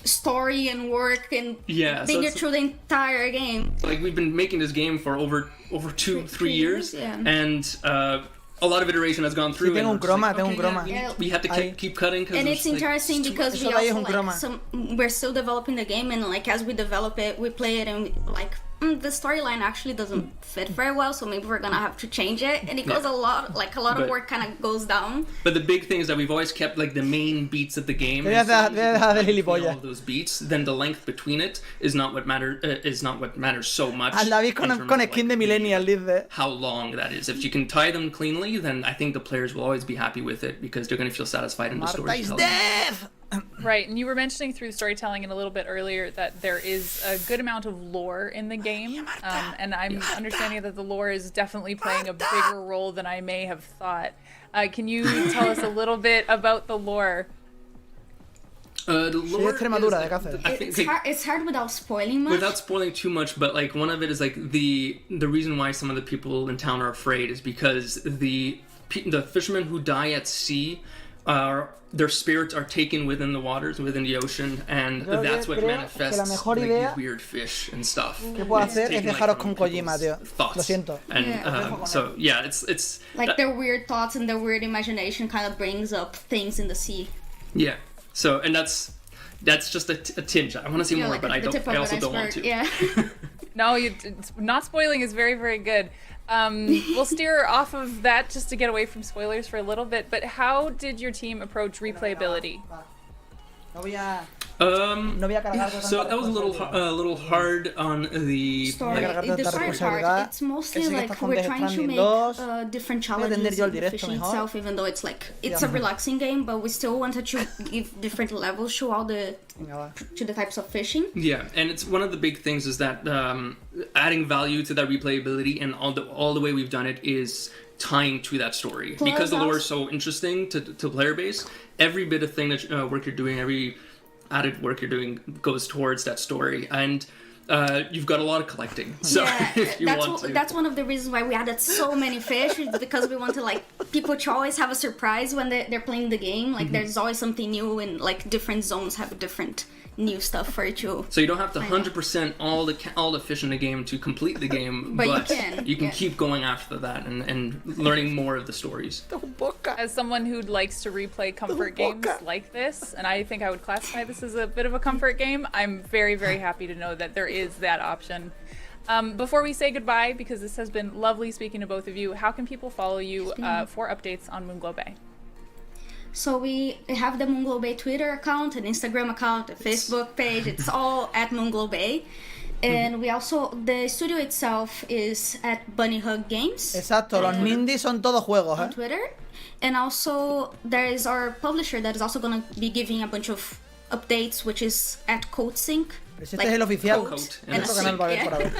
story and work and
Yeah, so
bring it
it's-
through the entire game?
Like we've been making this game for over 3 years,
yeah.
and a lot of iteration has gone through.
Sí, tengo
and
un
we're just
croma,
like,
tengo un
okay,
croma.
yeah, we have to
Ahí.
keep cutting because
And it's interesting because
Eso
we
de ahí es
also
un croma.
we're still developing the game, and like as we develop it, we play it, and we, like the storyline actually doesn't fit very well, so maybe we're gonna have to change it. And it goes a lot of work kind of goes down.
But the big thing is that we've always kept like the main beats of the game.
Deja
And
de
all
gilipollas.
of those beats, then the length between it is not what matters so much.
Al David
in terms
con
of,
skin de millennial, dice.
how long that is. If you can tie them cleanly, then I think the players will always be happy with it because they're going to feel satisfied in the
Marta is
storytelling.
death!
Right, and you were mentioning through storytelling in a little bit earlier that there is a good amount of lore in the game, and I'm understanding that the lore is definitely playing a bigger role than I may have thought. Can you tell us a little bit about the lore?
The lore
Extremadura,
is,
de Cáceres.
I think,
It's hard without spoiling much.
without spoiling too much, but like one of it is like the reason why some of the people in town are afraid is because the fishermen who die at sea their spirits are taken within the waters, within the ocean, and that's what manifests like these weird fish and stuff.
¿Qué puedo hacer? Es
Taken, like,
dejaros
from
con Kojima, tío.
people's thoughts.
Lo siento.
And so yeah, it's
like their weird thoughts and their weird imagination kind of brings up things in the sea.
yeah. So and that's just a tinge. I want to see more,
like
but I also don't want to.
Yeah.
No, not spoiling is very, very good. We'll steer off of that just to get away from spoilers for a little bit, but how did your team approach replayability?
No voy a
Yeah, so that was a little hard on the
Story.
Like,
The story part, it's mostly like we're trying to make different challenges in the fishing itself, even though it's like it's a relaxing game, but we still wanted to give different levels to all the types of fishing.
Yeah, and it's one of the big things is that adding value to that replayability, and all the way we've done it is tying to that story.
Plus
because the lore is so interesting to player base. Every bit of thing that work you're doing, every added work you're doing goes towards that story, and you've got a lot of collecting. So if you want to,
that's one of the reasons why we added so many fish, is because we want to like people to always have a surprise when they're playing the game. Like there's always something new, and like different zones have different new stuff for you to.
So you don't have to 100% all the fish in the game to complete the game, but you can keep going after that and learning more of the stories.
As someone who likes to replay comfort games like this, and I think I would classify this as a bit of a comfort game, I'm very, very happy to know that there is that option. Before we say goodbye, because this has been lovely speaking to both of you, how can people follow you for updates on Moonglow Bay?
So we have the Moonglow Bay Twitter account, an Instagram account, a Facebook page. It's all at Moonglow Bay. And we also, the studio itself is at Bunny Hug Games.
Exacto, los Nindies son todos juegos,
on Twitter. And also there is our publisher that is also going to be giving a bunch of updates, which is at CodeSync.
Este es el oficial.
And
Otro canal para ver por ahora.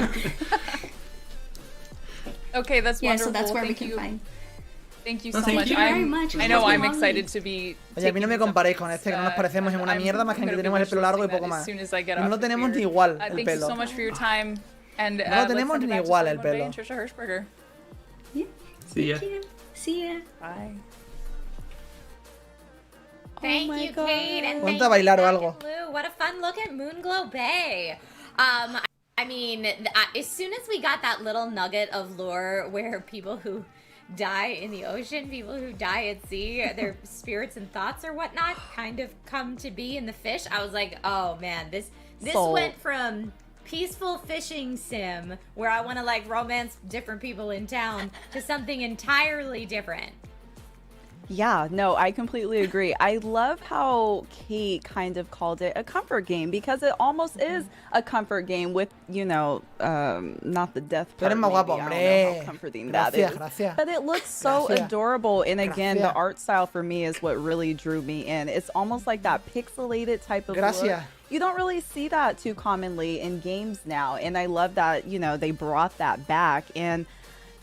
Okay, that's wonderful.
So that's where we
Thank
can
you.
find.
Thank you so
Thank
much.
you very much.
I know I'm excited to be.
Oye, a mí no me comparéis con este, que no nos parecemos en una mierda, más que tenemos el pelo largo y poco más. Y no lo tenemos ni igual el
Thank
pelo.
you so much for your time. And,
no lo tenemos ni igual el pelo.
Trisha Hirschberger.
Yeah.
See ya.
See ya.
Bye.
Thank you, Kate, and
Ponte a bailar o algo.
Blue. What a fun look at Moonglow Bay. I mean, as soon as we got that little nugget of lore where people who die in the ocean, people who die at sea, their spirits and thoughts or whatnot kind of come to be in the fish, I was like, oh man, this went from peaceful fishing sim where I want to like romance different people in town to something entirely different.
Yeah, no, I completely agree. I love how Kate kind of called it a comfort game, because it almost is a comfort game with, you know, not the death part. Maybe. I don't know how comforting that is. But it looks so adorable. And again, the art style for me is what really drew me in. It's almost like that pixelated type of look. You don't really see that too commonly in games now. And I love that, you know, they brought that back. And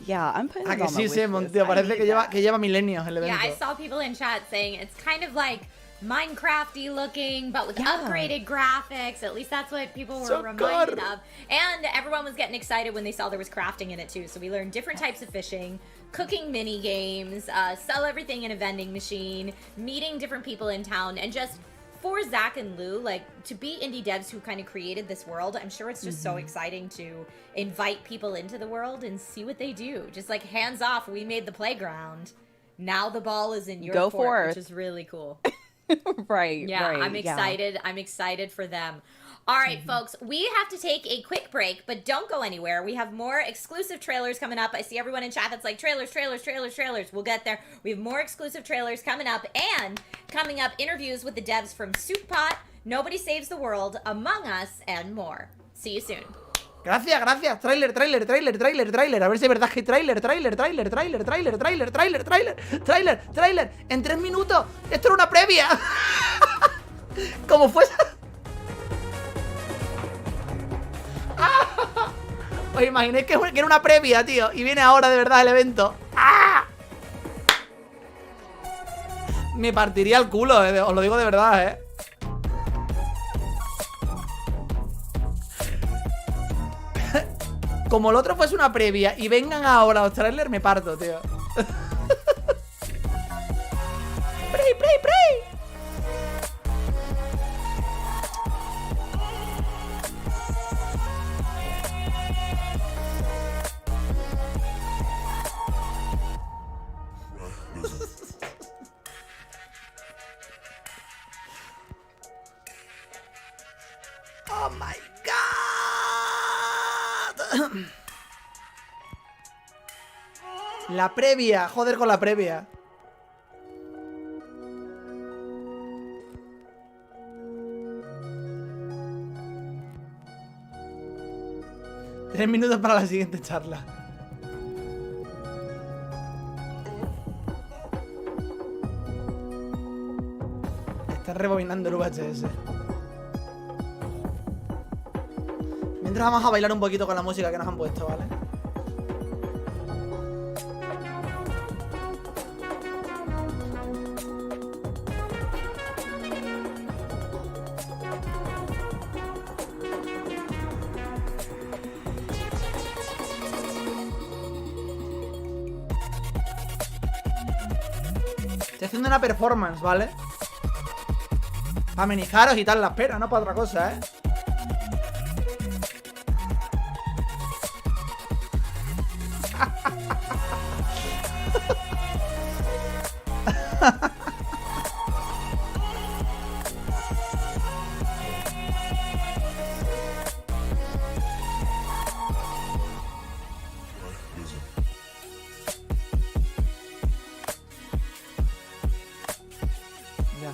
yeah, I'm putting it on my wish list.
Tío, parece que lleva milenios el evento.
Yeah, I saw people in chat saying it's kind of like Minecraft-y looking, but with upgraded graphics. At least that's what people were reminded of. And everyone was getting excited when they saw there was crafting in it too. So we learned different types of fishing, cooking mini games, sell everything in a vending machine, meeting different people in town, and just for Zach and Lou, like, to be indie devs who kind of created this world, I'm sure it's just so exciting to invite people into the world and see what they do. Just like, hands off, we made the playground. Now the ball is in your court, which is really cool.
Right,
yeah,
right.
I'm excited. I'm excited for them. All right, folks, we have to take a quick break, but don't go anywhere. We have more exclusive trailers coming up. I see everyone in chat that's like, trailers. We'll get there. We have more exclusive trailers coming up, and coming up, interviews with the devs from Soup Pot, Nobody Saves the World, Among Us, and more. See you soon.
Gracias. Trailer. A ver si es verdad que trailer. En 3 minutos. Esto era una previa. Como fuese. ¿Os imagináis que era una previa, tío? Y viene ahora de verdad el evento. ¡Ah! Me partiría el culo, os lo digo de verdad, Como el otro fuese una previa y vengan ahora los trailers, me parto, tío. ¡Prey! ¡Oh, my God! La previa, joder con la previa. Tres minutos para la siguiente charla. Está rebobinando el VHS. Mientras vamos a bailar un poquito con la música que nos han puesto, ¿vale? Estoy haciendo una performance, ¿vale? Para amenizaros y tal la espera, no para otra cosa, Ya.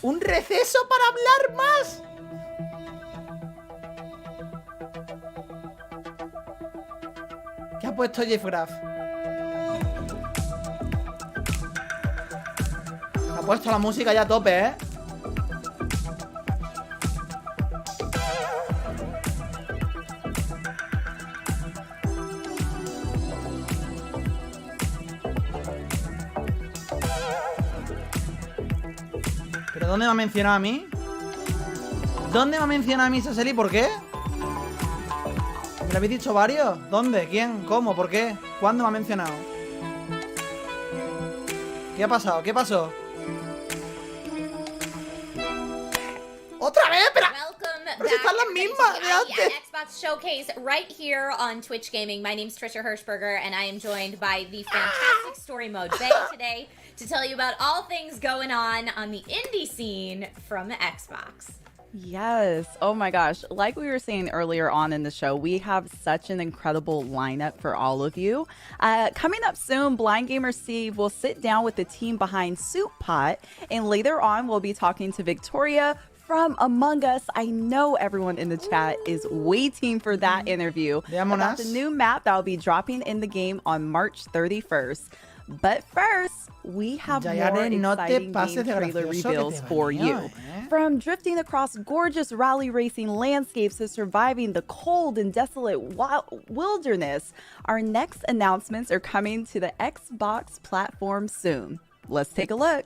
Un receso para hablar más. ¿Qué ha puesto Jeff Graff? Ha puesto la música ya a tope, ¿Pero dónde me ha mencionado a mí? ¿Dónde me ha mencionado a mí esa serie? ¿Por qué? ¿Me lo habéis dicho varios? ¿Dónde? ¿Quién? ¿Cómo? ¿Por qué? ¿Cuándo me ha mencionado? ¿Qué ha pasado? ¿Qué pasó? ¡Otra vez! ¡Pero si están las mismas de antes!
Xbox Showcase right here on Twitch Gaming. My name's Trisha Hirschberger, and I am joined by the fantastic Story Mode Bay today to tell you about all things going on the indie scene from Xbox.
Yes. Oh my gosh. Like we were saying earlier on in the show, we have such an incredible lineup for all of you. Coming up soon, Blind Gamer Steve will sit down with the team behind Soup Pot, and later on we'll be talking to Victoria from Among Us. I know everyone in the chat is waiting for that interview about the new map that will be dropping in the game on March 31st. But first, we have more exciting game trailer reveals for you. From drifting across gorgeous rally racing landscapes to surviving the cold and desolate wilderness, our next announcements are coming to the Xbox platform soon. Let's take a look.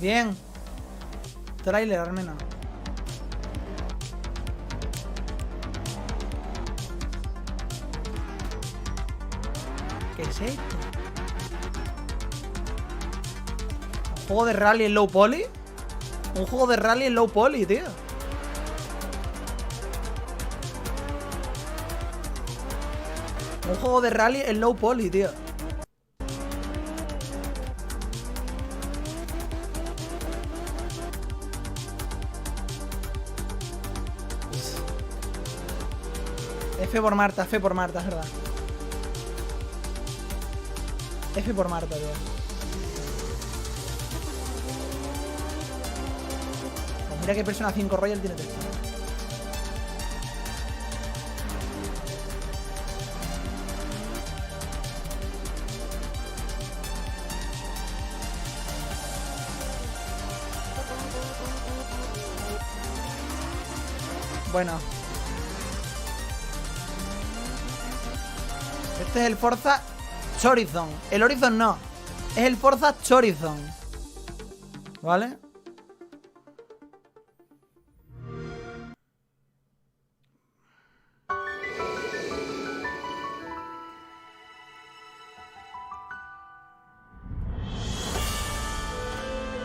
Bien. Trailer, al menos. ¿Qué es esto? ¿Un juego de rally en low poly? Un juego de rally en low poly, tío. Un juego de rally en low poly, tío. F por Marta, es verdad. F por Marta, tío. Pues mira qué Persona 5 Royal tiene texto. Bueno. Este es el Forza Horizon. El Horizon no. Es el Forza Horizon. ¿Vale?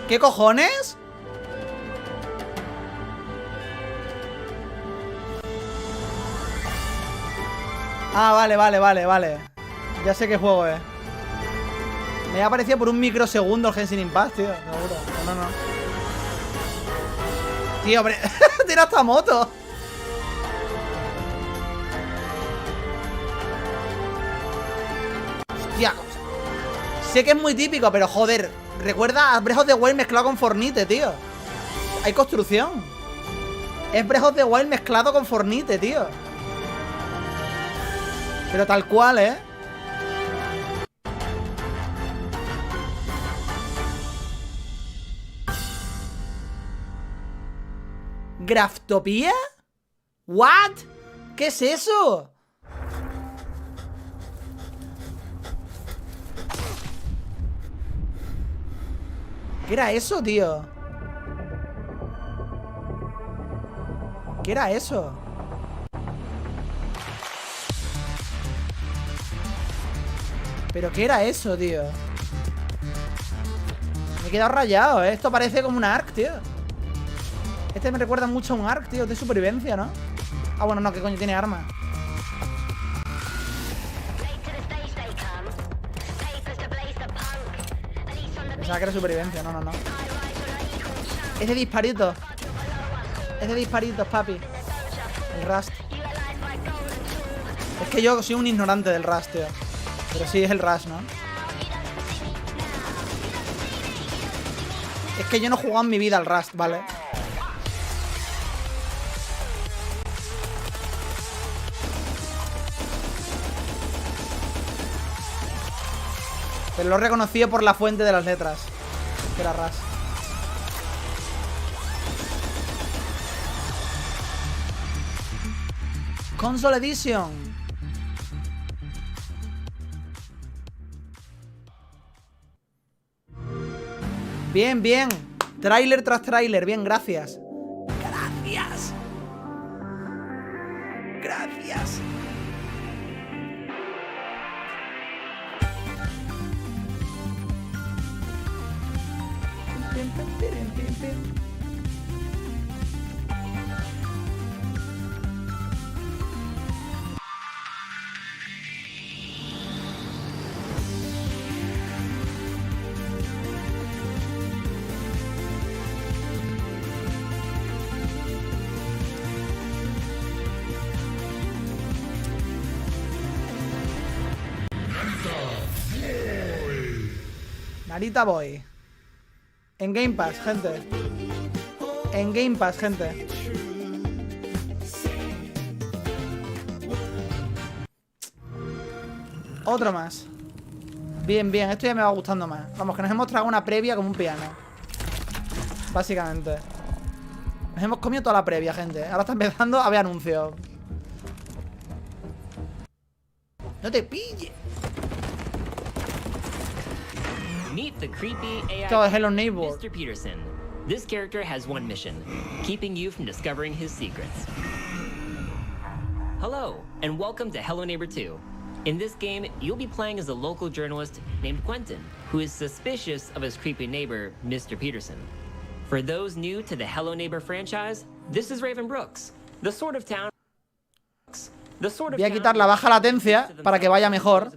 ¿Qué cojones? Ah, vale. Ya sé qué juego es. Me ha aparecido por un microsegundo el Genshin Impact, tío. Seguro. No. Tío, hombre. Tira esta moto. Hostia. Sé que es muy típico, pero joder. Recuerda a Breath of the Wild mezclado con Fornite, tío. Hay construcción. Es Breath of the Wild mezclado con Fornite, tío. Pero tal cual, ¿eh? ¿Graftopía? ¿What? ¿Qué es eso? ¿Qué era eso, tío? ¿Qué era eso? ¿Pero qué era eso, tío? Me he quedado rayado, ¿eh? Esto parece como un ARK, tío. Este me recuerda mucho a un ARK, tío, de supervivencia, ¿no? Ah, bueno, no, ¿qué coño tiene arma? Pensaba que era supervivencia, no. Es de disparitos. Es de disparitos, papi. El Rust. Es que yo soy un ignorante del Rust, tío. Pero sí es el Rust, ¿no? Es que yo no he jugado en mi vida al Rust, ¿vale? Pero lo he reconocido por la fuente de las letras. Que era Rust. Console Edition. Bien. Tráiler tras tráiler. Bien, gracias. Gracias. Narita Boy. En Game Pass, gente. En Game Pass, gente. Otro más. Bien. Esto ya me va gustando más. Vamos, que nos hemos tragado una previa como un piano. Básicamente. Nos hemos comido toda la previa, gente. Ahora está empezando a ver anuncios. No te pille.
Meet the creepy AI
Todo Hello Neighbor.
Mr. Peterson. This character has one mission, keeping you from discovering his secrets. Hello, and welcome to Hello Neighbor 2. In this game, you'll be playing as a local journalist named Quentin, who is suspicious of his creepy neighbor, Mr. Peterson. For those new to the Hello Neighbor franchise, this is Raven Brooks, the sort of town
Voy a quitar la baja latencia para que vaya mejor.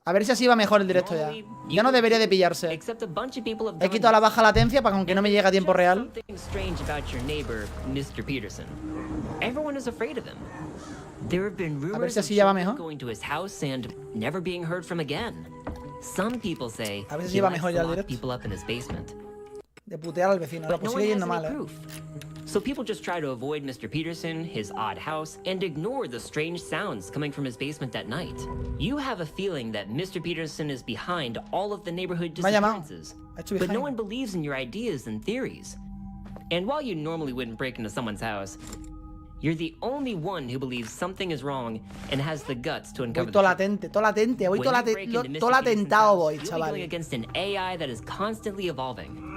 A ver si así va mejor el directo ya. Ya no debería de pillarse. He quitado la baja latencia para que aunque no me llegue a tiempo real. A ver si así ya va mejor. A ver si va mejor ya el directo. De putear al vecino, no, pues sigue yendo mal,
So people just try to avoid Mr. Peterson, his odd house, and ignore the strange sounds coming from his basement at night. You have a feeling that Mr. Peterson is behind all of the neighborhood disappearances, but no one believes in your ideas and theories. And while you normally wouldn't break into someone's house, you're the only one who believes something is wrong and has the guts to uncover the truth.
Todo latente, voy todo latentado voy, chaval.
Going against an AI that is constantly evolving.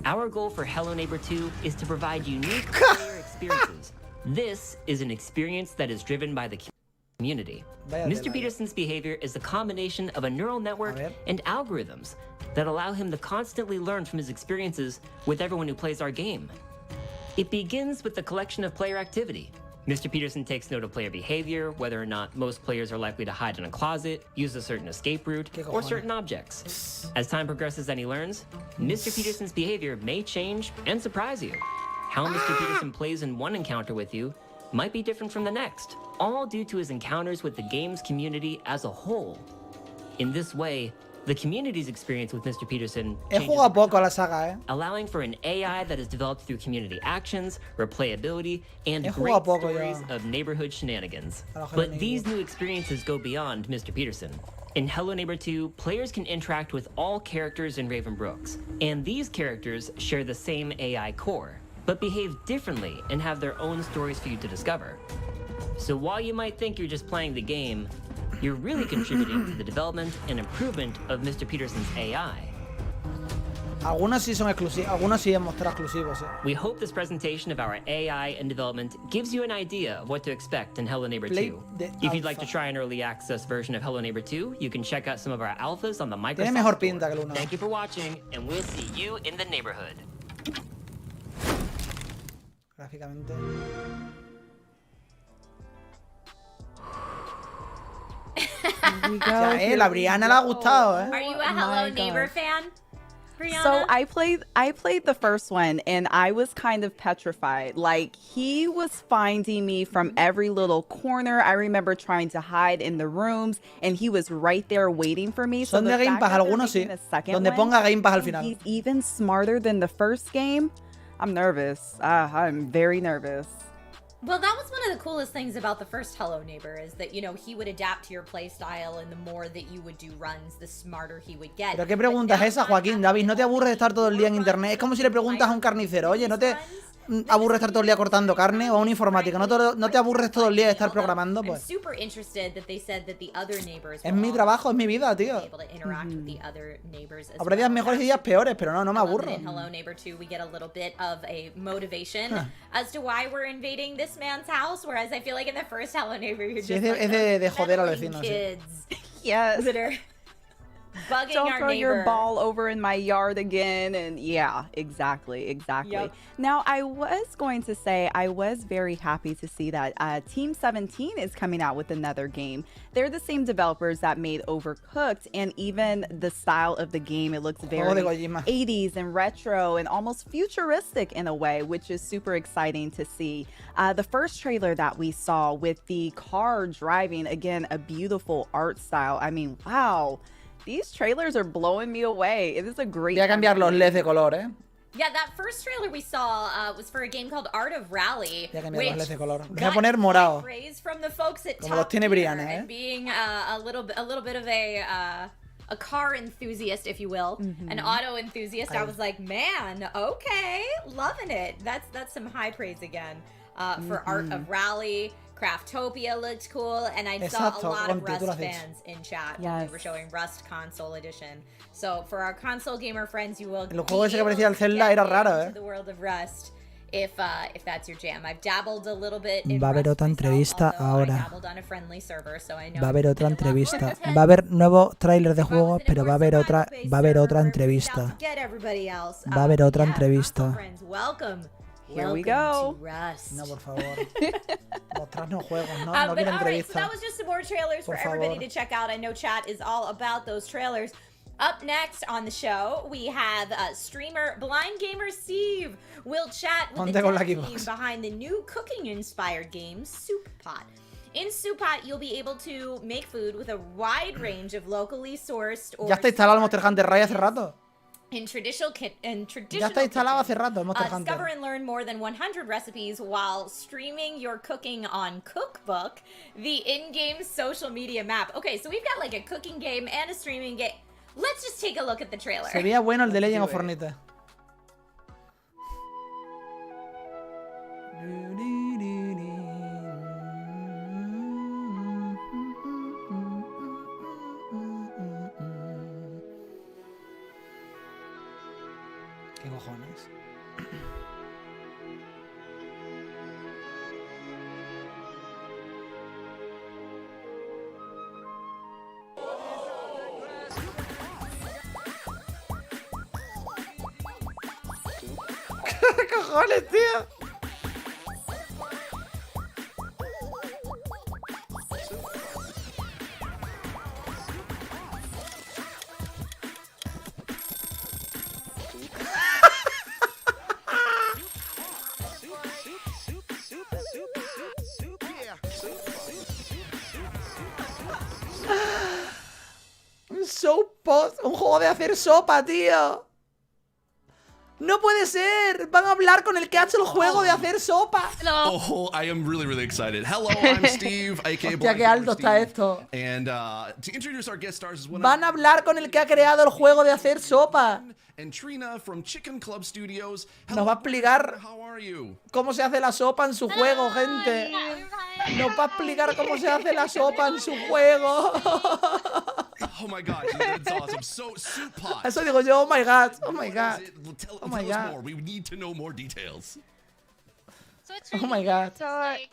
Our goal for Hello Neighbor 2 is to provide unique player experiences. This is an experience that is driven by the community. Mr. Peterson's behavior is a combination of a neural network and algorithms that allow him to constantly learn from his experiences with everyone who plays our game. It begins with the collection of player activity. Mr. Peterson takes note of player behavior, whether or not most players are likely to hide in a closet, use a certain escape route, or certain objects. As time progresses and he learns, Mr. Peterson's behavior may change and surprise you. How Mr. Peterson plays in one encounter with you might be different from the next, all due to his encounters with the game's community as a whole. In this way, the community's experience with Mr. Peterson changes, allowing for an AI that is developed through community actions, replayability, and great stories of neighborhood shenanigans. But these new experiences go beyond Mr. Peterson. In Hello Neighbor 2, players can interact with all characters in Raven Brooks, and these characters share the same AI core, but behave differently and have their own stories for you to discover. So while you might think you're just playing the game, you're really contributing to the development and improvement of Mr. Peterson's AI.
Algunos sí son exclusivos, algunos sí han mostrado exclusivos.
We hope this presentation of our AI and development gives you an idea of what to expect in Hello Neighbor 2. If you'd like to try an early access version of Hello Neighbor 2, you can check out some of our alphas on the Microsoft
Tiene mejor
Store.
pinta que el uno.
Thank you for watching, and we'll see you in the neighborhood.
Gráficamente. Ya, la Brianna le ha gustado,
Are you a Hello Neighbor fan, Brianna?
So I played the first one and I was kind of petrified. Like, he was finding me from every little corner. I remember trying to hide in the rooms and he was right there waiting for me.
Son de Game Pass, algunos sí. Donde ponga Game Pass al final.
He's even smarter than the first game. I'm nervous. I'm very nervous.
Well, that was one of the coolest things about the first Hello Neighbor is that, you know, he would adapt to your playstyle, and the more that you would do runs, the smarter he would get.
¿Pero qué pregunta es esa, Joaquín? David, ¿no te aburres de estar todo el día en internet? Es como si le preguntas a un carnicero, oye, ¿no te aburres de estar todo el día cortando carne? O a un informático, ¿no te aburres todo el día de estar programando? Pues es mi trabajo, es mi vida, tío. Habrá días mejores y días peores, pero no me aburro.
In Hello Neighbor 2, we get a little bit of a motivation as to why we're invading this man's house, whereas I feel like in the first Hello Neighbor, you're just
es de joder a los vecinos.
Yes.
That are bugging
Don't
our
throw
neighbor.
your ball over in my yard again. And yeah, exactly.
Yep.
Now, I was going to say, I was very happy to see that Team 17 is coming out with another game. They're the same developers that made Overcooked, and even the style of the game, it looks very 80s and retro and almost futuristic in a way, which is super exciting to see. The first trailer that we saw with the car driving, again, a beautiful art style. I mean, wow. These trailers are blowing me away. It is a great.
Voy a cambiar los LEDs de color,
Yeah, that first trailer we saw was for a game called Art of Rally.
Voy a cambiar los LEDs de color. Voy a poner morado.
From the folks at
Como los tiene Brianna,
and being a little bit of a car enthusiast, if you will, an auto enthusiast. I was like, man, okay, loving it. That's some high praise again for Art of Rally. Craftopia looked cool, and I saw a lot of Rust fans in chat when we were showing Rust Console Edition. So for our console gamer friends, you will
El juego ese que parecía el Zelda era raro,
the world of Rust if that's your jam. I've dabbled a little bit in
Va a haber
Rust
otra entrevista
myself, although I
ahora.
dabbled on a friendly server, so I know
Va a haber otra entrevista. Va a haber nuevos trailers de juegos, pero va a haber otra entrevista. Va a haber otra entrevista.
Welcome.
Here we go.
No, por favor. Mostrarnos juegos, no, no
But
quiero
all right, so
entrevistas.
that was just some more trailers for
Por
everybody
favor.
to check out. I know chat is all about those trailers. Up next on the show, we have streamer Blind Gamer Steve will chat with
Ponte
the
con la
dev team
Xbox.
behind the new cooking-inspired game, Soup Pot. In Soup Pot, you'll be able to make food with a wide range of locally sourced or
Ya está instalado el Monster Hunter Rise hace rato.
in traditional
Ya está instalado hace rato el Monster
discover
Hunter.
and learn more than 100 recipes while streaming your cooking on Cookbook, the in-game social media map. Okay, so we've got like a cooking game and a streaming game. Let's just take a look at the trailer.
Se veía bueno el de Legend of
Do it.
Fornite. ¿Qué cojones? ¿Qué cojones, tío? Un juego de hacer sopa, tío. No puede ser. Van a hablar con el que ha hecho el juego de hacer sopa.
Oh, I am really excited. Hello, I'm Steve, aka
Hostia, qué alto está esto.
And to introduce our guest stars is one
Van a hablar con el que ha creado el juego de hacer sopa.
and Trina from Chicken Club Studios.
Nos va a explicar
How are you?
cómo se hace la sopa en su juego, gente. Nos va a explicar cómo se hace la sopa en su juego.
Oh my god, dude, that's awesome. So, Soup Pot.
Eso digo yo, oh my god, oh my god.
Tell,
Oh my
tell us
God.
more. We need to know more details.
So it's
Oh my god.
So like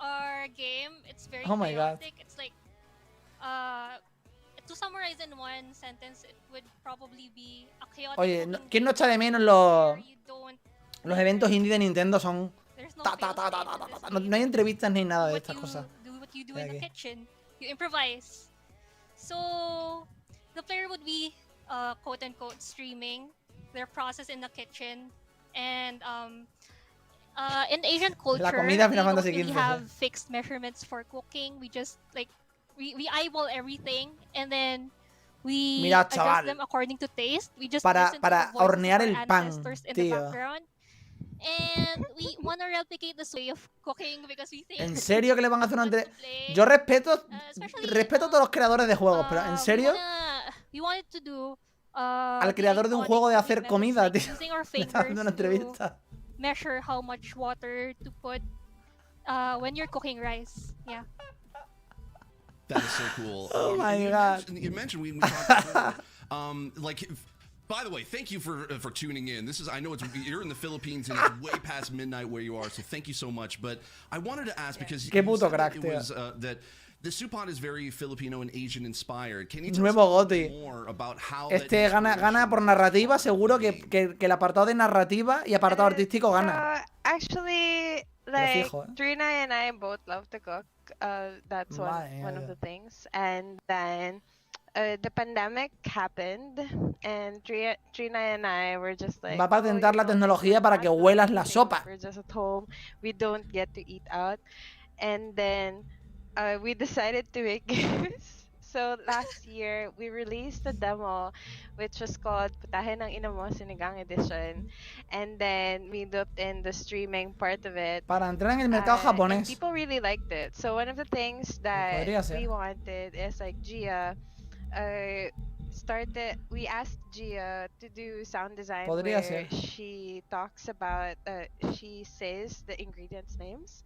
our game, it's very
Oh my God.
chaotic. It's like to summarize in one sentence, it would probably be a chaotic
Oye,
cooking
¿quién no
game
echa de menos los
where you don't
eventos indie de Nintendo? Son
there's no
ta ta ta
fail
ta
state
ta
in
ta
this
ta.
game.
No hay entrevistas ni nada de
What
estas
you
cosas.
do what you do
De
in the
aquí.
kitchen. You improvise. So the player would be quote unquote streaming their process in the kitchen, and in Asian culture,
La comida
we
Final
don't
Fantasy
really
XV.
have fixed measurements for cooking. We just like we eyeball everything, and then we
Mira,
adjust
chaval.
them according to taste. We just
Para-
listen to
para
the voices of
hornear
our
el pan,
ancestors in the
tío.
background. And we want to replicate this way of cooking because we think
¿En serio que le van a hacer una
we want
entre...
to play,
Yo respeto
especially,
a todos los creadores de juegos, pero ¿en serio?
we wanted to do
Al creador de un juego de hacer comida, tío. Le está dando una entrevista.
Measure how much water to put when you're cooking rice. Yeah.
That is so cool.
Oh my
you
God.
You mentioned we talked before, like. By the way, thank you for tuning in. This is I know you're in the Philippines and it's way past midnight where you are, so thank you so much. But I wanted to ask because
Qué
you
puto
said that
crack,
it
tío.
was that the Soup Pot is very Filipino and Asian inspired. Can you tell
Nuevo
us
Goti.
more about how
Este gana por narrativa, seguro que el apartado de narrativa y apartado artístico gana.
Actually,
Lo
like
fijo,
Trina and I both love to cook. That's one of the things. And then the pandemic happened, and Trina and I were just like,
Va a patentar la tecnología para que huelas la sopa.
we're just at home. We don't get to eat out, and then we decided to make games. So last year we released a demo, which was called Putahe ng Ina Mo Sinigang Edition, and then we looked in the streaming part of it.
Para entrar en el mercado
And
japonés.
people really liked it. So one of the things that
Podría ser.
we wanted is like Gia we asked Gia to do sound design
Podría
where
ser.
she talks about she says the ingredients names,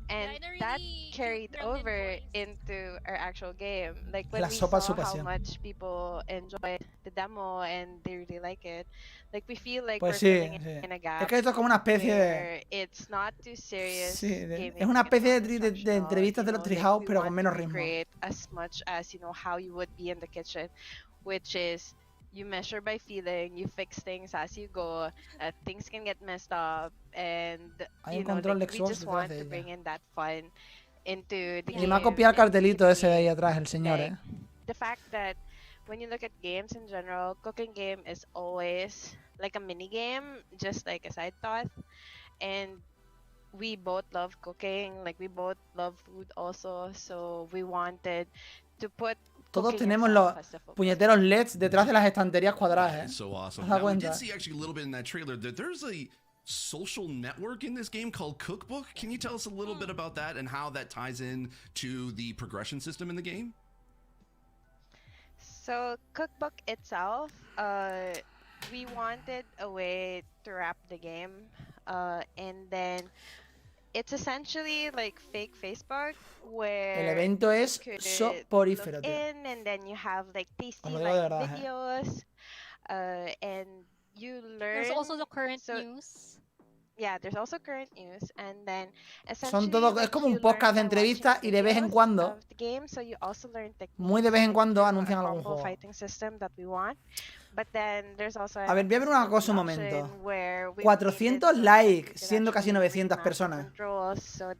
and
in a
that
really
carried
cute grounded
over
voice.
into our actual game. Like when
La
we
sopa
saw
es su
how
pasión.
much people enjoy the demo and they really like it, like we feel like
Pues
we're
sí,
filling
sí.
in a gap.
Es que esto es como una especie de...
where it's not too serious.
Sí,
gaming,
es una
it's
especie
not
de entrevistas de los Treehouse,
we
pero con
want
menos
to
ritmo.
create as much as how you would be in the kitchen, which is you measure by feeling, you fix things as you go, things can get messed up, and
Hay
you
un
know,
control de
like, we
Xbox
just
detrás
want
de
to
ella.
bring in that fun into the
Y me ha
game.
copiado el
And
cartelito ese de ahí
basically,
atrás, el señor,
like, the fact that when you look at games in general, cooking game is always like a mini game, just like a side thought. And we both love cooking, like we both love food also, so we wanted to put
Todos
cooking
tenemos los
itself as the focus.
puñeteros LEDs detrás de las estanterías cuadradas,
That is so awesome.
¿Te das
Now, we
cuenta?
did see actually a little bit in that trailer that there's a social network in this game called Cookbook. Can you tell us a little bit about that and how that ties in to the progression system in the game?
So Cookbook itself, we wanted a way to wrap the game, and then it's essentially like fake Facebook where
El evento es
you could
soporífero,
look
tío.
in and then you have like tasty
Os lo digo de
like
verdad,
videos, and you learn.
There's also the current
so,
news.
Yeah, there's also current news, and then
Son todo, es como un podcast de entrevistas y de vez en cuando, muy de vez en cuando, anuncian algún juego. A ver, voy a ver una cosa un momento. 400 likes, siendo casi 900 personas.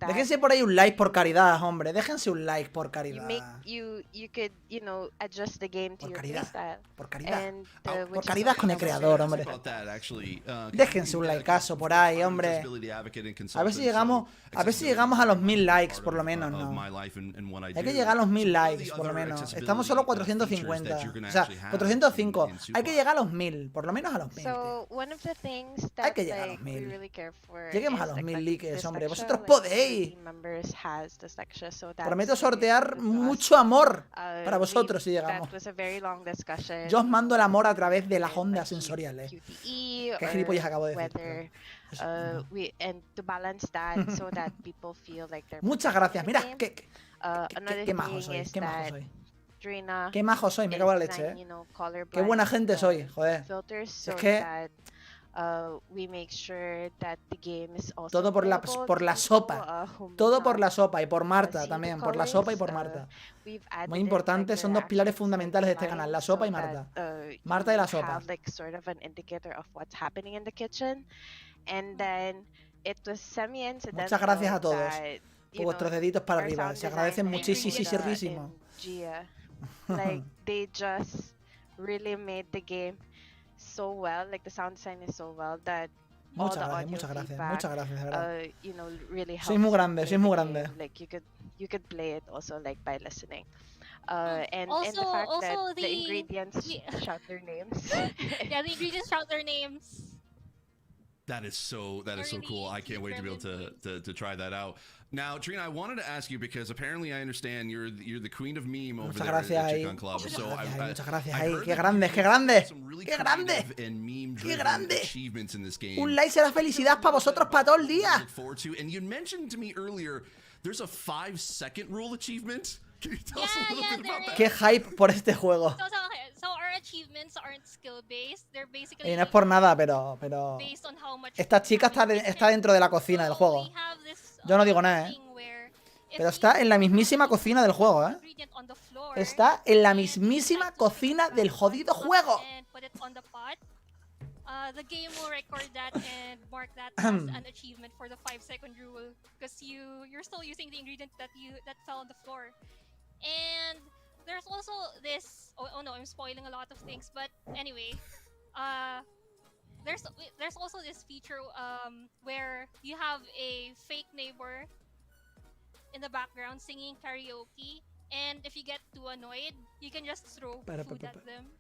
Déjense por ahí un like por caridad, hombre. Déjense un like por caridad. Por caridad. Por caridad. Por caridad con el creador, hombre. Déjense un likeazo por ahí, hombre. A ver si llegamos a los 1000 likes, por lo menos, ¿no? Hay que llegar a los 1000 likes, por lo menos. Estamos solo 450. O sea, 405. Hay que llegar a los 1000, por lo menos a los 1000. Hay que llegar a los 1000. Lleguemos a los 1000 likes, hombre. Vosotros podéis. Prometo sortear mucho amor para vosotros si llegamos. Yo os mando el amor a través de las ondas sensoriales. ¿Qué gilipollas acabo de decir? Muchas gracias. Mira, qué majo soy. Qué majo soy. Qué majo soy, me cago en la leche, Qué buena gente soy, joder. Es que todo por la sopa. Todo por la sopa y por Marta también. Por la sopa y por Marta. Muy importante, son dos pilares fundamentales de este canal, la sopa y Marta. Marta y la sopa. Muchas gracias a todos por vuestros deditos para arriba. Se agradecen muchísimo.
Like they just really made the game so well, like the sound design is so well that
muchas gracias, de verdad.
You know, really
sois muy grande,
Like you could play it also like by listening. And the fact that the ingredients shout their names.
Yeah, the ingredients shout their names.
That is so cool. I can't wait to be able to try that out. Now, Trina, I wanted to ask you because apparently I understand you're the queen of meme over there at the Chicken Club.
Muchas gracias ahí. Qué grande. Qué grande. Un like será felicidad para vosotros para todo el día.
And you mentioned to me earlier there's a 5-second rule achievement. Can you tell us a little bit about that?
Qué hype por este juego.
So our achievements aren't skill based. They're basically
Y no es por nada, pero esta chica está dentro de la cocina del juego. Yo no digo nada, Pero está en la mismísima cocina del juego, Está en la mismísima cocina del jodido juego.
The game will record that and mark that as an achievement for the 5-second rule because you're still using the ingredient that fell on the floor. And there's also this oh no, I'm spoiling a lot of things, but anyway, there's also this feature where you have a fake neighbor in the background singing karaoke, and if you get too annoyed, you can just throw food at them.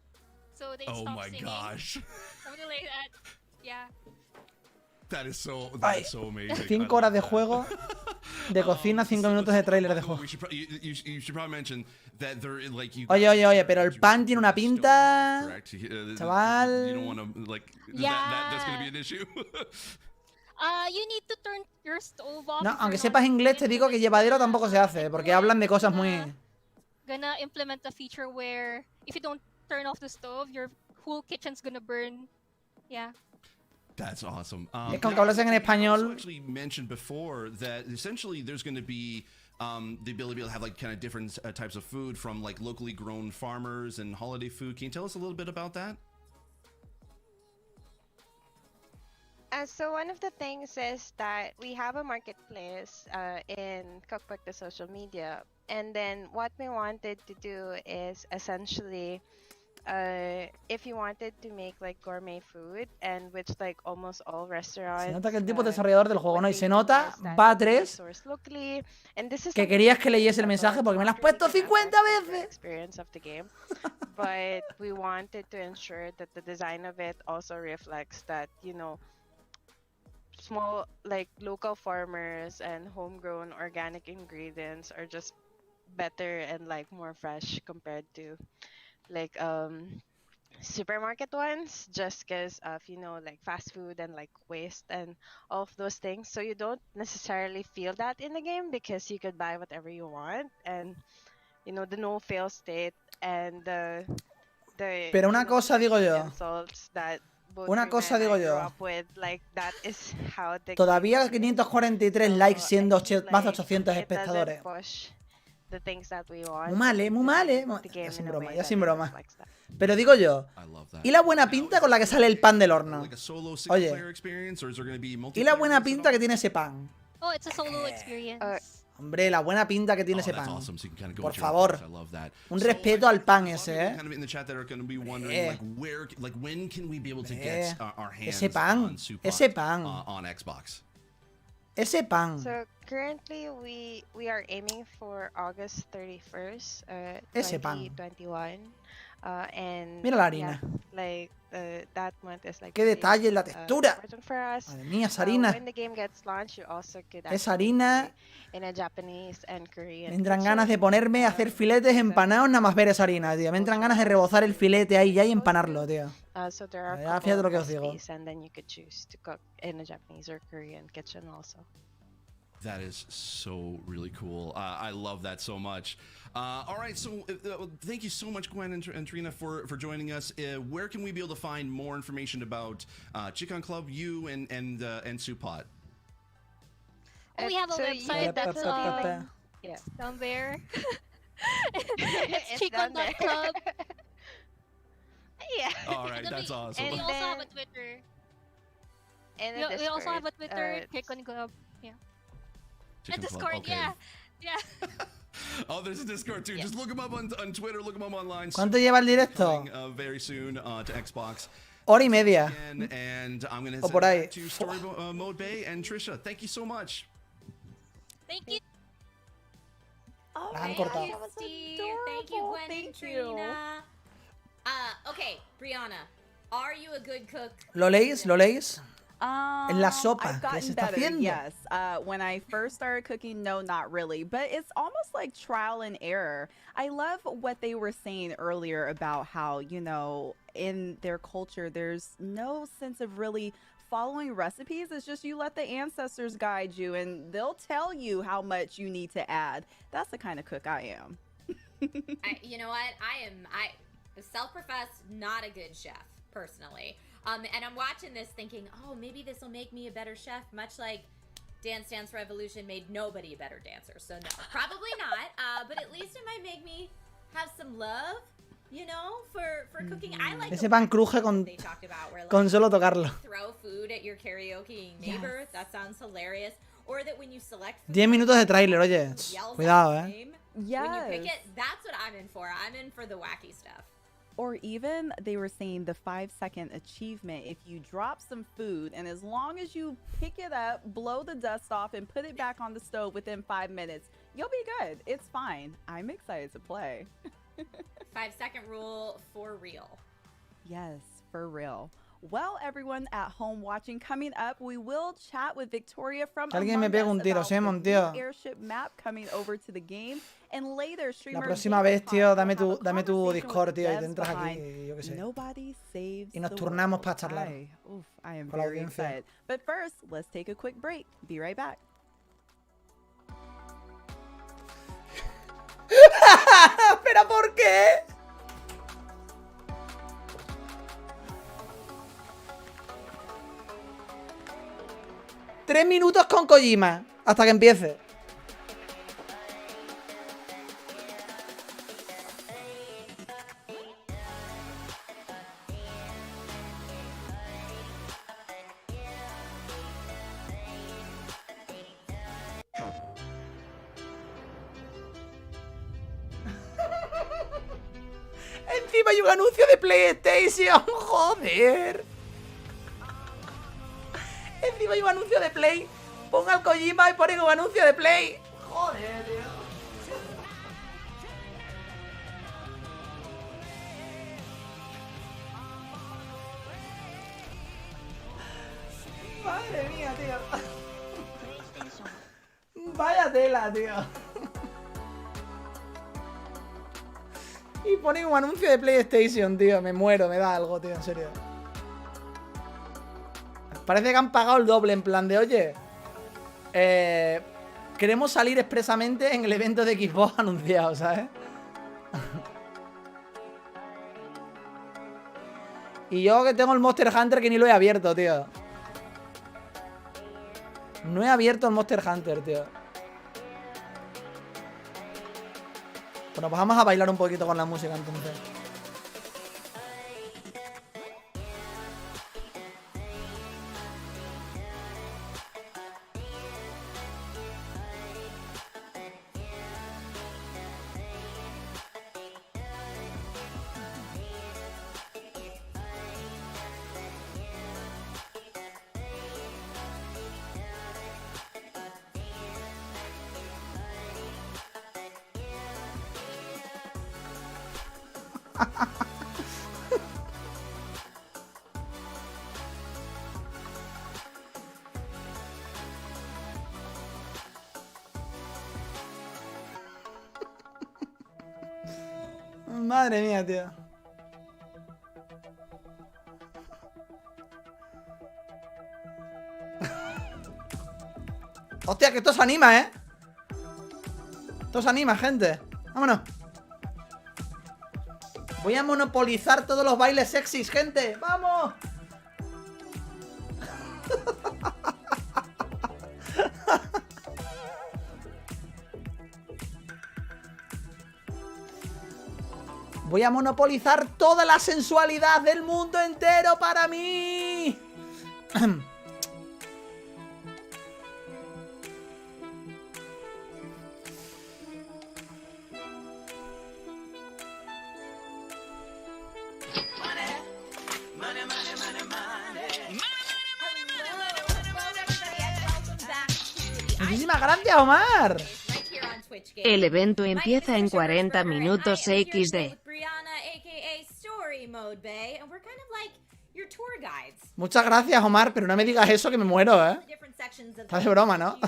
So they stop singing.
Gosh.
Something like that. Yeah.
That is so amazing.
5 horas de juego, de cocina, 5 minutos de tráiler de juego. Oye, pero el pan tiene una pinta, chaval.
You need to turn your stove off.
No, aunque sepas inglés, te digo que llevadero tampoco se hace, porque hablan de cosas muy...
Gonna implement a feature where if you don't turn off the stove, your whole kitchen's gonna burn. Yeah.
That's awesome.
Es como que hablasen en español.
You actually mentioned before that essentially there's going to be the ability to have like kind of different types of food from like locally grown farmers and holiday food. Can you tell us a little bit about that?
So one of the things is that we have a marketplace in Cookbook, the social media, and then what we wanted to do is essentially, if you wanted to make like gourmet food, and which like almost all restaurants.
Se nota que el tipo es desarrollador del juego, ¿no? Y se nota, va a 3, que querías que leyese el mensaje porque me lo has puesto 50 veces.
Experience of the game, but we wanted to ensure that the design of it also reflects that, you know, small like local farmers and homegrown organic ingredients are just better and like more fresh compared to like supermarket ones, just because of, you know, like fast food and like waste and all of those things. So you don't necessarily feel that in the game because you could buy whatever you want, and you know, the no fail state and the
Pero una cosa digo yo. Una cosa digo yo. Todavía 543 likes siendo más de 800 espectadores. Muy mal, muy mal, ya sin broma. Pero digo yo, ¿y la buena pinta con la que sale el pan del horno? Oye, ¿y la buena pinta que tiene ese pan?
Oh, it's a solo experience.
Hombre, la buena pinta que tiene ese pan. Por favor, un respeto al pan ese, ¿eh? Ese pan, ese pan. Ese pan.
So currently we are aiming for August 31st,
Ese pan.
2021. And
mira la harina.
Yeah, like that month is like
qué detalle en la textura. Madre mía, esa harina.
When the game gets launched, you also could
esa harina.
In a Japanese and Korean.
Me entran ganas de ponerme a hacer filetes empanados nada más ver esa harina, tío. Me entran ganas de rebozar el filete ahí ya y empanarlo, tío.
So there are
ya, fíjate lo que os digo.
And then you could choose to cook in a Japanese or Korean kitchen also.
That is so really cool. I love that so much. All right, so thank you so much, Gwen and Trina, for joining us. Where can we be able to find more information about Chicken Club, you, and Supot?
We have a website that's
yeah,
down there. It's chicken.club.
Yeah.
All right, that's awesome.
And we also have a Twitter.
And
we also have a Twitter, Chicken Club. Yeah.
Chicken
a Discord,
Club, okay.
yeah.
Oh, there's a Discord too. Yeah. Just look them up on Twitter, look them up online.
¿Cuánto lleva el directo?
Very soon to Xbox.
Hora y media.
And I'm going to
send it
to Story Mode Bay and Trisha. Thank you so much.
Thank you.
Oh, thank you,
Steve. Thank you, Gwen and Trina. Okay, Brianna, are you a good cook?
¿Lo leéis? ¿Lo leéis? En la sopa,
I've
¿qué
gotten
se está
better,
haciendo?
yes. When I first started cooking, no, not really. But it's almost like trial and error. I love what they were saying earlier about how, you know, in their culture, there's no sense of really following recipes. It's just you let the ancestors guide you and they'll tell you how much you need to add. That's the kind of cook I am.
You know what? I self-professed not a good chef, personally. And I'm watching this thinking, oh, maybe this will make me a better chef, much like Dance Dance Revolution made nobody a better dancer. So no, probably not. But at least it might make me have some love, you know, for cooking. I like
ese pan cruje con solo tocarlo.
Throw food at your karaoke neighbor. Yes. That sounds hilarious. Or that when you select food,
10 minutos de tráiler, oye. Cuidado,
Yes.
When you pick it, that's what I'm in for. I'm in for the wacky stuff.
Or even they were saying the 5-second achievement. If you drop some food and as long as you pick it up, blow the dust off and put it back on the stove within 5 minutes, you'll be good. It's fine. I'm excited to play.
5-second rule for real.
Yes, for real. Well, everyone at home watching, coming up, we will chat with Victoria from
Alguien me pega un tiro, Simon, tío.
Airship map coming over to the game, and later
la próxima vez, tío, dame tu Discord, tío, y te entras aquí, yo qué sé. Y nos turnamos para charlar.
Oof, I am very excited. But first, let's take a quick break. Be right back.
¿Pero por qué? 3 minutos con Kojima hasta que empiece. Encima hay un anuncio de PlayStation. Joder. Encima hay un anuncio de Play. Ponga el Kojima y pone un anuncio de Play. Joder, tío. Madre mía, tío. Vaya tela, tío. Y ponen un anuncio de PlayStation, tío. Me muero, me da algo, tío, en serio. Parece que han pagado el doble, en plan de, oye, queremos salir expresamente en el evento de Xbox anunciado, ¿sabes? Y yo que tengo el Monster Hunter que ni lo he abierto, tío. No he abierto el Monster Hunter, tío. Bueno, pues vamos a bailar un poquito con la música entonces. Madre mía, tío. Hostia, que esto se anima, ¿eh? Esto se anima, gente. Vámonos. Voy a monopolizar todos los bailes sexys, gente. ¡Vamos! Voy a monopolizar toda la sensualidad del mundo entero para mí. Muchísimas gracias, Omar.
El evento empieza en 40 minutos XD.
Muchas gracias, Omar, pero no me digas eso que me muero, ¿eh? Estás de broma, ¿no?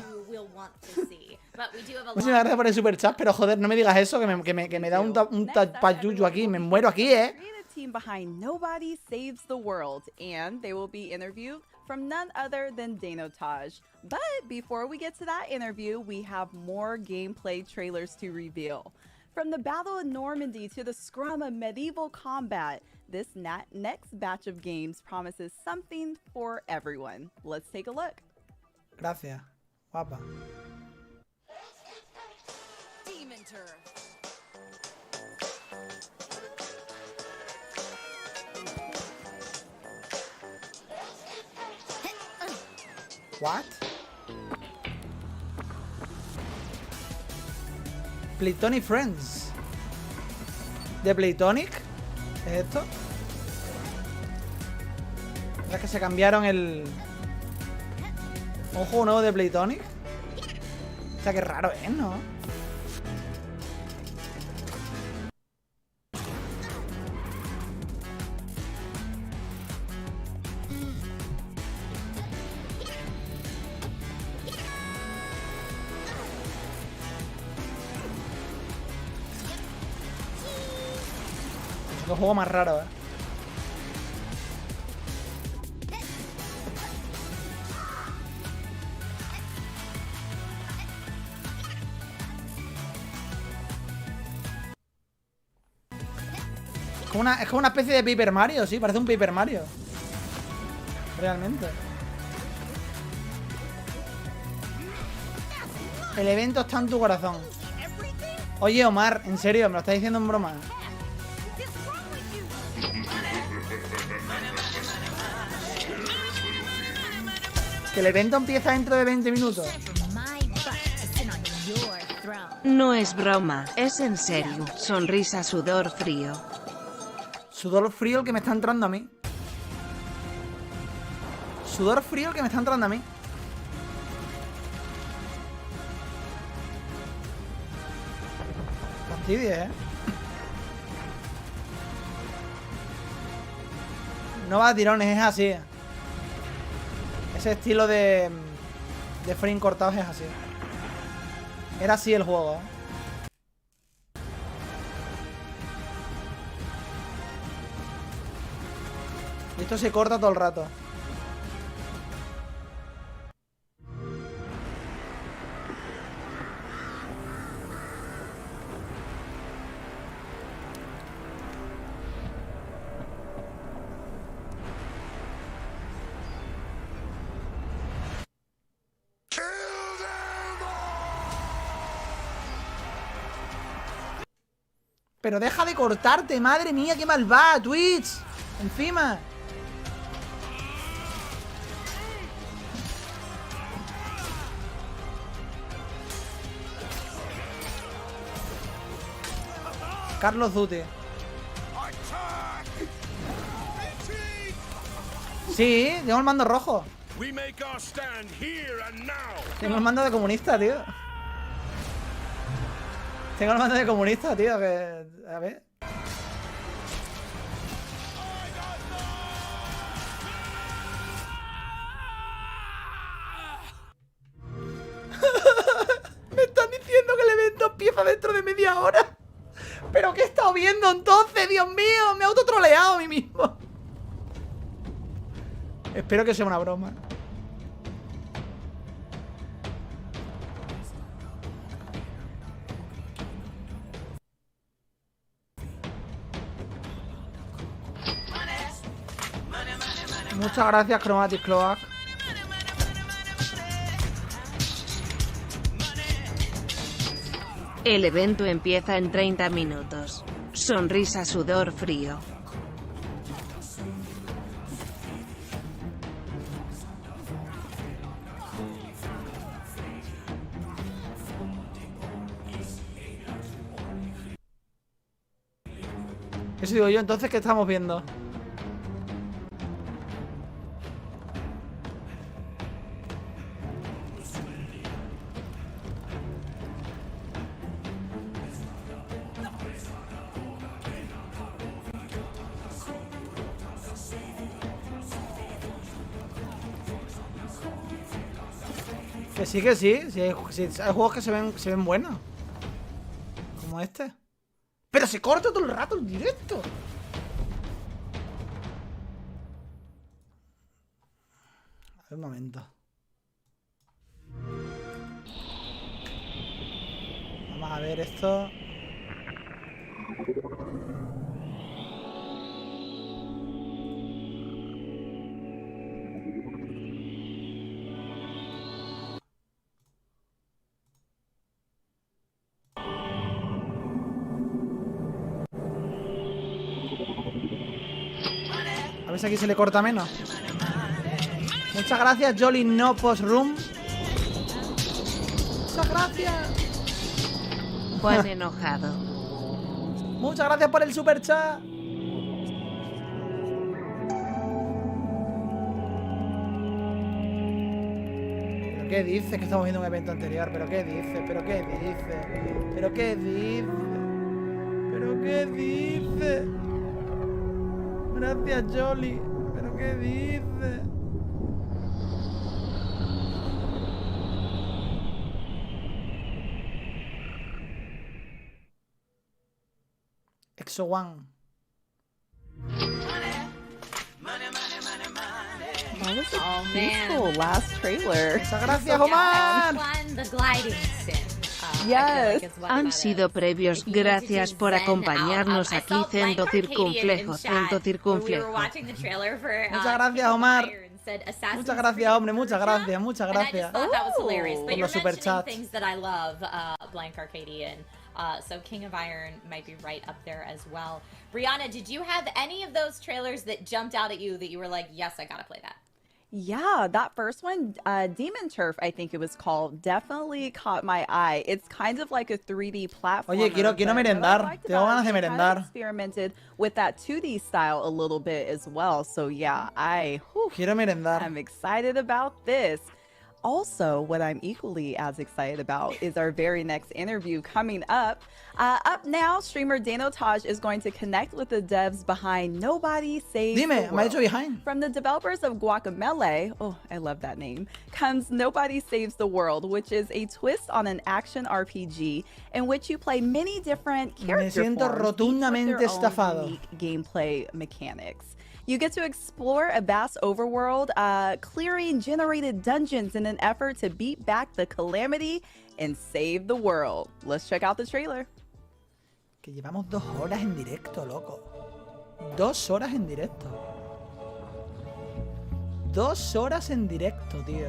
Muchísimas gracias por el super chat, pero joder, no me digas eso que me da un tapayuyo aquí, me muero aquí, ¿eh?
Team behind Nobody Saves the World, and they will be interviewed from none other than Danotage. But before we get to that interview, we have more gameplay trailers to reveal. From the Battle of Normandy to the scrum of medieval combat, this next batch of games promises something for everyone. Let's take a look.
Gracias, guapa. What? Playtonic Friends. ¿De Playtonic? ¿Es esto? ¿Es que se cambiaron el... un juego nuevo de Playtonic? O sea, qué raro es, ¿no? Es un juego más raro, ¿eh? Es como una especie de Paper Mario, sí, parece un Paper Mario. Realmente. El evento está en tu corazón. Oye, Omar, en serio, me lo estás diciendo en broma. Que el evento empieza dentro de 20 minutos.
No es broma, es en serio. Sonrisa, sudor, frío.
Sudor frío el que me está entrando a mí. Sudor frío el que me está entrando a mí. Fastidia, No va a tirones, es así. Ese estilo de frame cortados es así. Era así el juego, Y esto se corta todo el rato. Pero deja de cortarte, madre mía, qué mal va, Twitch. Encima. Carlos Dute. Sí, tengo el mando rojo. Tengo el mando de comunista, tío. Tengo el mando de comunista, tío, que... A ver... Me están diciendo que el evento empieza dentro de media hora. ¿Pero qué he estado viendo entonces? Dios mío, me he autotroleado a mí mismo. Espero que sea una broma. Muchas gracias, Chromatic Cloak.
El evento empieza en 30 minutos. Sonrisa, sudor, frío.
Eso digo yo, entonces, ¿qué estamos viendo? Que sí. Si hay juegos que se ven buenos. Como este. Pero se corta todo el rato el directo. A ver, un momento. Vamos a ver esto. A ver si aquí se le corta menos. Muchas gracias, Jolly No Post Room. Muchas gracias.
Juan enojado.
Muchas gracias por el super chat. ¿Pero qué dice? Que estamos viendo un evento anterior. ¿Pero qué dice? ¿Pero qué dice? ¿Pero qué dice? ¿Pero qué dice? Gracias, Jolly. ¿Pero qué dice? Exo One.
That was a beautiful last trailer.
Muchas gracias, Omar.
Yes.
Han sido previos. Gracias por acompañarnos aquí, Cento Circunflejo, Cento Circunflejo.
Muchas gracias, Omar.
said Assassin's
Muchas gracias, hombre, muchas gracias, muchas
And I just
gracias.
thought that was hilarious. But
Por
you're
los super
mentioning
chats.
things that I love, Blank Arcadian. So King of Iron might be right up there as well. Brianna, did you have any of those trailers that jumped out at you that you were like, yes, I gotta play that?
Yeah, that first one, Demon Turf, I think it was called, definitely caught my eye. It's kind of like a 3D platform.
Oye, quiero merendar. Tengo ganas de merendar.
Experimented with that 2D style a little bit as well. So yeah,
quiero merendar.
I'm excited about this. Also, what I'm equally as excited about is our very next interview coming up. Up now, streamer Danotaj is going to connect with the devs behind Nobody Saves the World.
Me ha dicho behind.
From the developers of Guacamelee, oh, I love that name, comes Nobody Saves the World, which is a twist on an action RPG in which you play many different character
Me siento
forms,
rotundamente
each with their own
estafado.
unique gameplay mechanics. You get to explore a vast overworld, clearing generated dungeons in an effort to beat back the calamity and save the world. Let's check out the trailer.
Que llevamos 2 horas en directo, loco. 2 horas en directo. 2 horas en directo, tío.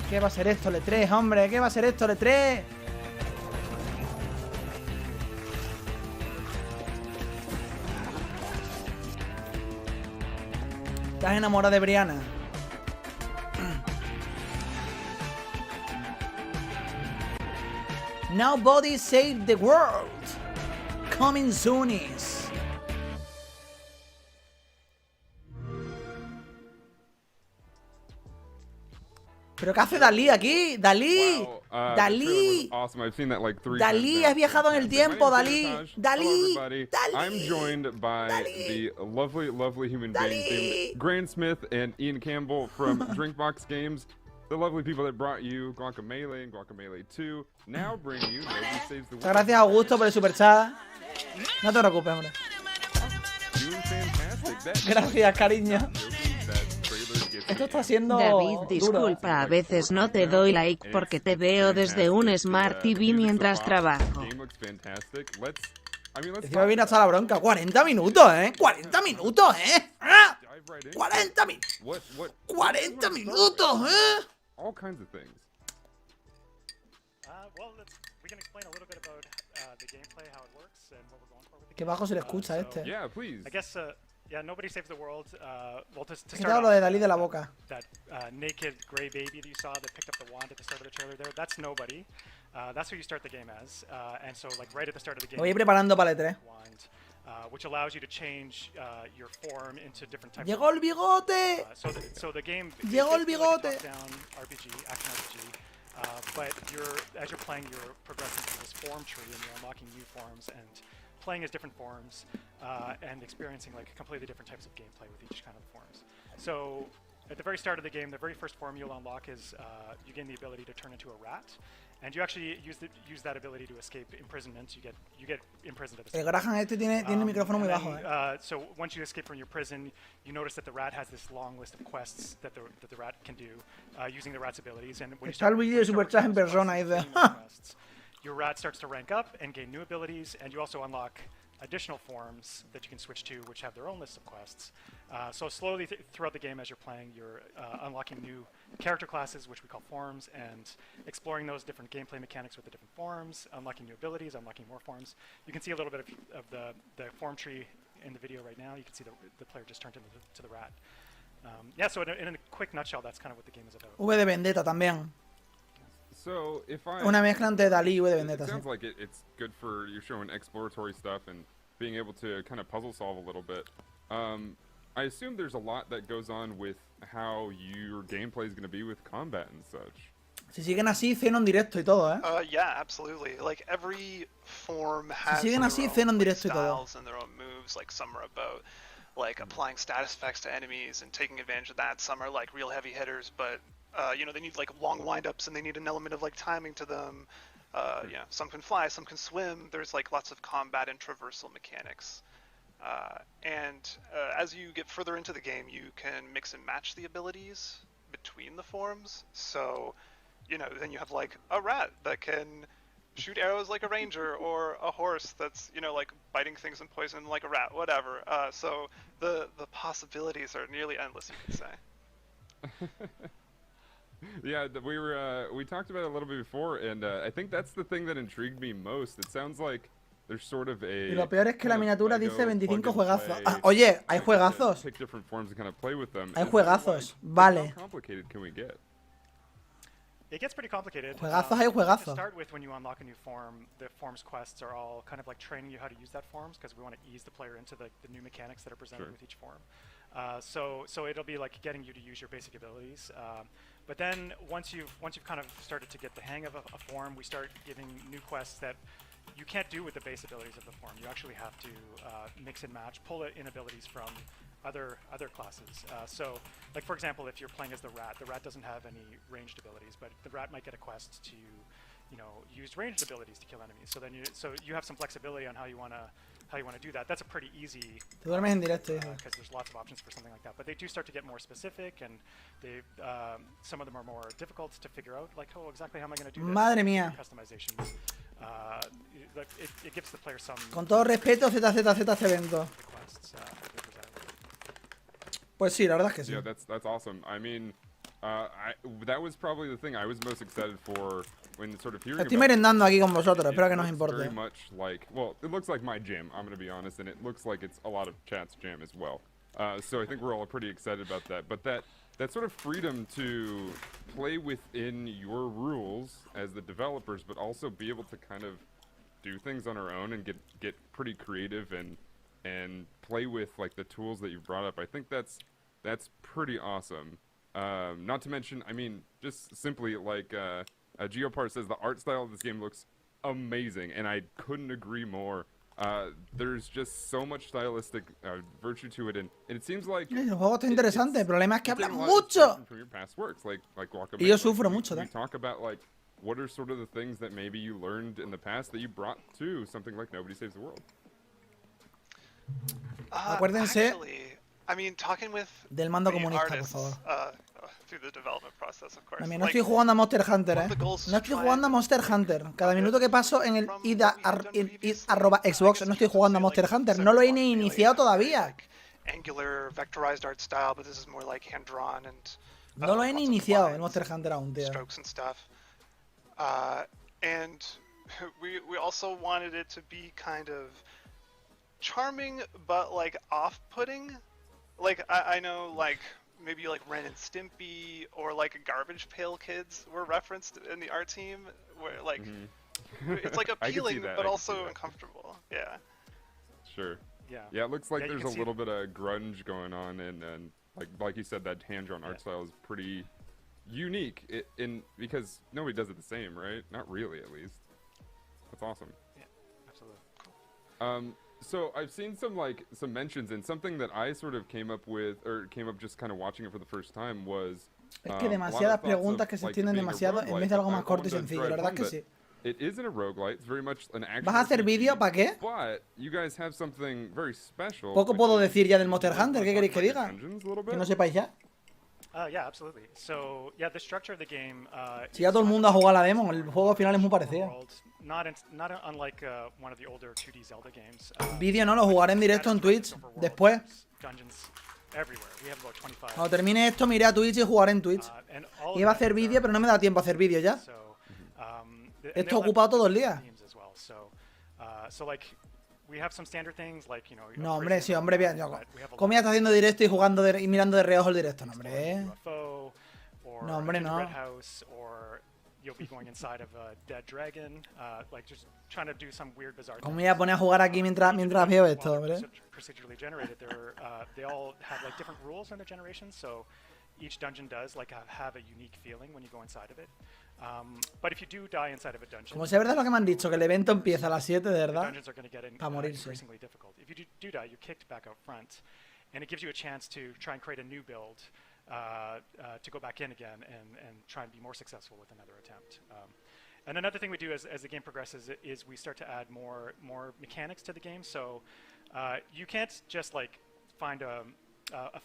¿Qué va a ser esto, L3, hombre? ¿Qué va a ser esto, L3? ¿Estás enamorada de Brianna? Nobody Save the World. Coming soonies. ¿Pero qué hace Dalí aquí? ¡Dalí! ¡Dalí!
Awesome. I've seen that like 3
¡Dalí! ¡Has viajado en el tiempo, Dalí! ¡Dalí!
¡Dalí! I'm joined by the lovely human beings named Grant Smith and Ian Campbell from Drinkbox Games. The lovely people that brought you Guacamelee and Guacamelee 2 now bring you Nobody Saves the World.
Muchas gracias, Augusto, por el superchat. No te preocupes, hombre. Gracias, cariño. Esto está siendo
David,
duro.
disculpa, a veces no te doy like porque te veo desde un Smart TV mientras trabajo.
Encima viene hasta la bronca. 40 minutos, ¿eh? 40 minutos, ¿eh? ¡Ah! 40 minutos. 40 minutos, ¿eh?
All kinds of things.
Qué bajo se le escucha a este.
Yeah, please.
I guess, yeah, Nobody Saves the World. Well, to
¿Qué
start
tal lo
off,
de Dalí de la boca?
that naked gray baby that you saw that picked up the wand at the start of the trailer there, that's Nobody. That's who you start the game as. And so, like, right at the start of the game,
Me voy preparando para el E3.
which allows you to change your form into different types.
¡Llegó el bigote!
So the game
¡Llegó el bigote!
down RPG, action RPG. But as you're playing, you're progressing through this form tree, and you're unlocking new forms and playing as different forms, and experiencing like completely different types of gameplay with each kind of forms. So at the very start of the game, the very first form you'll unlock is you gain the ability to turn into a rat, and you actually use that ability to escape imprisonment. You get imprisoned at a
El Graham este tiene el micrófono muy bajo, ¿eh?
So once you escape from your prison, you notice that the rat has this long list of quests that the rat can do using the rat's abilities. And when you
Está el vídeo de superchat en persona, dice.
your rat starts to rank up and gain new abilities, and you also unlock additional forms that you can switch to, which have their own list of quests. So slowly throughout the game, as you're playing, you're unlocking new character classes, which we call forms, and exploring those different gameplay mechanics with the different forms, unlocking new abilities, unlocking more forms. You can see a little bit of the form tree in the video right now. You can see the player just turned into the rat. Yeah, so in a quick nutshell, that's kind of what the game is about.
V de Vendetta también.
So if I
Una mezcla entre Dalí y V de
It
Vendetta, sí.
sounds like it's good for you showing exploratory stuff and being able to kind of puzzle solve a little bit. I assume there's a lot that goes on with how your gameplay is going to be with combat and such.
Si siguen así, ceno en directo y todo, ¿eh?
Yeah, absolutely. Like every form has
Si siguen
their
así,
own,
ceno en
like,
directo y todo.
styles and their own moves. Like some are about like applying status effects to enemies and taking advantage of that. Some are like real heavy hitters, but you know, they need like long windups and they need an element of like timing to them. You know, some can fly, some can swim. There's like lots of combat and traversal mechanics. As you get further into the game, you can mix and match the abilities between the forms. So, you know, then you have like a rat that can shoot arrows like a ranger, or a horse that's, you know, like biting things and poison like a rat, whatever. So the possibilities are nearly endless, you could say.
Yeah, we talked about it a little bit before, and I think that's the thing that intrigued me most. It sounds like there's sort of a...
Y lo peor es que la miniatura dice 25 juegazos. Ah, oye, hay juegazos.
Pick different forms and kind of play with them.
Hay juegazos, vale.
How complicated can we get?
It gets pretty complicated.
Juegazos hay juegazos.
To start with, when you unlock a new form, the forms quests are all kind of like training you how to use that forms, because we want to ease the player into the new mechanics that are presented with each form. So it'll be like getting you to use your basic abilities. But then once you've kind of started to get the hang of a form, we start giving new quests that you can't do with the base abilities of the form. You actually have to mix and match, pull in abilities from other classes. So, like for example, if you're playing as the rat doesn't have any ranged abilities, but the rat might get a quest to, you know, use ranged abilities to kill enemies. So then you have some flexibility on how you want to do that. That's a pretty easy.
Te duermes en directo,
because there's lots of options for something like that. But they do start to get more specific, and they some of them are more difficult to figure out. Like, oh, exactly how am I going to do this?
Madre mía.
Customizations. It gives the player some.
Con todo respeto, ZZZ este evento. Pues sí, la verdad es que sí.
Yeah, that's awesome. I mean, that was probably the thing I was most excited for when sort of hearing
Estoy merendando aquí con vosotros, espero que nos importe.
Very much like, well, it looks like my jam, I'm going to be honest, and it looks like it's a lot of chat's jam as well. So I think we're all pretty excited about that. But that sort of freedom to play within your rules as the developers, but also be able to kind of do things on our own and get pretty creative and play with like the tools that you brought up. I think that's pretty awesome. Not to mention, I mean, just simply like Geopart says, the art style of this game looks amazing, and I couldn't agree more. There's just so much stylistic virtue to it, and it seems like
el juego está interesante. El problema es que habla mucho.
From your past works, like
Y yo sufro mucho,
we talk about like what are sort of the things that maybe you learned in the past that you brought to something like Nobody Saves the World.
Acuérdense
I mean, talking with
del mando
the
comunista,
artists,
por favor.
Through the development process, of course.
No estoy jugando a Monster Hunter, No estoy jugando a Monster Hunter. Cada minuto que paso en el id@xbox no estoy jugando a Monster Hunter. No lo he ni iniciado todavía.
Angular, vectorized art style, but this is more like hand drawn and.
No lo he ni iniciado el Monster Hunter aún, tío.
Strokes and stuff. And we also wanted it to be kind of charming, but like off-putting. Like I know, like maybe like Ren and Stimpy or like Garbage Pail Kids were referenced in the art team, where like it's like appealing but also uncomfortable. Yeah.
Sure.
Yeah.
Yeah, it looks like
Yeah,
there's a little bit of grunge going on, and like you said, that hand-drawn art style is pretty unique. Because nobody does it the same, right? Not really, at least. That's awesome.
Yeah, absolutely.
So I've seen some mentions, and something that I sort of came up just kind of watching it for the first time was.
Es que demasiadas preguntas que se extienden demasiado en vez de algo más corto y sencillo. La verdad es que sí.
It isn't a roguelite. It's very much an action.
¿Vas a hacer vídeo? ¿Para qué?
But you guys have something very special.
Poco puedo decir ya del Monster Hunter. ¿Qué queréis que diga? Que no sepáis ya.
Yeah, absolutely. So, yeah, the structure of the game.
Si ya todo el mundo ha jugado la demo, el juego al final es muy parecido.
Not unlike one of the older 2D Zelda games.
Vídeo no, lo jugaré en directo en Twitch después.
Dungeons everywhere. We have about 25.
Cuando termine esto, me iré a Twitch y jugaré en Twitch. Iba a hacer vídeo, pero no me da tiempo a hacer vídeo ya. Esto ocupado todo el día. No, hombre, sí, hombre, bien. ¿Cómo ya está haciendo directo y jugando y mirando de reojo el directo? No, hombre. No, hombre, no. ¿Cómo me voy a poner a jugar aquí mientras veo esto, hombre?
each dungeon does like have a unique feeling when you go inside of it. But if you do die inside of a dungeon,
Como si es verdad lo que me han dicho, que el evento empieza a las 7, de verdad,
dungeons are going to get
para morirse.
increasingly difficult. If you do die, you're kicked back out front, and it gives you a chance to try and create a new build to go back in again and try and be more successful with another attempt. And another thing we do as the game progresses is we start to add more mechanics to the game. So you can't just like find a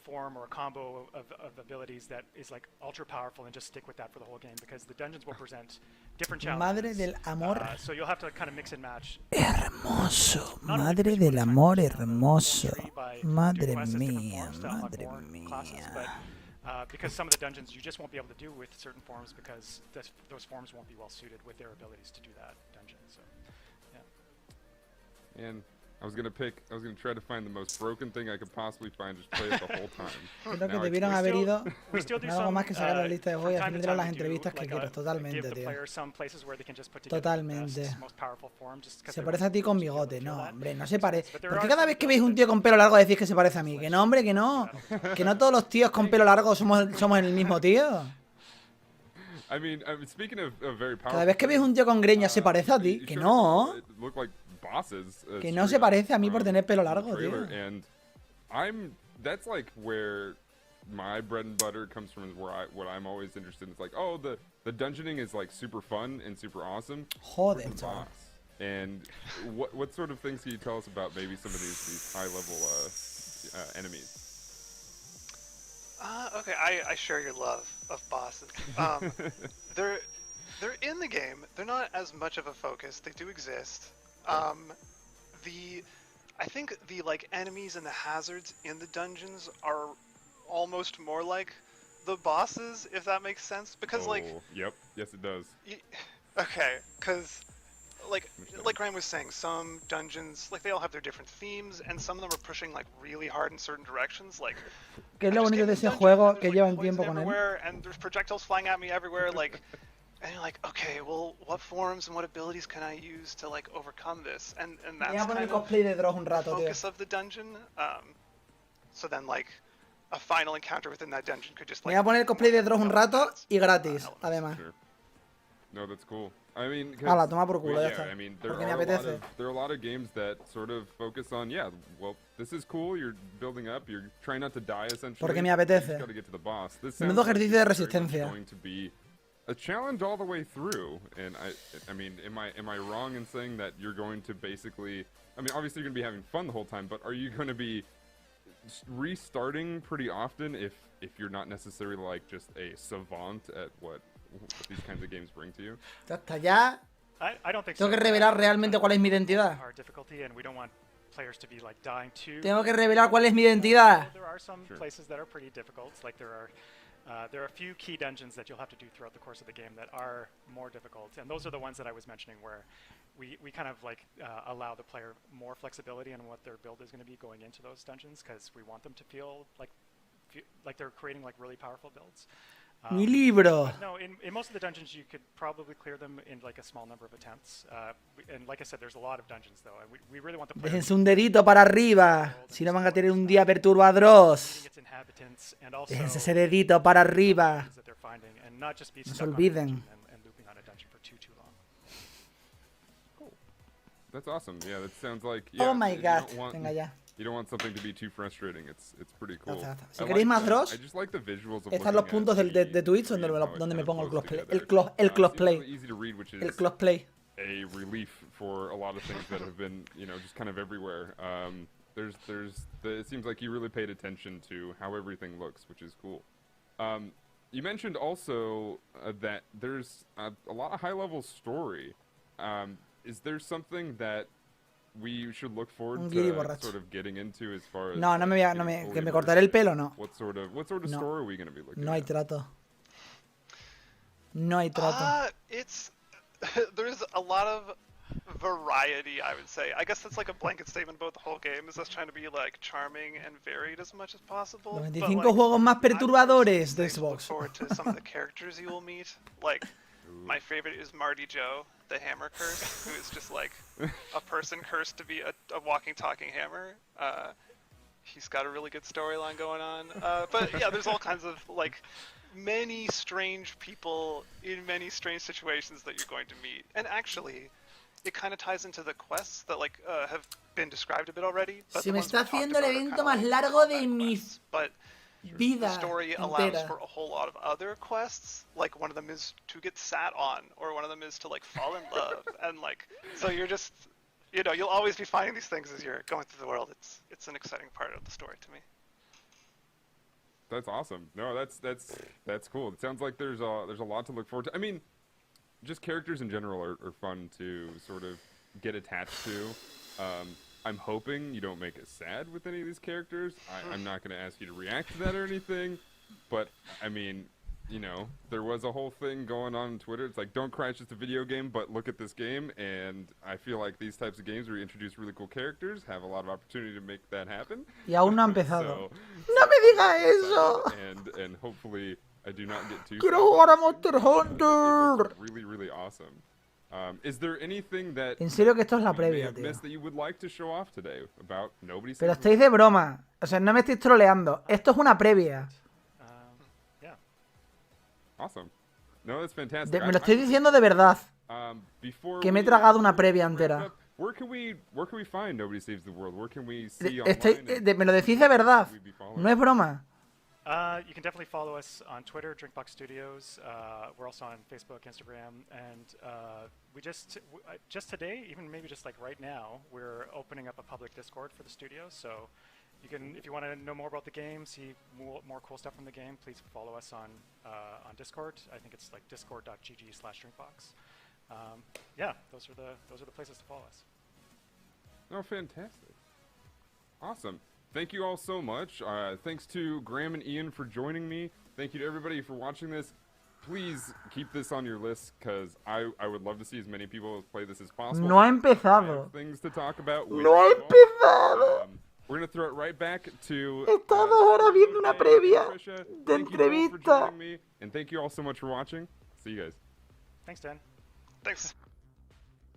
form or a combo of abilities that is like ultra powerful and just stick with that for the whole game, because the dungeons will present different challenges.
Madre del amor.
So you'll have to kind of mix and match.
Hermoso, madre del amor hermoso. Madre mía, madre mía.
Because some of the dungeons you just won't be able to do with certain forms because those forms won't be well suited with their abilities to do that dungeon. So, yeah.
And I was gonna try to find the most broken thing I could possibly find, just play it the whole time.
Creo que debieron haber ido algo más que sacar la lista de hoy, así tendrán las entrevistas que quiero, totalmente, tío. Totalmente. Se parece a ti con bigote, no, hombre, no se parece. ¿Por qué cada vez que veis un tío con pelo largo decís que se parece a mí? Que no, hombre, que no. Que no todos los tíos con pelo largo somos el mismo tío. Cada vez que veis un tío con greñas se parece a ti, que no. Que no se parece a mí por tener pelo largo, tío.
That's like where my bread and butter comes from, is what I'm always interested in. It's like, oh, the dungeoning is like super fun and super awesome.
Joder, chaval.
And what sort of things can you tell us about maybe some of these high level enemies?
Okay, I share your love of bosses. They're in the game. They're not as much of a focus. They do exist. I think the like enemies and the hazards in the dungeons are almost more like the bosses, if that makes sense. Because
yep, yes it does.
Okay, because like Graham was saying, some dungeons like they all have their different themes, and some of them are pushing like really hard in certain directions. Like,
¿qué es lo bonito de ese juego que llevan tiempo con él?
And there's projectiles flying at me everywhere, like. And you're like, okay, well, what forms and what abilities can I use to like overcome this? And that's kind of the focus of the dungeon. So then like a final encounter within that dungeon could just like.
Me voy a poner el cosplay de Dross un rato y gratis, además.
No, that's cool. I mean,
hala, toma por culo, ya está.
I mean, there are a lot of games that sort of focus on, well, this is cool, you're building up, you're trying not to die essentially.
Porque me apetece.
Got to get to the boss.
Menudo ejercicio de resistencia.
Going to be a challenge all the way through, and I mean, am I wrong in saying that you're going to basically, I mean, obviously you're going to be having fun the whole time, but are you going to be restarting pretty often if you're not necessarily like just a savant at what these kinds of games bring to you?
Ya está, ya.
I don't think
Tengo que revelar realmente cuál es mi identidad. Tengo que revelar cuál es mi identidad.
There are some places that are pretty difficult, like there are a few key dungeons that you'll have to do throughout the course of the game that are more difficult, and those are the ones that I was mentioning where we kind of like allow the player more flexibility in what their build is going to be going into those dungeons, because we want them to feel like they're creating like really powerful builds.
Mi libro.
No, in most of the dungeons you could probably clear them in like a small number of attempts. And like I said, there's a lot of dungeons though. And we really want the player.
Déjense un dedito para arriba, si no van a tener un día perturbadros. Déjense ese dedito para arriba. No se olviden.
That's awesome. Yeah, that sounds like.
Oh my god. Venga ya.
You don't want something to be too frustrating. It's pretty cool.
Si queréis más Dross,
I just like the visuals of
están los puntos de Twitch donde me pongo el closplay. El closplay.
Easy to read, which is
el closplay.
A relief for a lot of things that have been, just kind of everywhere. It seems like you really paid attention to how everything looks, which is cool. You mentioned also that there's a lot of high-level story. Is there something that we should look forward to sort of getting into as far as
que me cortaré el pelo, no.
What sort of story are we going to be looking
No hay
at?
trato. No hay trato.
There's a lot of variety, I would say. I guess that's like a blanket statement about the whole game, is us trying to be like charming and varied as much as possible.
Los 25 juegos más perturbadores de Xbox.
Look forward to some of the characters you will meet. Like, my favorite is Marty Joe, the hammer curse, who is just like a person cursed to be a walking, talking hammer. he's got a really good storyline going on. But yeah, there's all kinds of like many strange people in many strange situations that you're going to meet. And actually, it kind of ties into the quests that like have been described a bit already. But
Se me está haciendo el evento más largo de mi vida
the story allows for a whole lot of other quests. Like one of them is to get sat on, or one of them is to like fall in love, and like so you're just, you know, you'll always be finding these things as you're going through the world. It's an exciting part of the story to me.
That's awesome. No, that's cool. It sounds like there's a lot to look forward to. I mean, just characters in general are fun to sort of get attached to. I'm hoping you don't make us sad with any of these characters. I'm not going to ask you to react to that or anything, but I mean, you know, there was a whole thing going on Twitter. It's like, don't cry, it's just a video game, but look at this game. And I feel like these types of games where you introduce really cool characters have a lot of opportunity to make that happen.
Y aún no ha empezado.
So,
¡No me digas eso!
And hopefully I do not get too
¡Quiero jugar a Monster Hunter!
Really, really awesome. Is there anything that
En serio que esto es la
we may
previa,
have
tío.
missed that you would like to show off today about Nobody
Pero
Saves
estáis de broma. O sea, no me estáis troleando. Esto es una previa.
Awesome. No, that's fantastic.
Me lo estoy diciendo de verdad.
Before
Que me he
we
tragado una previa entera.
Where can we find Nobody Saves the World? Where can we see
Me lo decís de verdad. No es broma.
You can definitely follow us on Twitter, Drinkbox Studios. We're also on Facebook, Instagram, and we just today, even maybe just like right now, we're opening up a public Discord for the studio. So you can, if you want to know more about the game, see more cool stuff from the game, please follow us on Discord. I think it's like discord.gg/drinkbox. Yeah, those are the places to follow us.
Oh, fantastic. Awesome. Thank you all so much. Thanks to Graham and Ian for joining me. Thank you to everybody for watching this. Please keep this on your list, because I would love to see as many people play this as possible.
No ha empezado.
Things to talk about.
No ha empezado.
We're going to throw it right back to...
He estado ahora viendo una previa de
Thank you all for
entrevista.
joining me, and thank you all so much for watching. See you guys.
Thanks, Dan.
Thanks.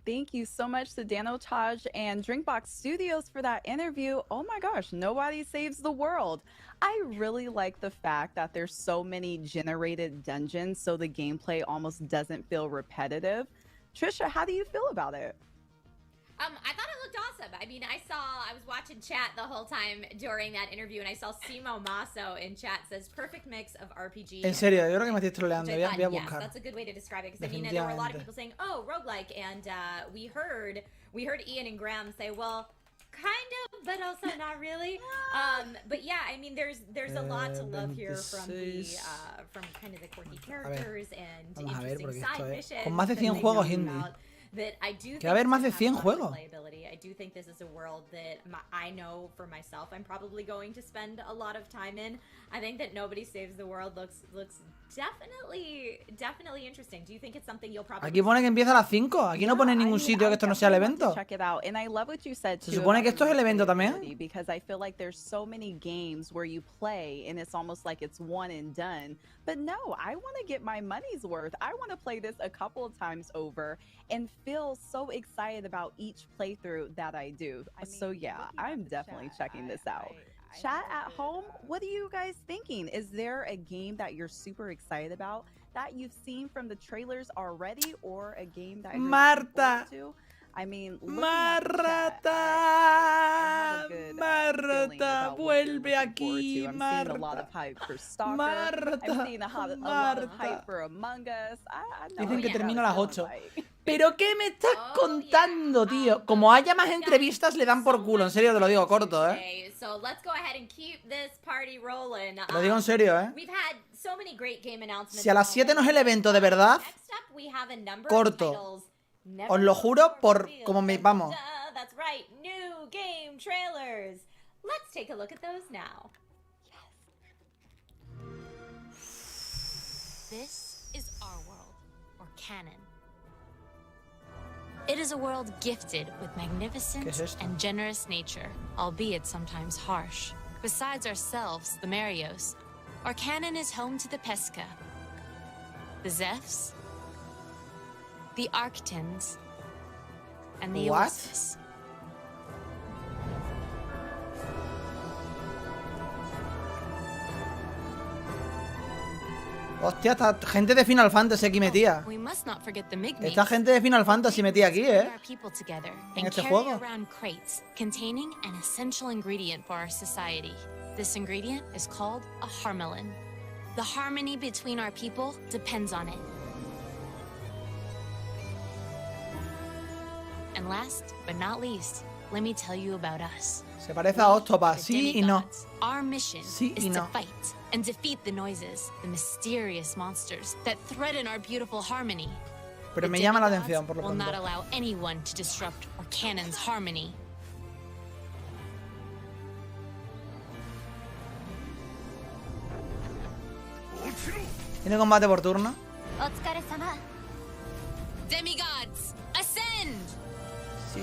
Thank you so much to Dano Taj and Drinkbox Studios for that interview. Oh my gosh, Nobody Saves the World. I really like the fact that there's so many generated dungeons, so the gameplay almost doesn't feel repetitive. Trisha, how do you feel about it?
I thought it looked awesome. I mean, I was watching chat the whole time during that interview, and I saw Simo Maso in chat says perfect mix of RPG.
En serio, yo creo que me estoy troleando.
Which I
Voy a
thought, yes,
buscar.
that's a good way to describe it. Because I mean, there were a lot of people saying, "Oh, roguelike," and we heard Ian and Graham say, "Well, kind of, but also not really." But yeah, I mean, there's a lot to love here from kind of the quirky characters and interesting side missions.
Con más de 100 juegos indie.
That I do
Que va a haber más de 100 juegos.
I do think this is a world that I know for myself I'm probably going to spend a lot of time in. I think that Nobody Saves the World looks definitely interesting. Do you think it's something you'll probably...
Aquí pone que empieza a las 5. Aquí no pone en ningún sitio que esto no sea el evento.
Check it out. And I love what you said
Se supone que esto es el evento también.
Because I feel like there's so many games where you play and it's almost like it's one and done. But no, I want to get my money's worth. I want to play this a couple of times over and feel so excited about each playthrough that I do. So yeah, I'm definitely checking this out. Chat at home, what are you guys thinking? Is there a game that you're super excited about that you've seen from the trailers already, or a game that you're looking forward to? I mean, Marta,
vuelve aquí,
I'm seeing a lot of hype for Stalker. I'm seeing a lot of hype for Among Us.
Dicen que termina a las 8. ¿Pero qué me estás contando, tío? Como haya más entrevistas, le dan por culo. En serio, te lo digo corto, ¿eh?
So let's go ahead and keep this party rolling.
Lo digo en serio, ¿eh?
We've had so many great game announcements.
Si a las 7 no es el evento de verdad, corto. Os lo juro por como me vamos.
That's right, new game trailers. Let's take a look at those now.
This is our world, or canon. It is a world gifted with magnificent and generous nature, albeit sometimes harsh. Besides ourselves, the Marios, our canon is home to the Pesca, the Zephs, the Arctons, and the Oasis.
Hostia, esta gente de Final Fantasy aquí metida.
We must not forget the Mig
Esta gente de Final Fantasy metida aquí,
our people together
en
and
este
carry
juego.
around crates containing an essential ingredient for our society. This ingredient is called a harmelin. The harmony between our people depends on it. And last but not least, let me tell you about us.
Se parece a Octopath,
The
sí y no.
demigods. Our mission
Sí y
is to
no.
fight and defeat the noises, the mysterious monsters that threaten our beautiful harmony.
Pero
The
me llama la
demigods
atención, por lo
will not
pronto.
allow anyone to disrupt our canon's harmony.
¿Tiene combate por turno?
Demigods, ascend!
Sí.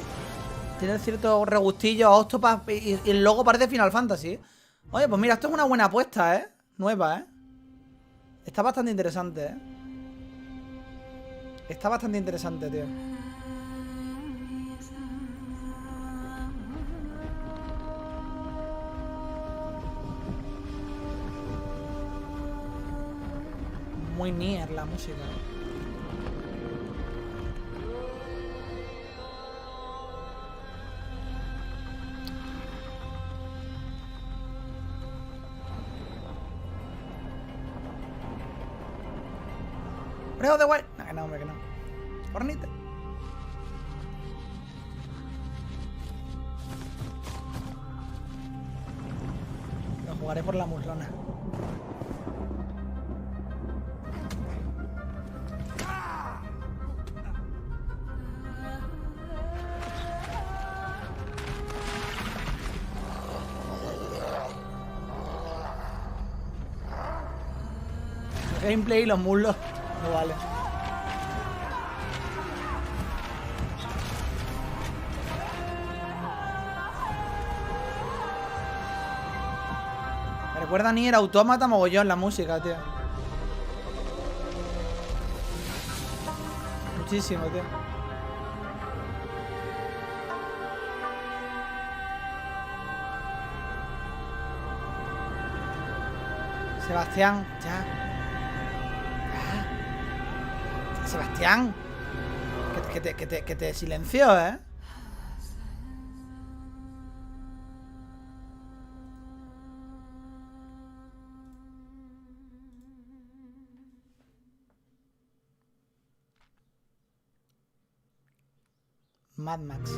Tiene cierto regustillo a Octopath y el logo parece Final Fantasy. Oye, pues mira, esto es una buena apuesta, ¿eh? Nueva, ¿eh? Está bastante interesante, ¿eh? Está bastante interesante, tío. Muy Nier la música. Breath of the Wild. No, que no, hombre, que no. Hornite. Lo jugaré por la muslona. El gameplay y los muslos no vale. Me recuerda a Nier Automata mogollón la música, tío. Muchísimo, tío. Sebastián, ya. Sebastián, que te silenció, ¿eh? Mad Max.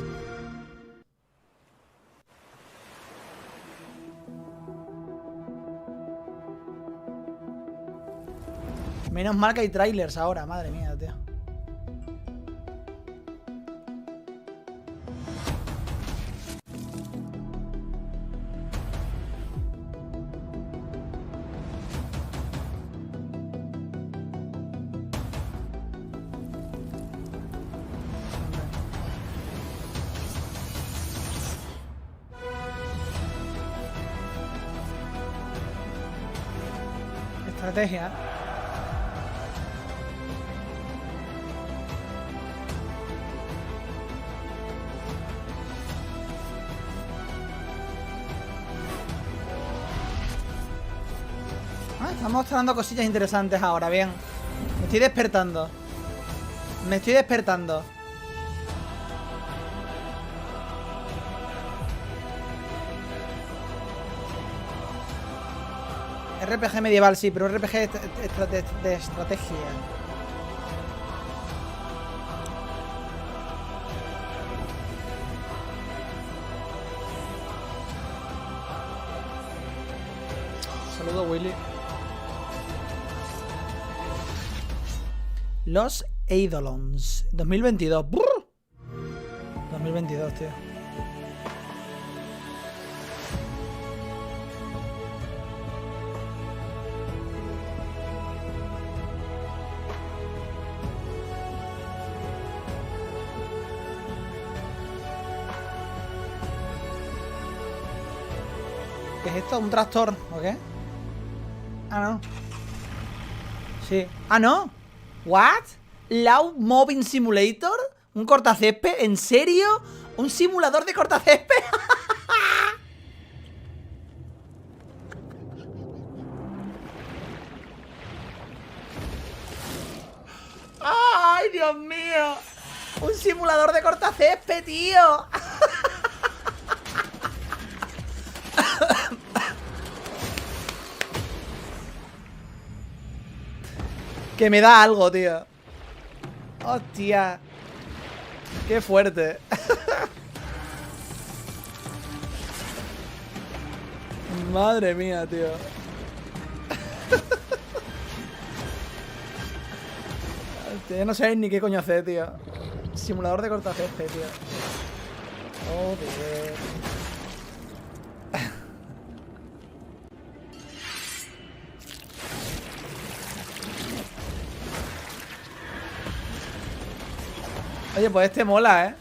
Menos mal que hay trailers ahora, madre mía, tío. Estrategia. Están mostrando cosillas interesantes ahora, bien. Me estoy despertando. Me estoy despertando. RPG medieval, sí, pero RPG de estrategia. Saludo, Willy. Los Eidolons 2022. ¡Brr! 2022, tío. ¿Qué es esto? ¿Un tractor? ¿O qué? Ah, no. Sí. Ah, no. ¿What? ¿Lawn Mowing Simulator? ¿Un cortacésped? ¿En serio? ¿Un simulador de cortacésped? ¡Ay, Dios mío! Un simulador de cortacésped, tío. Que me da algo, tío. Hostia. Qué fuerte. Madre mía, tío. Hostia, no sabéis ni qué coño hacer, tío. Simulador de cortacésped, tío. Joder. Oye, pues este mola, ¿eh?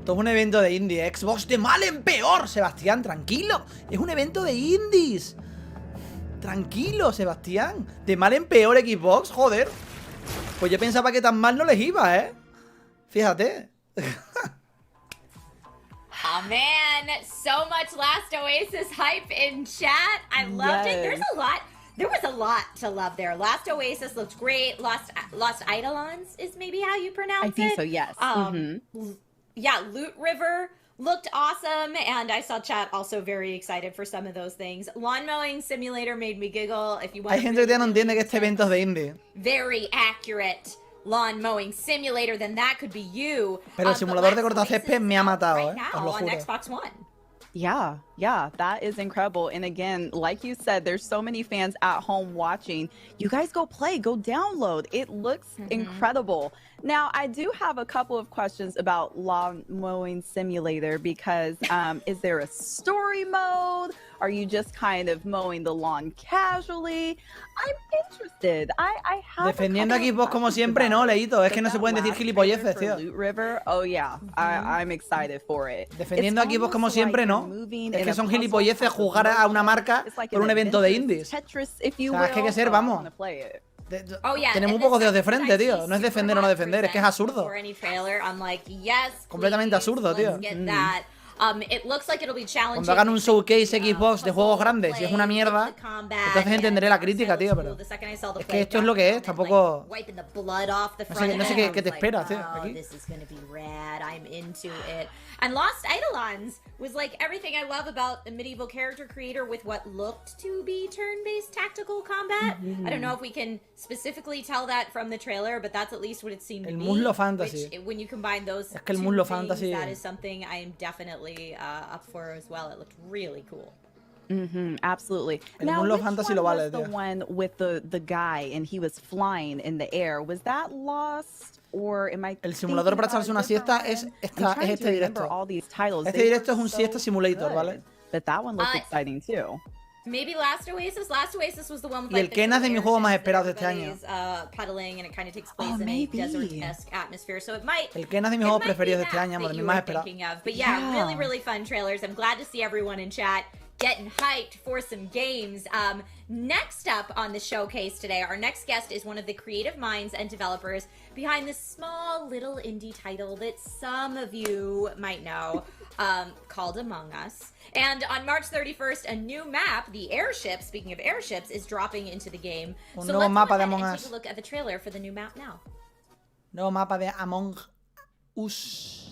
Esto es un evento de indie. Xbox de mal en peor, Sebastián, tranquilo. Es un evento de indies. Tranquilo, Sebastián. De mal en peor Xbox, joder. Pues yo pensaba que tan mal no les iba, ¿eh? Fíjate.
Oh man, so much Last Oasis hype in chat. I loved it. There was a lot to love there. Last Oasis looked great. Lost Eidolons is maybe how you pronounce it.
I think so, yes.
Yeah, Loot River looked awesome, and I saw chat also very excited for some of those things. Lawn Mowing Simulator made me giggle. If you want
Hay gente que ya no entiende que este evento es de indie.
very accurate lawn mowing simulator, then that could be you.
Pero el simulador de cortacésped me ha matado,
Now
os lo
on
juro.
Xbox One.
Yeah, that is incredible. And again, like you said, there's so many fans at home watching. You guys go play, go download. It looks incredible. Now, I do have a couple of questions about Lawn Mowing Simulator because is there a story mode? Are you just kind of mowing the lawn casually? I'm interested. I have
Defendiendo a Xbox como siempre, no, Leito. Es que no se pueden decir gilipolleces, tío.
Loot River, oh yeah, I'm excited for it.
Defendiendo a Xbox como siempre, no. Es que son gilipolleces jugar a una marca por un evento de indies. O sea, es que hay que ser, vamos. Tenemos un poco dedos de frente, tío. No es defender o no defender, es que es absurdo. Completamente absurdo, tío. Cuando hagan un showcase Xbox de juegos grandes y es una mierda, entonces entenderé la crítica, tío, pero es que esto es lo que es, tampoco... No sé qué te esperas, tío, aquí.
And Lost Eidolons was like everything I love about a medieval character creator with what looked to be turn-based tactical combat. I don't know if we can specifically tell that from the trailer, but that's at least what it seemed to be.
El muslo fantasy.
Which, when you combine those
es que el muslo fantasy.
That is something I am definitely up for as well. It looked really cool.
Absolutely.
El
now,
muslo
which
fantasy
one
lo vale,
was the
tío.
one with the guy and he was flying in the air? Was that Lost? Or am I
El simulador para echarse una siesta es este directo. Este directo es un siesta simulator, ¿vale?
But that one looks exciting too.
Maybe Last Oasis. Last Oasis was the one with
Y el Kena es de mis juegos más esperados de este año.
Puddling and it kind of takes place in a desert-esque atmosphere. So it might.
El Kena es de mis juegos preferidos de este año, de mis más esperados.
But yeah, really fun trailers. I'm glad to see everyone in chat getting hyped for some games. Next up on the showcase today, our next guest is one of the creative minds and developers behind this small little indie title that some of you might know, called Among Us. And on March 31st, a new map, the airship, speaking of airships, is dropping into the game.
Un
So
nuevo
let's
mapa
go
de
ahead
Among
and
Us.
take a look at the trailer for the new map now.
Nuevo mapa de Among Us.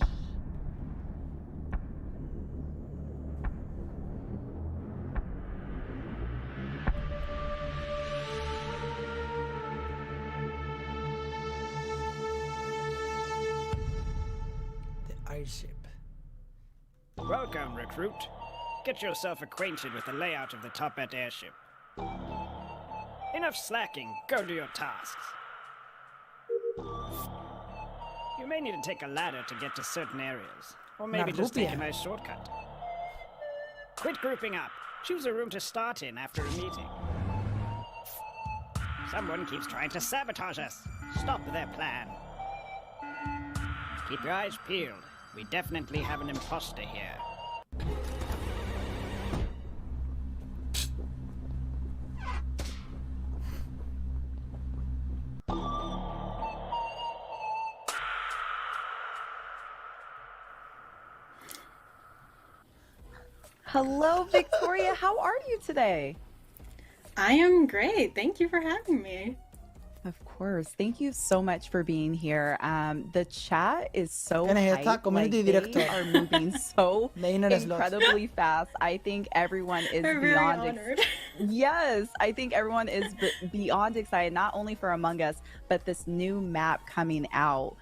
The airship.
Welcome, recruit. Get yourself acquainted with the layout of the Topet airship. Enough slacking, go do your tasks. You may need to take a ladder to get to certain areas, or maybe just take a nice shortcut. Quit grouping up. Choose a room to start in after a meeting. Someone keeps trying to sabotage us. Stop their plan. Keep your eyes peeled. We definitely have an imposter here.
Hello, Victoria. How are you today?
I am great. Thank you for having me.
Of course. Thank you so much for being here. The chat is so hyped.
Community
They
director.
are moving so
inner slots.
incredibly fast. I think everyone is
We're very
beyond
honored.
Yes, I think everyone is beyond excited, not only for Among Us, but this new map coming out.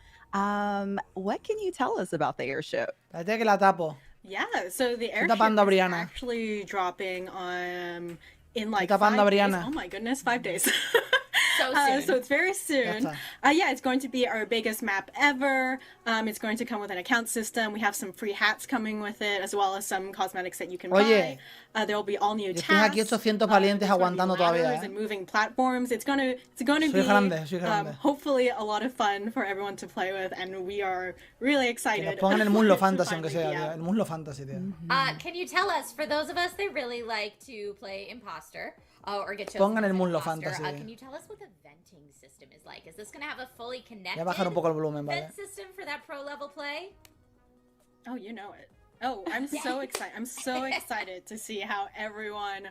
What can you tell us about the airship?
Espérate que la tapo.
Yeah, so the airship
tapando a
is
Brianna.
actually dropping in like
Estoy tapando
5
a
days.
Brianna.
Oh my goodness, 5 days.
So soon.
So it's very soon.
Ya
Yeah, it's going to be our biggest map ever. It's going to come with an account system. We have some free hats coming with it, as well as some cosmetics that you can
Oye,
buy. There will be all new
Estoy aquí
tasks.
800 valientes aguantando todavía,
Ladders and moving platforms. It's gonna
Soy
be
grande.
hopefully a lot of fun for everyone to play with, and we are really
Que
excited.
nos pongan el muslo
to
fantasy, aunque
finally
sea,
be
tío.
out.
El muslo fantasy, tío.
Can you tell us, for those of us that really like to play imposter or get chosen
Pongan
as
el muslo
imposter,
fantasy.
can you tell us what the venting system is like? Is this going to have a fully
Voy
connected
a bajar un poco el volumen, ¿vale?
vent system for that pro level play?
Oh, you know it. Oh, I'm so excited. I'm so excited to see how everyone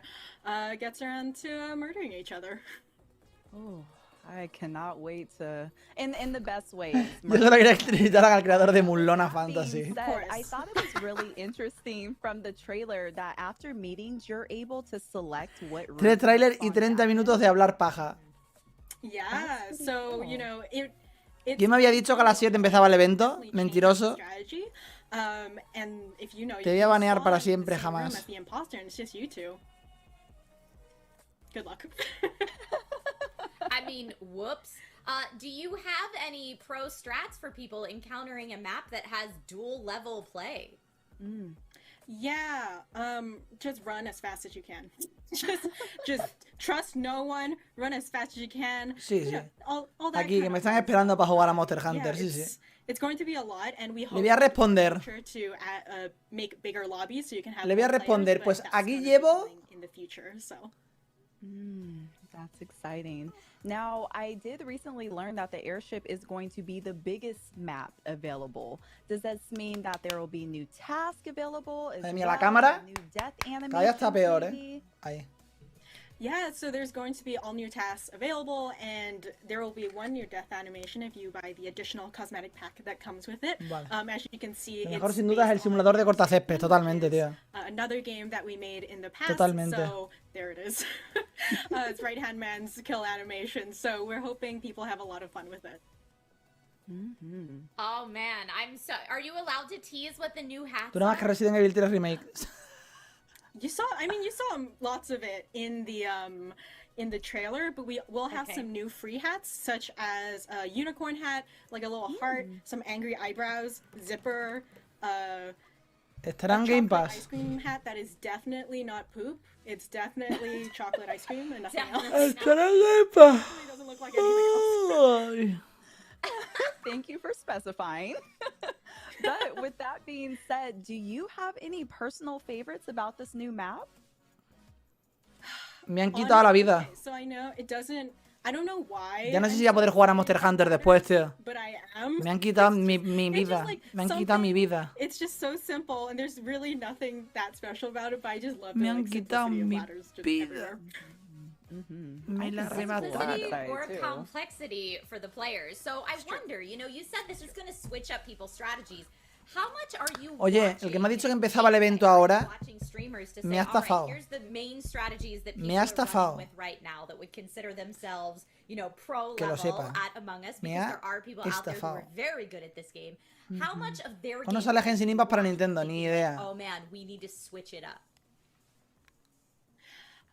gets around to murdering each other.
Oh, I cannot wait to, in the best way.
Yo solo quería felicitar al creador de Muslona Fantasy.
I thought it was really interesting from the trailer that after meetings you're able to select what room
3
to
trailers y
spawn
30 minutos de hablar paja.
Yeah, so, you know, it's
¿Quién me había dicho que a las 7 empezaba el evento? Mentiroso.
strategy. And if you know,
Te voy a banear para
spawn
siempre,
in the same room
jamás.
as the imposter, and it's just you two. Good luck.
I mean, whoops. Do you have any pro strats for people encountering a map that has dual level play?
Yeah, just run as fast as you can. just trust no one, run as fast as you can.
Sí, sí.
Yeah, all that
Aquí, que
kind
me
of
están
fun
esperando para jugar a
stuff.
Monster
Yeah,
Hunter, sí, sí.
It's going to be a lot, and we hope
Le voy a responder.
to make bigger lobbies so you can have
Le voy a
more
responder,
players,
pues
but that's
aquí
gonna be
llevo...
coming in the future, so.
That's exciting. Now, I did recently learn that the airship is going to be the biggest map available. Does this mean that there will be new tasks available as
Madre mía, la
well,
cámara.
new death
Cada vez está
animations
peor,
maybe?
Ahí.
Yeah, so there's going to be all new tasks available, and there will be one new death animation if you buy the additional cosmetic pack that comes with it.
Vale.
As you can see,
Lo mejor
it's
sin duda es el simulador de cortacésped, totalmente, tío.
another game that we made in the past.
Totalmente.
So there it is. It's Right Hand Man's kill animation. So we're hoping people have a lot of fun with it.
Oh man, I'm so. Are you allowed to tease what the new hats
Dura más que Resident Evil 3 Remake.
You saw lots of it in the trailer, but we will have some new free hats, such as a unicorn hat, like a little heart, some angry eyebrows, zipper,
Estará en Game Pass.
ice cream hat that is definitely not poop. It's definitely chocolate ice cream and nothing else.
Estará en Game Pass.
It doesn't look like anything else.
Thank you for specifying. But with that being said, do you have any personal favorites about this new map?
Me han quitado la vida.
So I know it doesn't. I don't know why.
Ya no sé si voy a poder jugar a Monster Hunter después, tío.
But I am.
Me han quitado mi vida. Me han quitado mi vida.
It's just so simple, and there's really nothing that special about it. But I just love
Me
the
han quitado
simplicity of
mi
ladders just
vida.
everywhere.
Me la
Simplicity
arrebataron.
or complexity for the players. So I wonder, you know, you said this is going to switch up people's strategies. How much are you
Oye, el que me ha dicho que empezaba el evento ahora
watching streamers to
me
say,
ha
all right,
estafado.
here's the main strategies that
Me
people
ha
are running
estafado.
with right now that would consider themselves, you know, pro
Que lo
level
sepan.
at Among Us,
Me
because
ha
there are people out there who are
estafado.
very good at this game. How much of their
¿Cuándo
game
sale Genshin Impact para Nintendo? Ni idea.
oh man, we need to switch it up?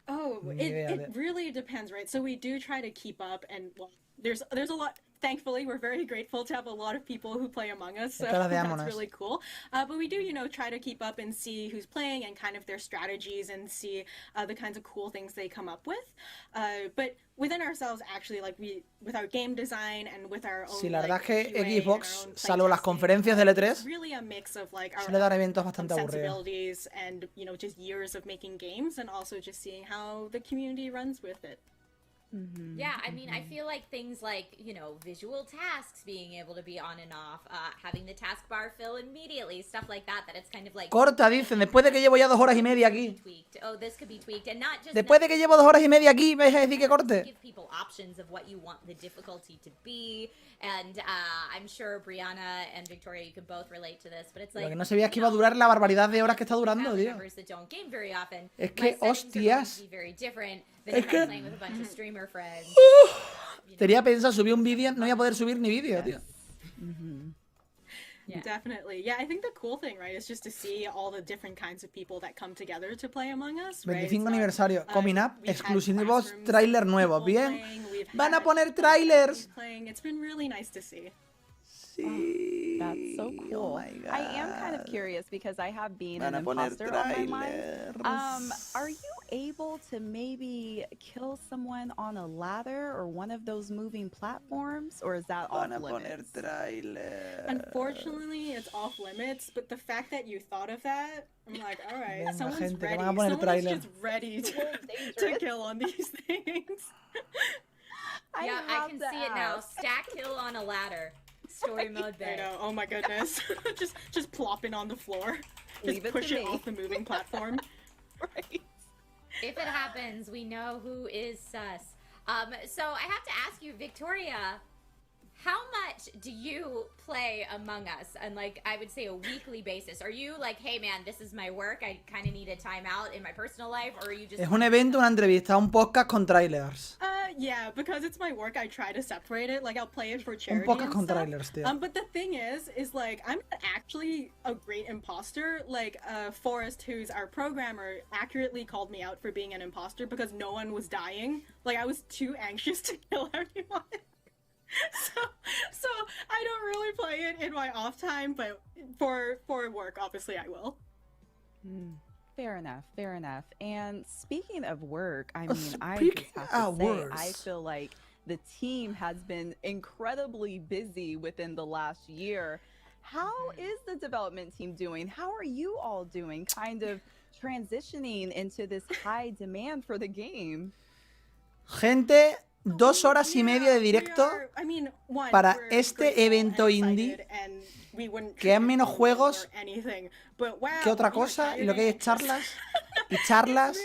Oh,
Ni idea
it really depends, right? So we do try to keep up, and well, there's a lot. Thankfully, we're very grateful to have a lot of people who play Among Us, so
Estas las de
that's
Amonas.
really cool. But we do, you know, try to keep up and see who's playing and kind of their strategies and see the kinds of cool things they come up with. But within ourselves, actually, like with our game design and with our own.
Sí, la verdad es
like,
que
QA and our
Xbox,
own
salvo las
playtesting,
conferencias del E3,
it's really a mix of like our
suele dar
own
eventos bastante aburridos.
sensibilities and, you know, just years of making games and also just seeing how the community runs with it.
Yeah, I mean, I feel like things like, you know, visual tasks being able to be on and off, having the taskbar fill immediately, stuff like that, that it's kind of like...
Corta, dicen, después de que llevo ya 2 horas y media aquí.
Oh, this could be tweaked, and not just...
Después de que llevo 2 horas y media aquí, ¿me vais a decir que corte?
Give people options of what you want the difficulty to be, and I'm sure Brianna and Victoria, you could both relate to this, but it's like...
Lo que no sabía es que iba a durar la barbaridad de horas que está durando, tío.
Es
que, hostias. Es que... Tenía pensado subir un vídeo, no voy a poder subir ni vídeo, tío.
Yeah. Definitely. Yeah, I think the cool thing, right, is just to see all the different kinds of people that come together to play Among Us, right?
25 aniversario, coming up, exclusivos, trailer nuevo. Bien, van a poner trailers.
It's been really nice to see.
Oh, that's so cool. I am kind of curious because I have been an imposter on my mind. Are you able to maybe kill someone on a ladder or one of those moving platforms, or is that off limits?
Unfortunately, it's off limits, but the fact that you thought of that, I'm like, all right,
Venga,
someone's
gente,
ready. Someone's just ready to kill on these things.
Yeah, I can see it now. Stack kill on a ladder. Story mode
I know. Oh my goodness. just plopping on the floor.
Leave
just push it off the moving platform.
Right.
If it happens, we know who is sus. So I have to ask you, Victoria, how much do you play Among Us on, like, I would say a weekly basis? Are you like, hey man, this is my work, I kind of need a timeout in my personal life, or are you just...
Es un evento, una entrevista, un podcast con trailers.
Yeah, because it's my work, I try to separate it. Like, I'll play it for charity
Un podcast
and
con
stuff.
trailers, tío.
But the thing is like, I'm not actually a great imposter. Like, Forrest, who's our programmer, accurately called me out for being an imposter because no one was dying. Like, I was too anxious to kill everyone. So I don't really play it in my off time, but for work, obviously I will.
Fair enough, fair enough. And speaking of work, I mean, I just have to say, I feel like the team has been incredibly busy within the last year. How is the development team doing? How are you all doing, kind of transitioning into this high demand for the game?
Gente, 2 horas y media de directo para este evento indie, que es menos juegos que otra cosa, y lo que hay es charlas y charlas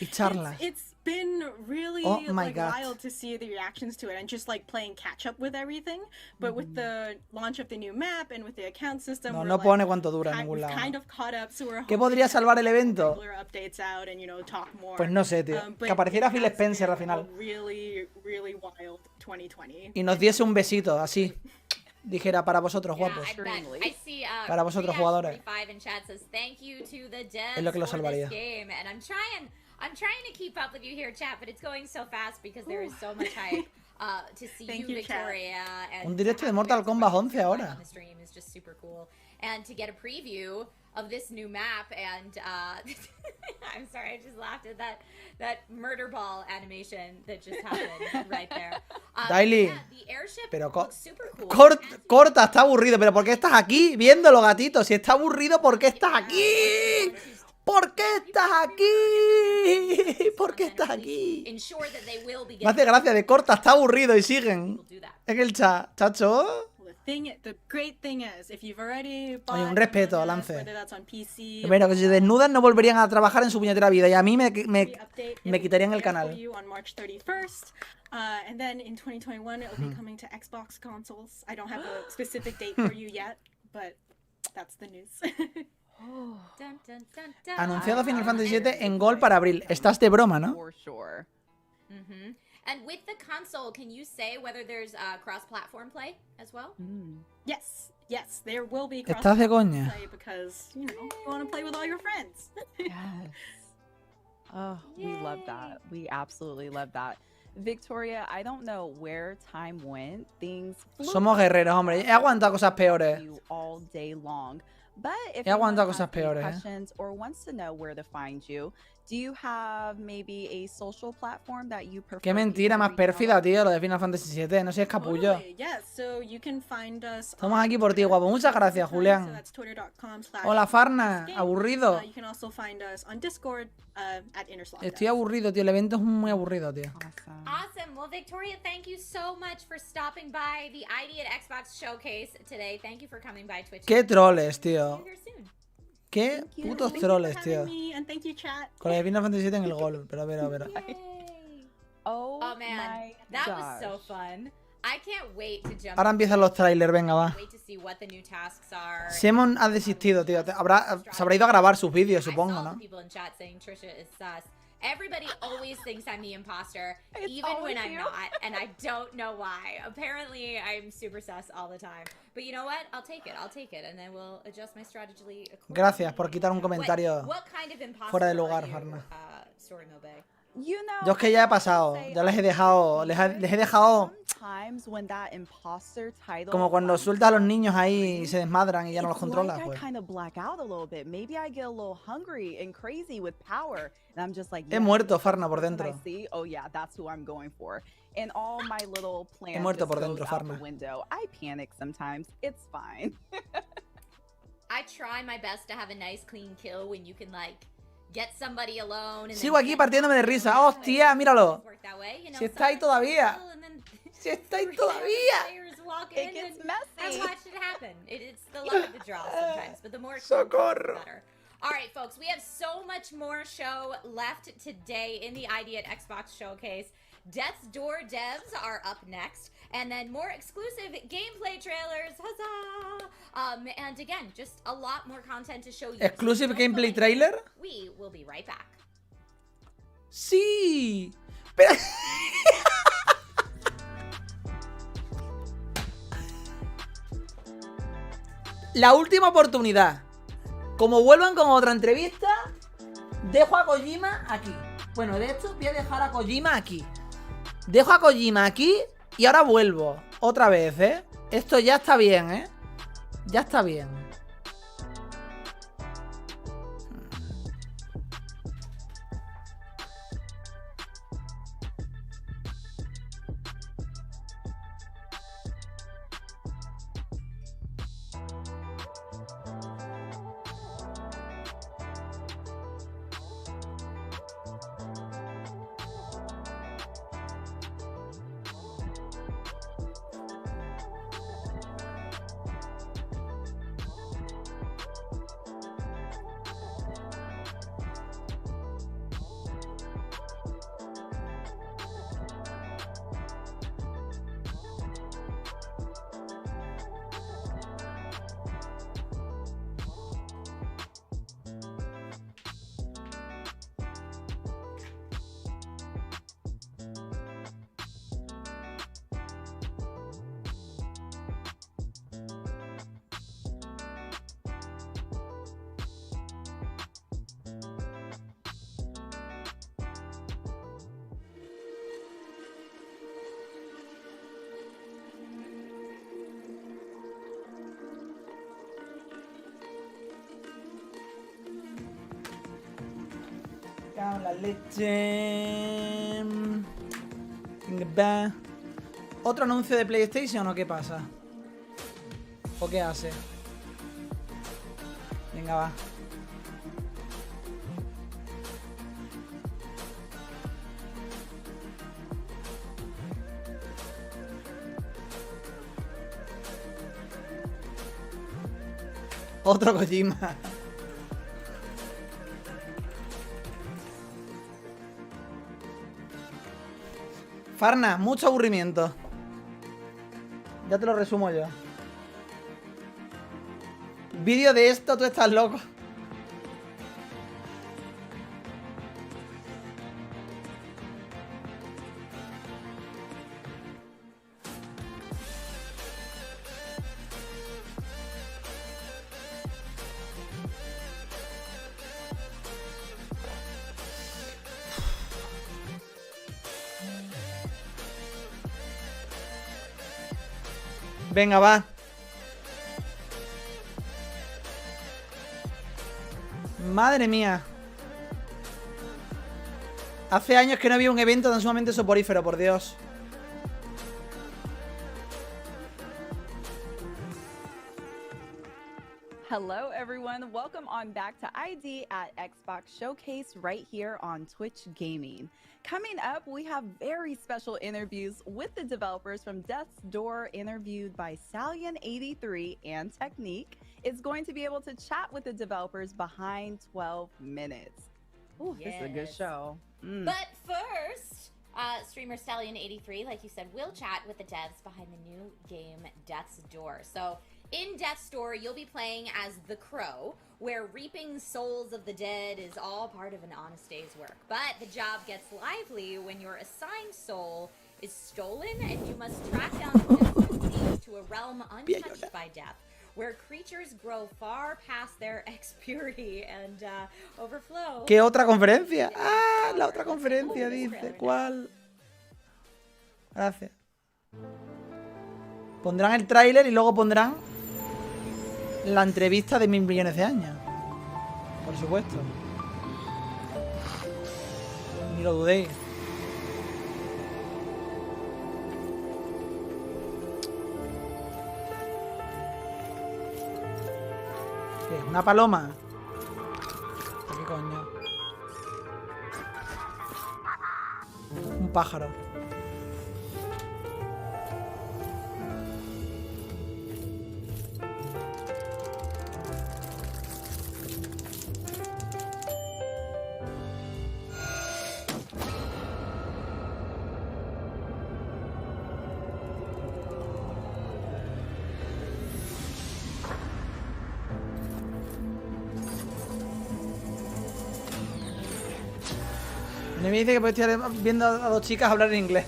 y charlas.
Been really wild to see the reactions to it and just like playing catch up with everything, but with the launch of the new map and with the account system,
No pone cuánto dura en ningún lado.
kind of caught up, so we're
¿Qué podría salvar el evento?
updates out and, you know, talk more.
Pues no sé, tío. Que apareciera Phil Spencer al final
Really wild 2020.
y nos diese un besito así. Dijera, para vosotros, guapos. Para vosotros, jugadores. Es lo que lo salvaría.
I'm trying to keep up with you here, chat, but it's going so fast because there is so much hype to see you, Victoria. And
un directo de Mortal Kombat 11 ahora.
On the stream is just super cool, and to get a preview of this new map. And I'm sorry, I just laughed at that murder ball animation that just happened right there.
Daily,
yeah, the airship
pero
looks super cool.
Corta, está aburrido. Pero ¿por qué estás aquí viéndolo, gatito? Si está aburrido, ¿por qué estás aquí? ¿Por qué estás aquí? ¿Por qué estás aquí? Me hace gracia de corta, está aburrido y siguen en el chat, chacho. Oye, un respeto, Lance. Pero que si se desnudan no volverían a trabajar en su puñetera vida y a mí me quitarían el canal.
And then in 2021 it will be coming to Xbox consoles. I don't have a specific date for you yet, but that's the news.
Dun, dun, dun, dun.
Anunciado Final Fantasy VII en Gold para abril. Estás de broma, ¿no?
For sure.
And with the console, can you say whether there's cross-platform play as well?
Yes, there will be
¿Estás de coña?
play because, you know, you want to play with all your friends.
Yes. Oh, we love that. We absolutely love that. Victoria, I don't know where time went. Things
Somos guerreros, hombre. He aguantado cosas peores.
All day long. But if
He aguantado
anyone
cosas
has any
peores,
questions or wants to know where to find you, Do you have maybe a social platform that you prefer?
Qué mentira más pérfida, tío, lo de Final Fantasy VII. No seas capullo.
Totally, yeah. So you can find us
Estamos aquí por ti, guapo. Muchas gracias, Julián. Hola, Farna. Aburrido.
You can also find us on Discord at InnerSlot.
Estoy aburrido, tío. El evento es muy aburrido, tío.
Awesome. Well, Victoria, thank you so much for stopping by the ID at Xbox Showcase today. Thank you for coming by Twitch.
Qué troles, tío. Qué putos troles, tío. Con la de Final Fantasy VII en el gol. Pero a ver, a ver.
Oh
man, that was so fun. I can't wait to jump.
Ahora empiezan los trailers, venga, va. Simon ha desistido, tío. Se habrá ido a grabar sus vídeos, supongo, ¿no?
Everybody always thinks I'm the imposter, even when I'm not, and I don't know why. Apparently, I'm super sus all the time. But you know what? I'll take it, and then we'll adjust my strategy accordingly.
Gracias por quitar un comentario fuera de lugar, Farna. Yo es que ya he pasado, ya les he dejado como cuando sueltas a los niños ahí y se desmadran y ya no los controlas, pues. He muerto, Farna, por dentro. He muerto por dentro, Farna.
I try my best to have a nice clean kill when you can like get somebody alone.
Sigo aquí partiéndome de risa. ¡Hostia, míralo! Si está ahí todavía. Si está ahí todavía.
It gets messy.
I've watched it happen. It's the luck of the draw sometimes, but the more socorro. The better. All right, folks, we have so much more show left today in the ID at Xbox Showcase. Death's Door devs are up next, and then more exclusive gameplay trailers. Huzzah! And again, just a lot more content to show you.
Exclusive gameplay trailer?
We will be right back.
Sí. Pero... La última oportunidad. Como vuelvan con otra entrevista, dejo a Kojima aquí. Bueno, de hecho voy a dejar a Kojima aquí. Dejo a Kojima aquí y ahora vuelvo. Otra vez, ¿eh? Esto ya está bien, ¿eh? Ya está bien. La leche. ¿Otro anuncio de PlayStation o qué pasa? ¿O qué hace? Venga, va. Otro Kojima. Farna, mucho aburrimiento. Ya te lo resumo yo. Vídeo de esto, tú estás loco. Venga, va. Madre mía. Hace años que no había un evento tan sumamente soporífero, por Dios.
Hello everyone, welcome on back to ID at Xbox Showcase right here on Twitch Gaming. Coming up, we have very special interviews with the developers from Death's Door, interviewed by Stallion83 and Technique is going to be able to chat with the developers behind 12 minutes. Ooh, this is a good show.
But first, streamer Stallion83, like you said, will chat with the devs behind the new game Death's Door. So in Death's Door, you'll be playing as the Crow, where reaping souls of the dead is all part of an honest day's work. But the job gets lively when your assigned soul is stolen and you must track down thieves to a realm untouched by death, where creatures grow far past their ex-purity and overflow.
¿Qué otra conferencia? Ah, la otra conferencia dice. ¿Cuál? Gracias. Pondrán el tráiler y luego pondrán la entrevista de 1000 millones de años. Por supuesto. Ni lo dudéis. ¿Qué? ¿Una paloma? ¿Qué coño? Un pájaro. Me dice que puedes estar viendo a dos chicas hablar en inglés.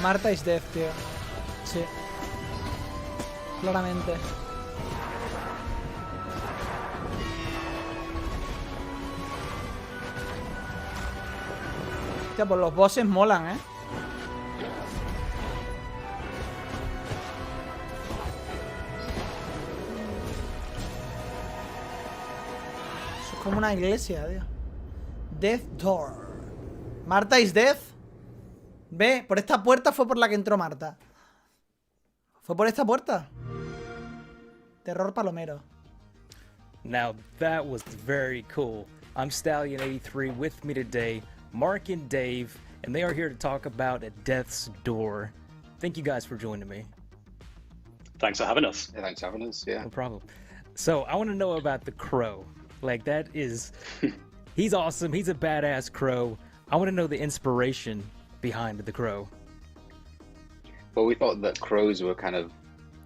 Marta is death, tío. Sí. Claramente. Hostia, pues los bosses molan, ¿eh? Como una iglesia, tío. Death Door. Marta is death. Ve, por esta puerta fue por la que entró Marta. Fue por esta puerta. Terror palomero.
Now that was very cool. I'm Stallion83. With me today, Mark and Dave, and they are here to talk about Death's Door. Thank you guys for joining me.
Thanks for having us.
Yeah, thanks for having us. Yeah.
No problem. So I want to know about the Crow. Like, that is, he's awesome. He's a badass crow. I want to know the inspiration behind the crow.
Well, we thought that crows were kind of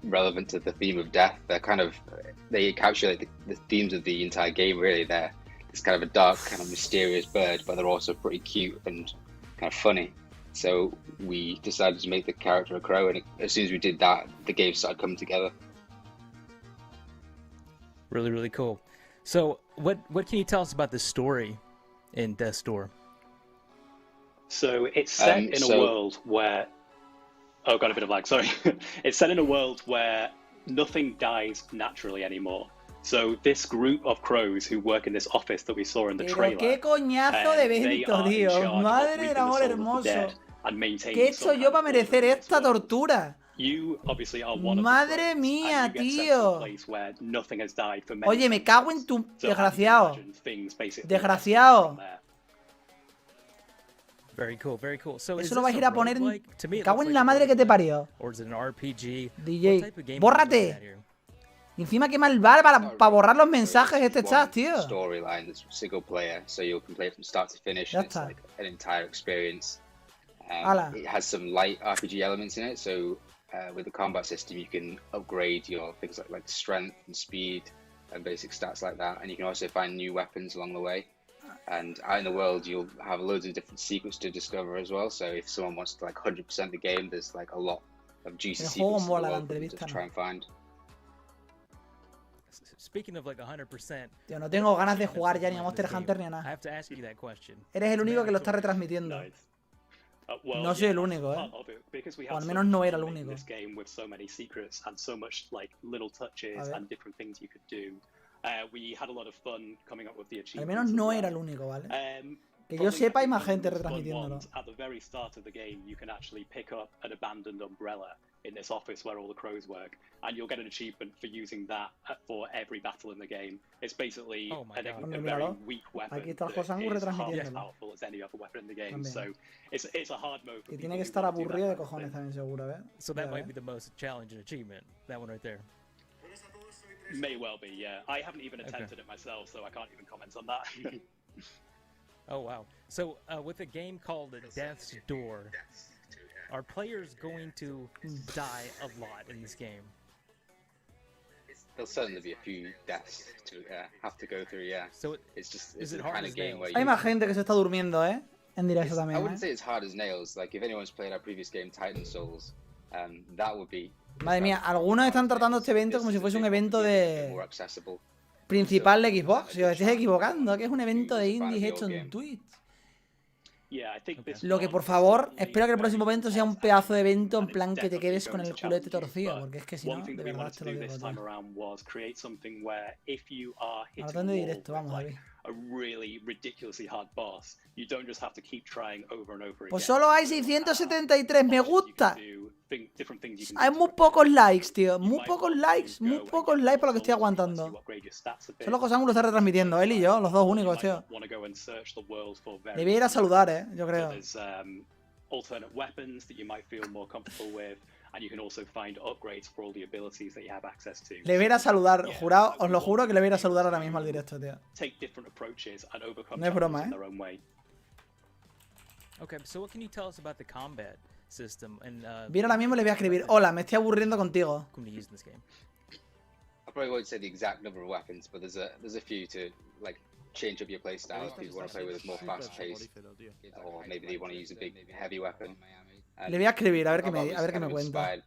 relevant to the theme of death. They encapsulate the themes of the entire game, really. They're this kind of a dark, kind of mysterious bird, but they're also pretty cute and kind of funny. So we decided to make the character a crow, and as soon as we did that, the game started coming together.
Really, really cool. So, what can you tell us about the story in Death's Door?
So it's set in a world where... Oh, got a bit of lag, sorry. It's set in a world where nothing dies naturally anymore. So this group of crows who work in this office that we saw in the trailer...
Pero qué coñazo de evento, tío. Madre del amor hermoso. ¿Qué he hecho yo para merecer esta tortura?
You obviously are one
Madre mía, tío. Oye, me cago en tu... Desgraciado. Desgraciado.
Very cool, very cool. So
eso lo vais a ir a poner... Me cago en la madre que te parió. DJ, bórrate. Y encima qué mal va para borrar los mensajes este chat, tío.
Storyline that's single player, so you can play from start to finish.
Ya
it's
está.
like an entire experience.
It
has some light RPG elements in it, so with the combat system you can upgrade your things like strength and speed and basic stats like that, and you can also find new weapons along the way. And out in the world you'll have loads of different secrets to discover as well, so if someone wants to like 100% the game, there's like a lot of juicy secrets in the world to try and find.
Speaking of like 100%,
tío, no tengo ganas de jugar ya ni a Monster Hunter ni a nada.
I have to ask you that question.
Eres el único que lo está retransmitiendo. No soy el único, ¿eh? O al menos no era el único.
This game with so many secrets and so much like little touches and different things you could do. We had a lot of fun coming up with the achievements.
Al menos no era el único, ¿vale? Que yo sepa, hay más gente retransmitiéndolo.
At the very start of the game, you can actually pick up an abandoned umbrella in this office where all the crows work, and you'll get an achievement for using that for every battle in the game. It's basically a very weak weapon
Aquí está
that
José Angu
is half as
retransmitiéndolo.
powerful as any other weapon in the game.
También.
So it's a hard mode.
Y tiene que estar aburrido de cojones también, seguro, ¿eh?
So that might be the most challenging achievement, that one right there.
May well be, yeah. I haven't even attempted it myself, so I can't even comment on that.
Oh wow. So with a game called Death's Door, are players going to die a lot in this game?
There'll certainly be a few deaths to have to go through, yeah.
So
it's just
is
it's
it
the
hard
kind of
as
game where
Hay
you...
más gente que se está durmiendo, ¿eh? En directo
I
también,
wouldn't
¿eh?
say it's hard as nails. Like if anyone's played our previous game, Titan Souls, that would be...
Madre mía, algunos están tratando este evento como si fuese un evento de...
more accessible.
principal de Xbox. Si os estáis equivocando, que es un evento de indies hecho en Twitch. Lo que, por favor, espero que el próximo evento sea un pedazo de evento en plan que te quedes con el culete torcido, porque es que si no, de verdad te lo digo, tío. Maratón de directo, vamos, David. Pues solo hay 673, me gusta. Hay muy pocos likes, tío. Muy pocos likes para lo que estoy aguantando. Solo José Angu lo está retransmitiendo, él y yo, los dos únicos, tío. Debía ir a saludar, yo creo. Le voy a ir a saludar, jurado, os lo juro que le voy a ir a saludar ahora mismo al directo, tío. No es broma,
Okay, so what can you tell us about the combat system and
Bien, ahora mismo le voy a escribir: hola, me estoy aburriendo contigo.
I probably won't say the exact number of weapons, but there's a few to like change up your playstyle if you want to play with a more fast pace, or maybe they want to use a big heavy weapon.
Le voy a escribir a ver qué me cuenta.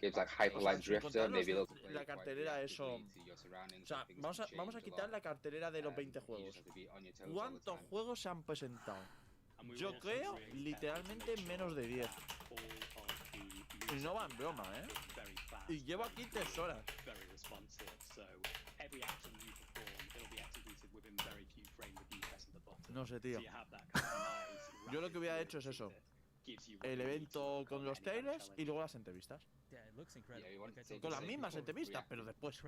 Games like Hyperlight Drifter, maybe a little...
La cartelera, eso. O sea, vamos a quitar la cartelera de los 20 juegos. ¿Cuántos juegos se han presentado? Yo creo, literalmente, menos de 10. Y no va en broma, ¿eh? Y llevo aquí 3 horas. No sé, tío. Yo lo que hubiera hecho es eso. El evento con los trailers y luego las entrevistas. Con las mismas entrevistas, pero después.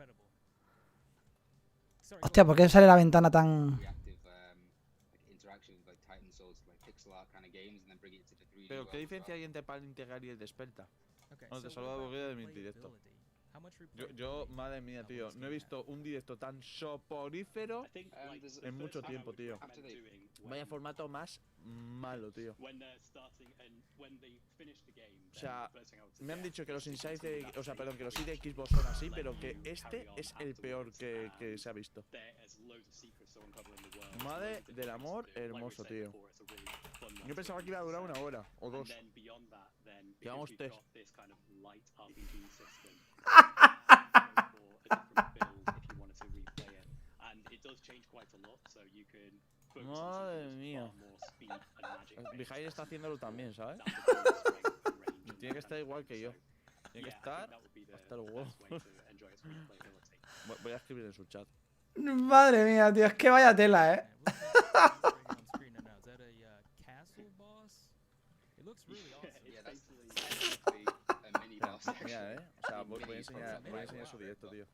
Hostia, ¿por qué sale la ventana tan...?
Pero ¿qué diferencia hay entre Pan Integral y el Desperta? Bueno, te saludo a Borguera de mi directo. Yo, madre mía, tío, no he visto un directo tan soporífero en mucho tiempo, tío. Vaya formato más malo, tío. O sea, me han dicho que los insights de... O sea, perdón, que los de Xbox son así, pero que este es el peor que se ha visto. Madre del amor hermoso, tío. Yo pensaba que iba a durar 1 hora o 2. Llevamos 3. Madre mía. Mijail está haciéndolo también, ¿sabes? Tiene que estar igual que yo. Tiene que estar hasta el huevo. Voy a escribir en su chat.
Madre mía, tío, es que vaya tela,
Mira, o sea, voy a enseñar su directo, tío.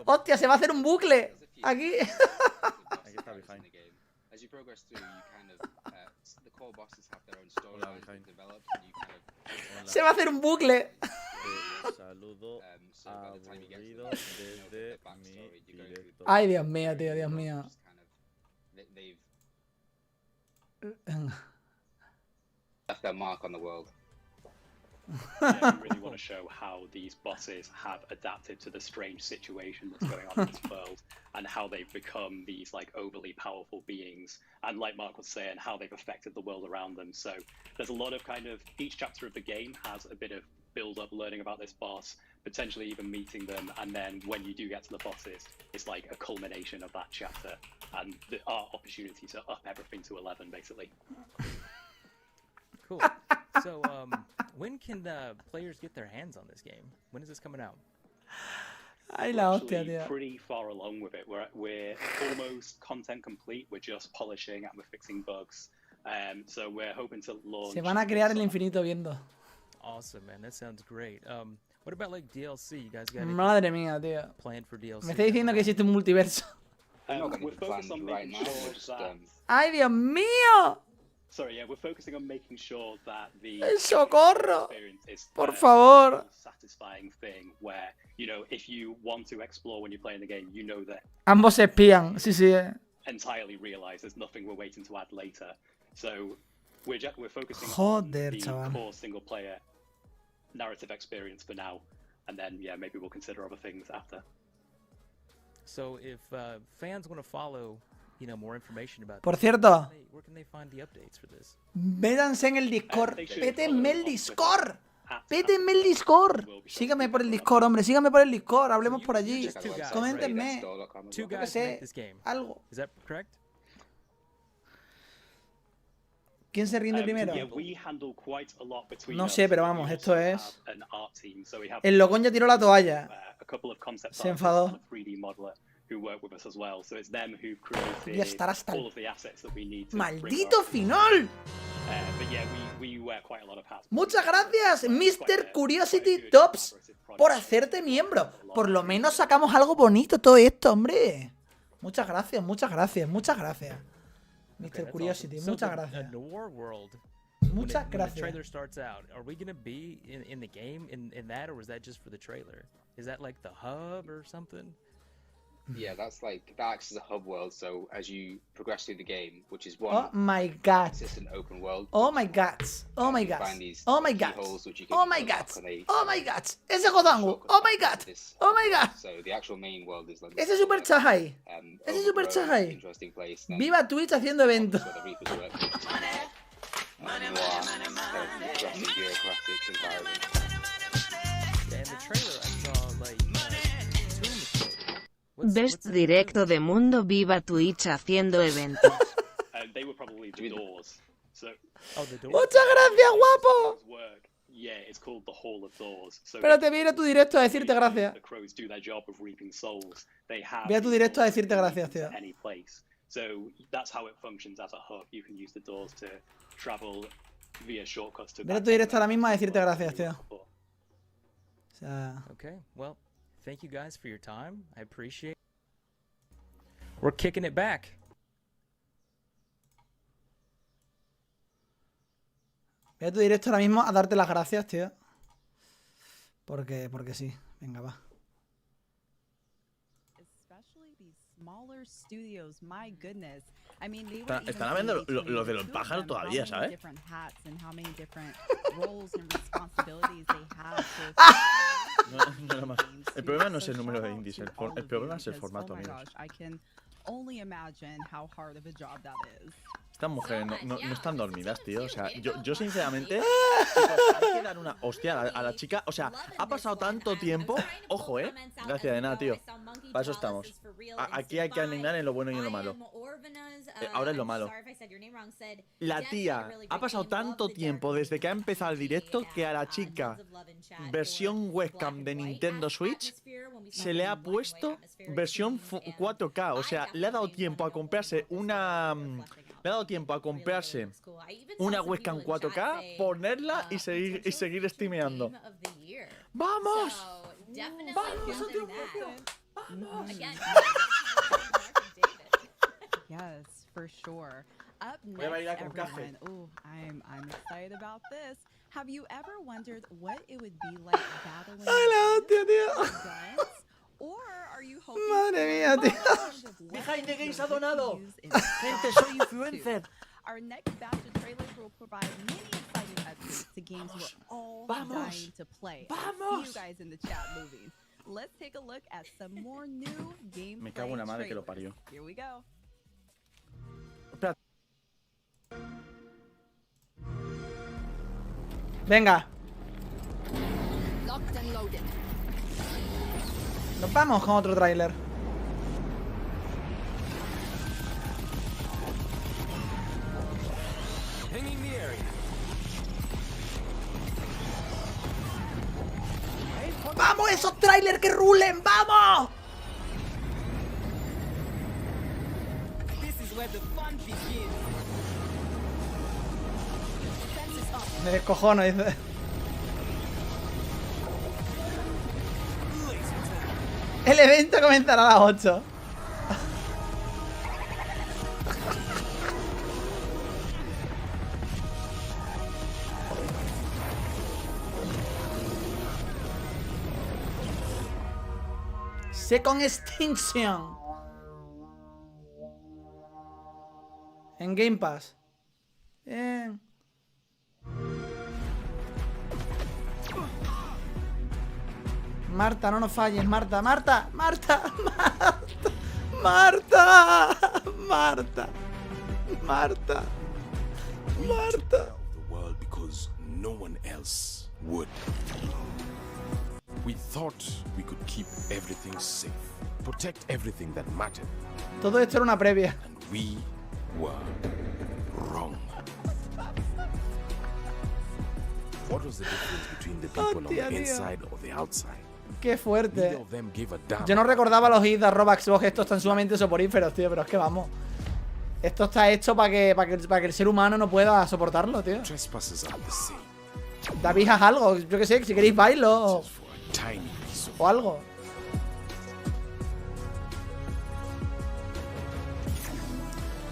Hostia, se va a hacer un bucle. Aquí.
Aquí está Behind.
Se va a hacer un bucle.
Saludo aburrido desde mi directo.
Ay, Dios mío, tío, Dios mío.
Left their mark on the world.
Yeah, we really want to show how these bosses have adapted to the strange situation that's going on in this world, and how they've become these like overly powerful beings, and like Mark was saying, how they've affected the world around them. So there's a lot of kind of, each chapter of the game has a bit of build up, learning about this boss, potentially even meeting them, and then when you do get to the bosses, it's like a culmination of that chapter, and our opportunity to up everything to 11 basically.
Cool. So, when can players get their hands on this game? When is this coming out?
Ay, la hostia,
Actually,
tío.
pretty far along with it. We're almost content complete. We're just polishing and we're fixing bugs. So we're hoping to launch.
Se van a crear el infinito viendo.
Awesome, man. That sounds great. What about like DLC? You guys got
Madre mía, tío.
planned for DLC?
Me está diciendo que existe un multiverso.
We're focused on making sure that.
¡Ay, Dios mío!
Sorry, yeah, we're focusing on making sure that the
¡Socorro!
experience is
Por favor.
a satisfying thing where, you know, if you want to explore when you're playing the game, you know that
Ambos se espían, sí, sí.
entirely realize there's nothing we're waiting to add later. So we're focusing
Joder,
on the
chaval.
core single player narrative experience for now, and then yeah, maybe we'll consider other things after.
So if fans want to follow, you know, more information about
Por
this,
cierto,
where can they find the updates for this?
métanse en el Discord. Pétenme el Discord. Pétenme el Discord. Sígame por el Discord, hombre. Sígame por el Discord. Hablemos por allí. Coméntenme.
Two
Yo qué
guys
sé.
make this game.
Algo.
Is that correct?
¿Quién se rinde primero?
Yeah, we handle quite a lot between
No
us.
sé, pero
We
vamos,
also
esto es...
have an art team, so we have
El locón ya tiró la toalla.
a couple of concept
Se
artists
enfadó.
and a 3D modeler who work with us as well. So it's them who've
Voy a estar
created
hasta el-
all of the assets that we need to
¡Maldito final!
But yeah, we wear quite a lot of hats.
Muchas gracias, Mr. Curiosity Tops, por hacerte miembro. Por lo menos sacamos algo bonito todo esto, hombre. Muchas gracias, muchas gracias, muchas gracias.
Okay,
Mr.
that's
Curiosity,
awesome.
muchas
So
gracias.
the Noir world.
Muchas
when the
gracias.
trailer starts out, are we gonna be in the game in that, or was that just for the trailer? Is that like the hub or something?
Yeah, that acts as a hub world. So as you progress through the game, which is
Oh
one
my god.
consistent open world.
Oh my god. Oh my
you
god.
find these
Oh my god.
keyholes which you can
Oh my
unlock
god.
on a
Oh my god. Ese Godangu. Oh my god. Oh my god.
So the actual main world is like
Ese super chahai. Ese super
overgrown,
chahai.
interesting place. Then
Viva Twitch haciendo eventos.
where the Reapers work. Noir, kind of progressive bureaucratic environment.
Yeah, in the trailer I saw like tombs.
Best directo de mundo, viva Twitch haciendo eventos.
They were probably the doors. So
the doors.
Muchas gracias, guapo.
work. Yeah, it's called the Hall of Doors. So
Pero te viene tu directo a decirte gracias.
the crows do their job of reaping souls. They have
Ve a tu directo a decirte gracias, tío.
any place. So that's how it functions as a hub. You can use the doors to travel via shortcuts to.
Ve a tu directo ahora mismo a decirte gracias, tío. O sea...
Okay, well, thank you guys for your time. I appreciate it. We're kicking it back.
Ve a tu directo ahora mismo a darte las gracias, tío. Porque sí. Venga, va.
Smaller studios, my goodness. I mean, they
Están hablando lo de los pájaros todavía, ¿sabes?
different hats and how many different roles and responsibilities they have.
No, más. El problema no es el número de indies, el problema es el formato,
Oh my
amigos.
gosh, I can only imagine how hard of a job that is.
Estas mujeres no están dormidas, tío. O sea, yo sinceramente hay que dar una hostia a la chica. O sea, ha pasado tanto tiempo. Ojo, gracias de nada, tío. Para eso estamos. Aquí hay que animar en lo bueno y en lo malo. Ahora es lo malo. La tía ha pasado tanto tiempo desde que ha empezado el directo que a la chica versión webcam de Nintendo Switch se le ha puesto versión 4K. O sea, le ha dado tiempo a comprarse una... Le ha dado tiempo a comprarse una webcam 4K, ponerla y seguir streameando. ¡Vamos! ¡Vamos, Santiago! ¡Vamos!
Yes, for sure. Up
Voy a bailar
next,
con Cafe.
everyone. Ooh, I'm excited about this. Have you ever wondered what it would be like battling
¡Ay, la hostia, tío!
guns? Or are you hoping
Madre mía, tío.
Behind the Games ha donado. Gente, soy influencer.
Our next batch of trailers will provide many exciting updates to games we're all dying to play. I'll see you guys in the chat moving. Let's take a look at some more new gameplay.
Me cago en la madre que lo parió.
Here we go.
Espera.
Venga.
Locked and loaded.
Nos vamos con otro tráiler. esos trailers que rulen! ¡Vamos! Me descojono, dice. El evento comenzará a las 8. Second Extinction. En Game Pass. Bien. Marta, no nos falles, Marta, Marta, Marta, Marta, Marta, Marta, Marta.
Because no one else would. We thought we could keep everything safe, protect everything that mattered.
Todo esto era una previa.
And we were wrong. What was the difference between the people on the inside or the outside?
Qué fuerte. Yo no recordaba los hits de Xbox estos tan sumamente soporíferos, tío, pero es que vamos. Esto está hecho para que el ser humano no pueda soportarlo, tío. David, haz algo, yo que sé, si queréis bailo o algo.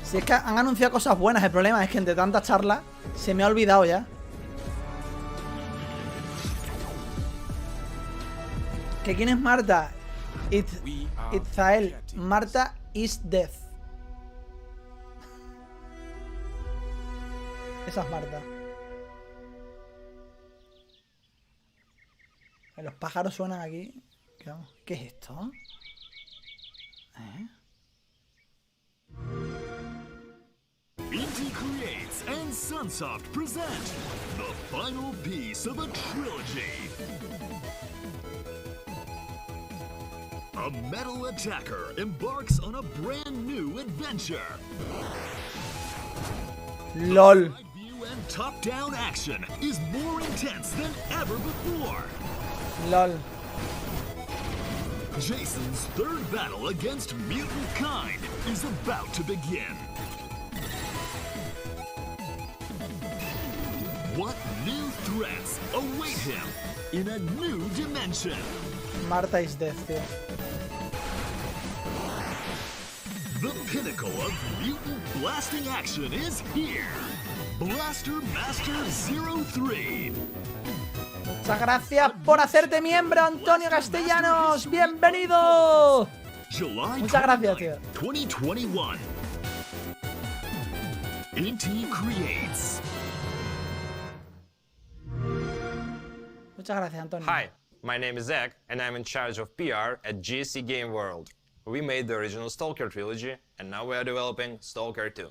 Si es que han anunciado cosas buenas, el problema es que entre tantas charlas se me ha olvidado ya. ¿Que quién es Marta? Itzael. Marta is death. Esa es Marta. Los pájaros suenan aquí. ¿Qué es esto?
Indie Creates and Sunsoft present the final piece of a trilogy. A metal attacker embarks on a brand new adventure.
LOL.
Side view and top-down action is more intense than ever before.
LOL.
Jason's third battle against mutant kind is about to begin. What new threats await him in a new dimension?
Marta is death, tío.
The pinnacle of mutant blasting action is here. Blaster Master 03.
Muchas gracias por hacerte miembro, Antonio Castellanos. ¡Bienvenido! Muchas gracias, tío.
2021. Indie Creates.
Muchas gracias, Antonio.
Hi, my name is Zach, and I'm in charge of PR at GSC Game World. We made the original Stalker trilogy, and now we are developing Stalker 2.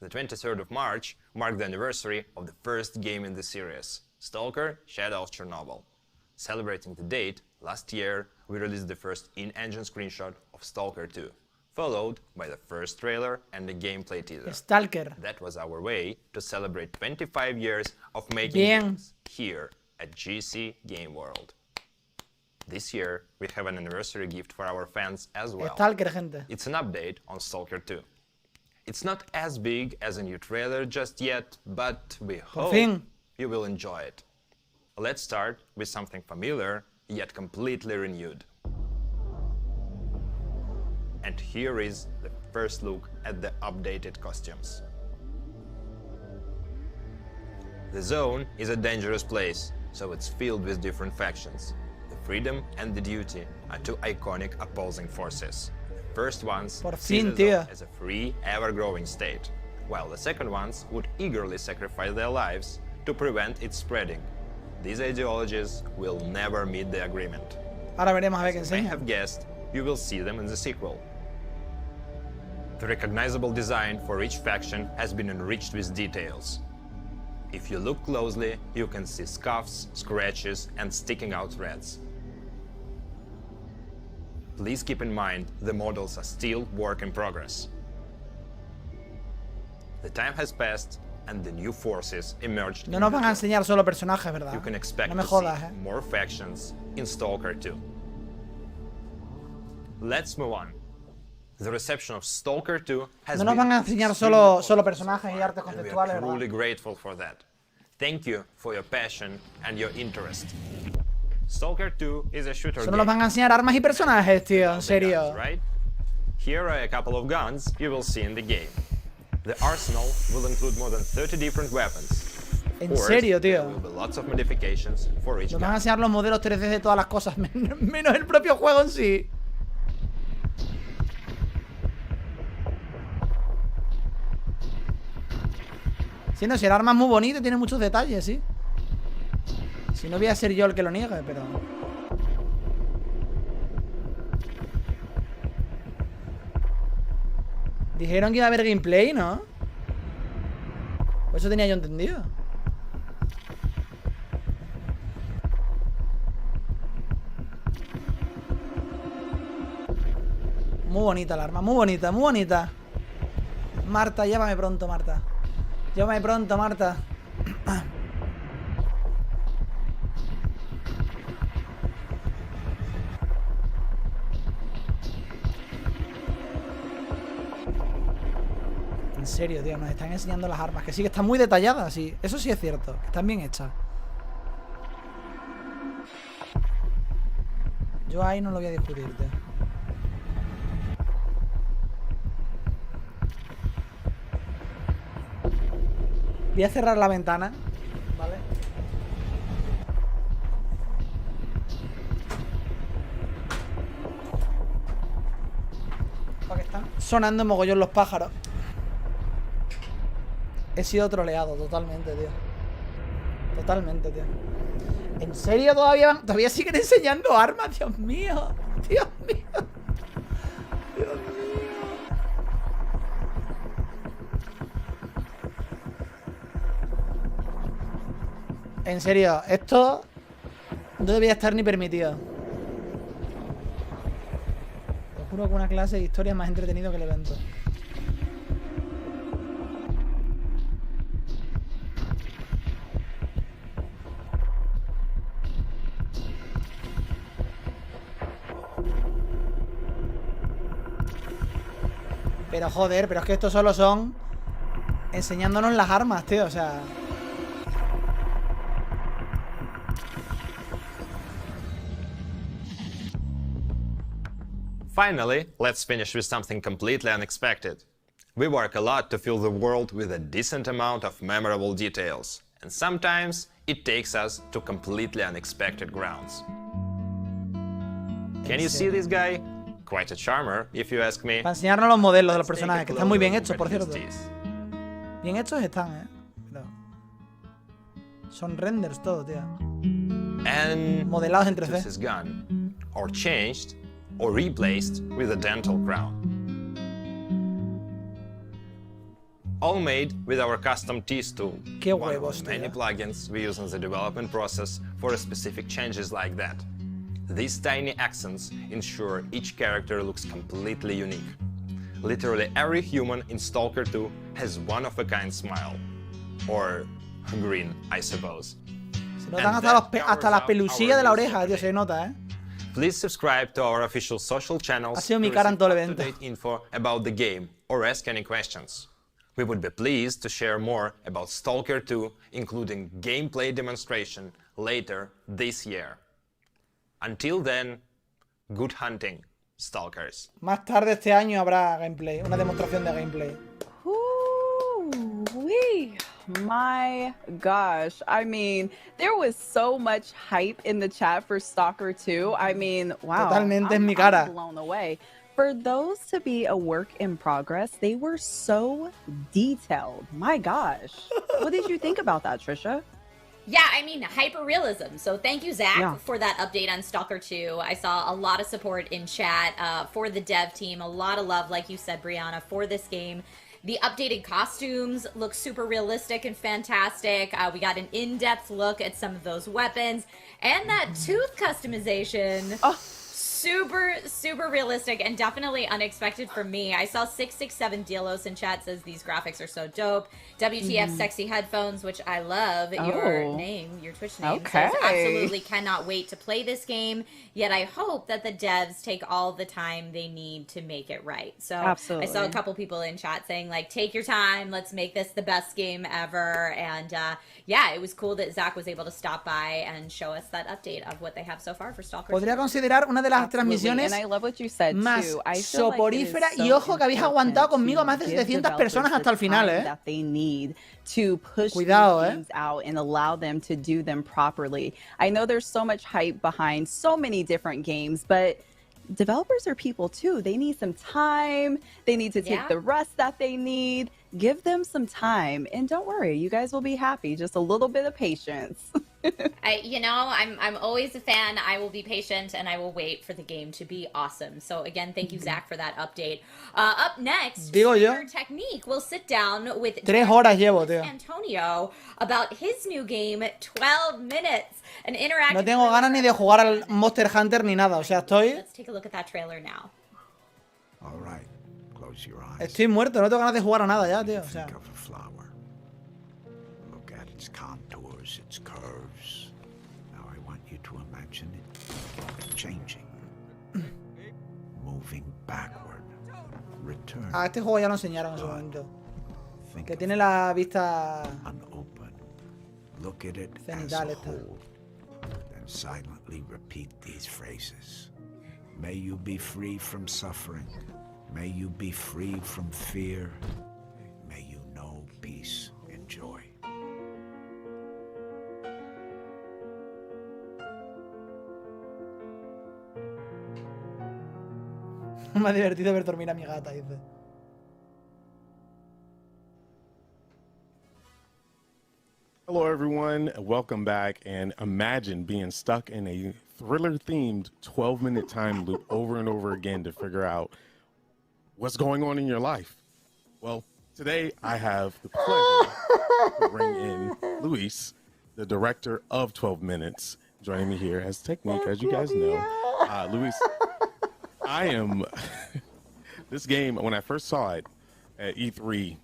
The 23rd of March marked the anniversary of the first game in the series, Stalker Shadow of Chernobyl. Celebrating the date, last year we released the first in-engine screenshot of Stalker 2, followed by the first trailer and the gameplay teaser.
Stalker.
That was our way to celebrate 25 years of making games here at GSC Game World. This year, we have an anniversary gift for our fans as well.
Stalker, gente.
It's an update on Stalker 2. It's not as big as a new trailer just yet, but we hope you will enjoy it. Let's start with something familiar, yet completely renewed. And here is the first look at the updated costumes. The zone is a dangerous place, so it's filled with different factions. The freedom and the duty are two iconic opposing forces. The first ones see the zone as a free, ever-growing state, while the second ones would eagerly sacrifice their lives to prevent its spreading. These ideologies will never meet the agreement.
Ahora veremos a ver qué
As you may
enseña.
have guessed, you will see them in the sequel. The recognizable design for each faction has been enriched with details. If you look closely, you can see scuffs, scratches, and sticking out threads. Please keep in mind, the models are still work in progress. The time has passed, and the new forces emerged.
No nos van a enseñar solo personajes, ¿verdad?
You can expect
No me
to
jodas,
see more factions, in Stalker 2. Let's move on. The reception of Stalker 2 has
No nos van a enseñar solo personajes y artes conceptuales,
we're truly
¿verdad?
grateful for that. Thank you for your passion and your interest. Stalker 2 is a shooter
Solo nos van a enseñar armas y personajes, tío, en serio.
right? Here are a couple of guns you will see in the game. The arsenal will include more than 30 different weapons.
En serio, tío.
There will be lots of modifications for each
Nos
gun.
van a enseñar los modelos 3D de todas las cosas, menos el propio juego en sí. Sí, no, si el arma es muy bonita y tiene muchos detalles, sí. Si no voy a ser yo el que lo niegue, pero... Dijeron que iba a haber gameplay, ¿no? Pues eso tenía yo entendido. Muy bonita el arma, muy bonita, muy bonita. Marta, llévame pronto, Marta. Llévame pronto, Marta. En serio, tío, nos están enseñando las armas. Que sí, que están muy detalladas, sí. Eso sí es cierto, que están bien hechas. Yo ahí no lo voy a discutir, tío. Voy a cerrar la ventana, ¿vale? Porque están sonando en mogollón los pájaros. He sido troleado totalmente, tío. Totalmente, tío. ¿En serio todavía siguen enseñando armas? Dios mío. Dios mío. Dios mío. En serio, esto no debía estar ni permitido. Te juro que una clase de historia es más entretenido que el evento. Pero joder, pero es que estos solo son enseñándonos las armas, tío, o sea...
Finally, let's finish with something completely unexpected. We work a lot to fill the world with a decent amount of memorable details, and sometimes it takes us to completely unexpected grounds. Can you see this guy? Quite a charmer, if you ask me.
Para enseñarnos los modelos de los personajes, que están muy bien hechos, por cierto. Bien hechos están, Pero... son renders todo, tío.
And
modelados en 3D.
this is gone, or changed, or replaced with a dental crown. All made with our custom tease tool.
Qué
one
huevos,
of the many
tío.
plugins we use in the development process for specific changes like that. These tiny accents ensure each character looks completely unique. Literally every human in Stalker 2 has one-of-a-kind smile. Or grin, I suppose.
Se notan hasta las pelusillas de la oreja, tío, se nota,
Please subscribe to our official social channels
Ha sido
to
mi cara en
receive
todo el evento.
up-to-date info about the game or ask any questions. We would be pleased to share more about Stalker 2, including gameplay demonstration, later this year. Until then, good hunting, Stalkers.
Más tarde este año habrá gameplay, una demostración de gameplay.
Ooh-wee. My gosh. I mean, there was so much hype in the chat for Stalker 2. I mean, wow.
Totalmente en mi cara.
I'm blown away. For those to be a work in progress, they were so detailed. My gosh. What did you think about that, Trisha?
Yeah, I mean, hyper-realism. So thank you, Zach,
Yeah.
for that update on Stalker 2. I saw a lot of support in chat for the dev team. A lot of love, like you said, Brianna, for this game. The updated costumes look super realistic and fantastic. We got an in-depth look at some of those weapons. And that tooth customization.
Oh,
super realistic and definitely unexpected for me. I saw 667 Dielos in chat says these graphics are so dope. WTF sexy headphones, which I love. Your name, your Twitch name says absolutely cannot wait to play this game. Yet I hope that the devs take all the time they need to make it right. So I saw a couple people in chat saying like, take your time, let's make this the best game ever. And yeah, it was cool that Zach was able to stop by and show us that update of what they have so far for Stalker.
Podría considerar una de las transmisiones más soporíferas y ojo que habéis aguantado conmigo más de 700 personas hasta el final,
to push
Cuidado,
these things out and allow them to do them properly. I know there's so much hype behind so many different games, but developers are people too. They need some time. They need to take the rest that they need. Give them some time, and don't worry, you guys will be happy. Just a little bit of patience.
You know, I'm always a fan. I will be patient and I will wait for the game to be awesome. So again, thank you, Zach, for that update. Up next, Technique will sit down with
3 horas llevo, tío.
Antonio about his new game, 12 Minutes, an interactive.
No tengo ganas ni de jugar al Monster Hunter ni nada, o sea,
Let's take a look at that trailer now.
All right. Close your eyes.
Estoy muerto, no tengo ganas de jugar a nada ya, tío. O sea.
Think of a flower. Look at its contours, its curves. Now I want you to imagine it changing, moving backward. Return.
Ah, este juego ya lo enseñaron en su momento. Que tiene la vista
Look at it as a whole. Then silently repeat these phrases. May you be free from suffering. May you be free from fear. May you know peace and joy.
Me ha divertido ver dormir a mi gata, dice.
Hello everyone, welcome back, and imagine being stuck in a thriller-themed 12-minute time loop over and over again to figure out what's going on in your life. Well, today I have the pleasure to bring in Luis, the director of 12 Minutes, joining me here as Technique, as you guys know. Luis, I am... this game, when I first saw it at E3,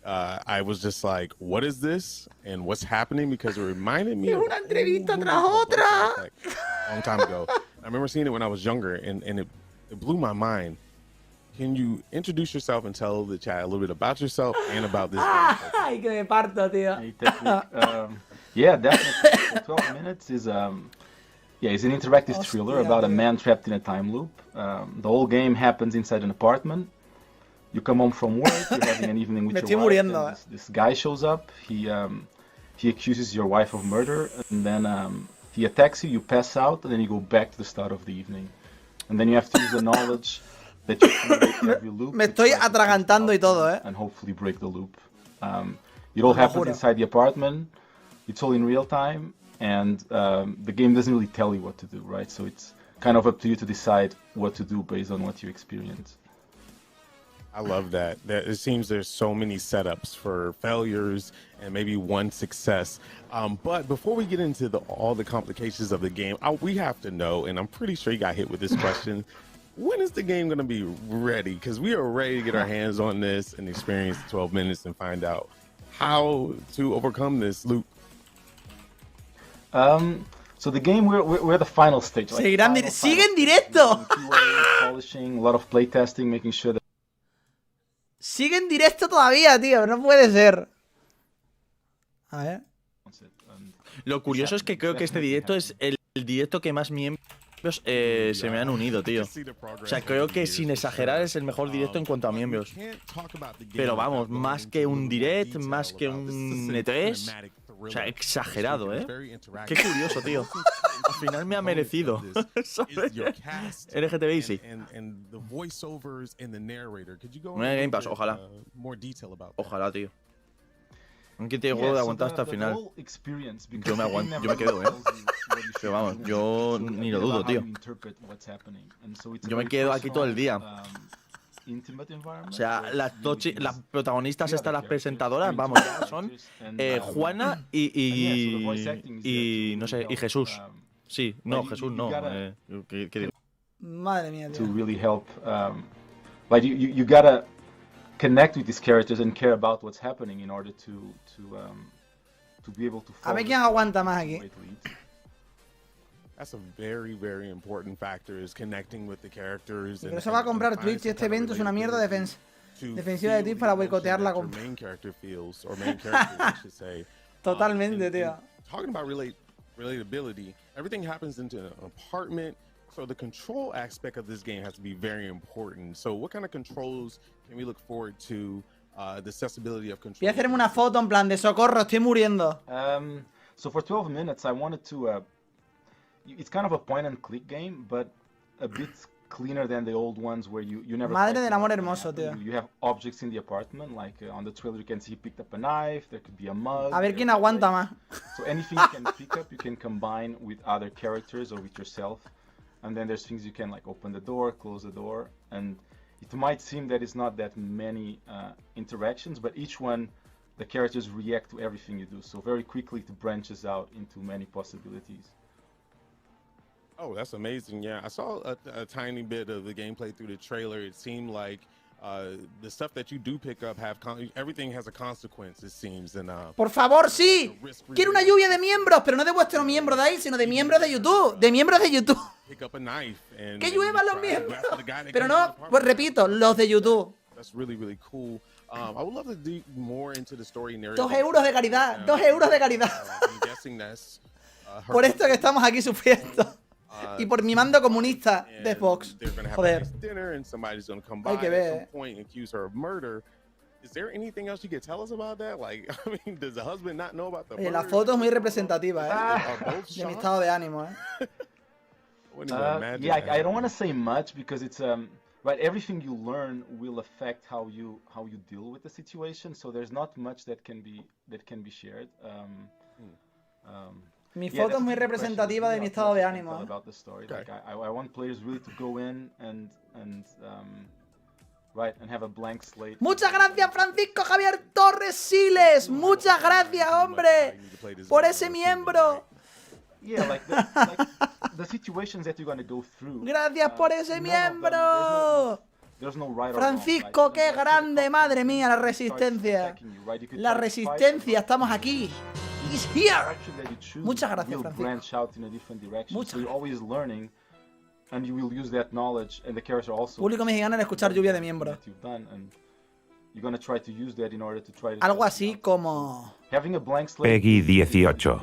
I was just like, what is this? And what's happening? Because it reminded me of
una entrevista tras otra.
A long time ago. I remember seeing it when I was younger, and it blew my mind. Can you introduce yourself and tell the chat a little bit about yourself and about this game?
Ay, que me parto, tío.
Yeah, definitely. 12 Minutes is it's an interactive thriller about a man trapped in a time loop. The whole game happens inside an apartment. You come home from work, you're having an evening with your wife, and this guy shows up. He accuses your wife of murder, and then he attacks you, you pass out, and then you go back to the start of the evening. And then you have to use the knowledge that you can break every loop.
Me estoy atragantando y todo,
and hopefully break the loop. It all happens inside the apartment. It's all in real time, and the game doesn't really tell you what to do, right? So it's kind of up to you to decide what to do based on what you experience.
I love that. It seems there's so many setups for failures and maybe one success. But before we get into all the complications of the game, we have to know, and I'm pretty sure you got hit with this question, when is the game going to be ready? Because we are ready to get our hands on this and experience 12 minutes and find out how to overcome this loop.
So the game, we're at the final stage.
Sigue en directo.
Polishing, a lot of playtesting, making sure that
Sigue en directo todavía, tío. No puede ser. A ver.
Lo curioso es que creo que este directo es el directo que más miembros se me han unido, tío. O sea, creo que sin exagerar es el mejor directo en cuanto a miembros. Pero vamos, más que un direct, más que un E3. O sea, exagerado, ¿eh? Qué curioso, tío. Al final me ha merecido. LGTBI sí. Una Game Pass, ojalá. Ojalá, tío. Aunque te juego de aguantar hasta el final. Yo me aguanto, yo me quedo, ¿eh? Pero vamos, yo ni lo dudo, tío. Yo me quedo aquí todo el día. O sea, las protagonistas estas, las presentadoras, vamos, ya son Juana y no sé, y Jesús. Sí, no, Jesús no. ¿Qué digo?
Madre mía,
to
tío.
really help. Like you gotta connect with these characters and care about what's happening in order to be able to.
A ver quién aguanta más aquí.
That's a very, very important factor is connecting with the characters.
Pero se va a comprar Twitch y este evento es una mierda defensiva de Twitch para boicotear la compra. Totalmente, tío.
Talking about relatability, everything happens into an apartment, so the control aspect of this game has to be very important. So what kind of controls can we look forward to? The accessibility of control.
Voy a hacerme una foto en plan de socorro, estoy muriendo.
So for 12 minutes, I wanted to. It's kind of a point and click game, but a bit cleaner than the old ones where you never.
Madre del amor hermoso, tío.
You have objects in the apartment, like on the trailer you can see he picked up a knife. There could be a mug.
A ver quién aguanta más.
So anything you can pick up, you can combine with other characters or with yourself, and then there's things you can like open the door, close the door, and it might seem that it's not that many interactions, but each one, the characters react to everything you do. So very quickly it branches out into many possibilities.
Oh, that's amazing. Yeah, I saw a tiny bit of the gameplay through the trailer. It seemed like the stuff that you do pick up everything has a consequence, it seems. And,
por favor, sí. Quiero una lluvia de miembros, pero no de vuestro miembro de ahí, sino de miembros de YouTube. De miembros de YouTube.
Pick up a knife and
que lluevan los miembros. Pero no, pues repito, los de YouTube.
That's really, really cool. I would love to dig more into the story narrative.
2 euros de caridad, 2 euros de caridad.
I'm guessing that's,
por esto que estamos aquí sufriendo. Y por mi mando comunista de Xbox. Joder. Hay que ver.
Is there anything else you could tell us about that? Like, I mean, does the husband not know about the
la foto es muy representativa, de mi estado de ánimo,
Yeah, I don't want to say much because it's right. Everything you learn will affect how you deal with the situation. So there's not much that can be shared.
Mi foto es muy representativa de mi estado de ánimo.
Like, I want players really to go in and have a blank slate.
Muchas gracias, Francisco Javier Torres Siles. Muchas gracias, hombre, por ese miembro.
Yeah, like the situations that you're going to go through.
Gracias por ese miembro. Francisco, qué grande, madre mía, la resistencia. La resistencia, estamos aquí. He's here. Muchas gracias, Francisco. Muchas gracias. Público mexicano en escuchar lluvia de miembros. Algo así como
Peggy 18.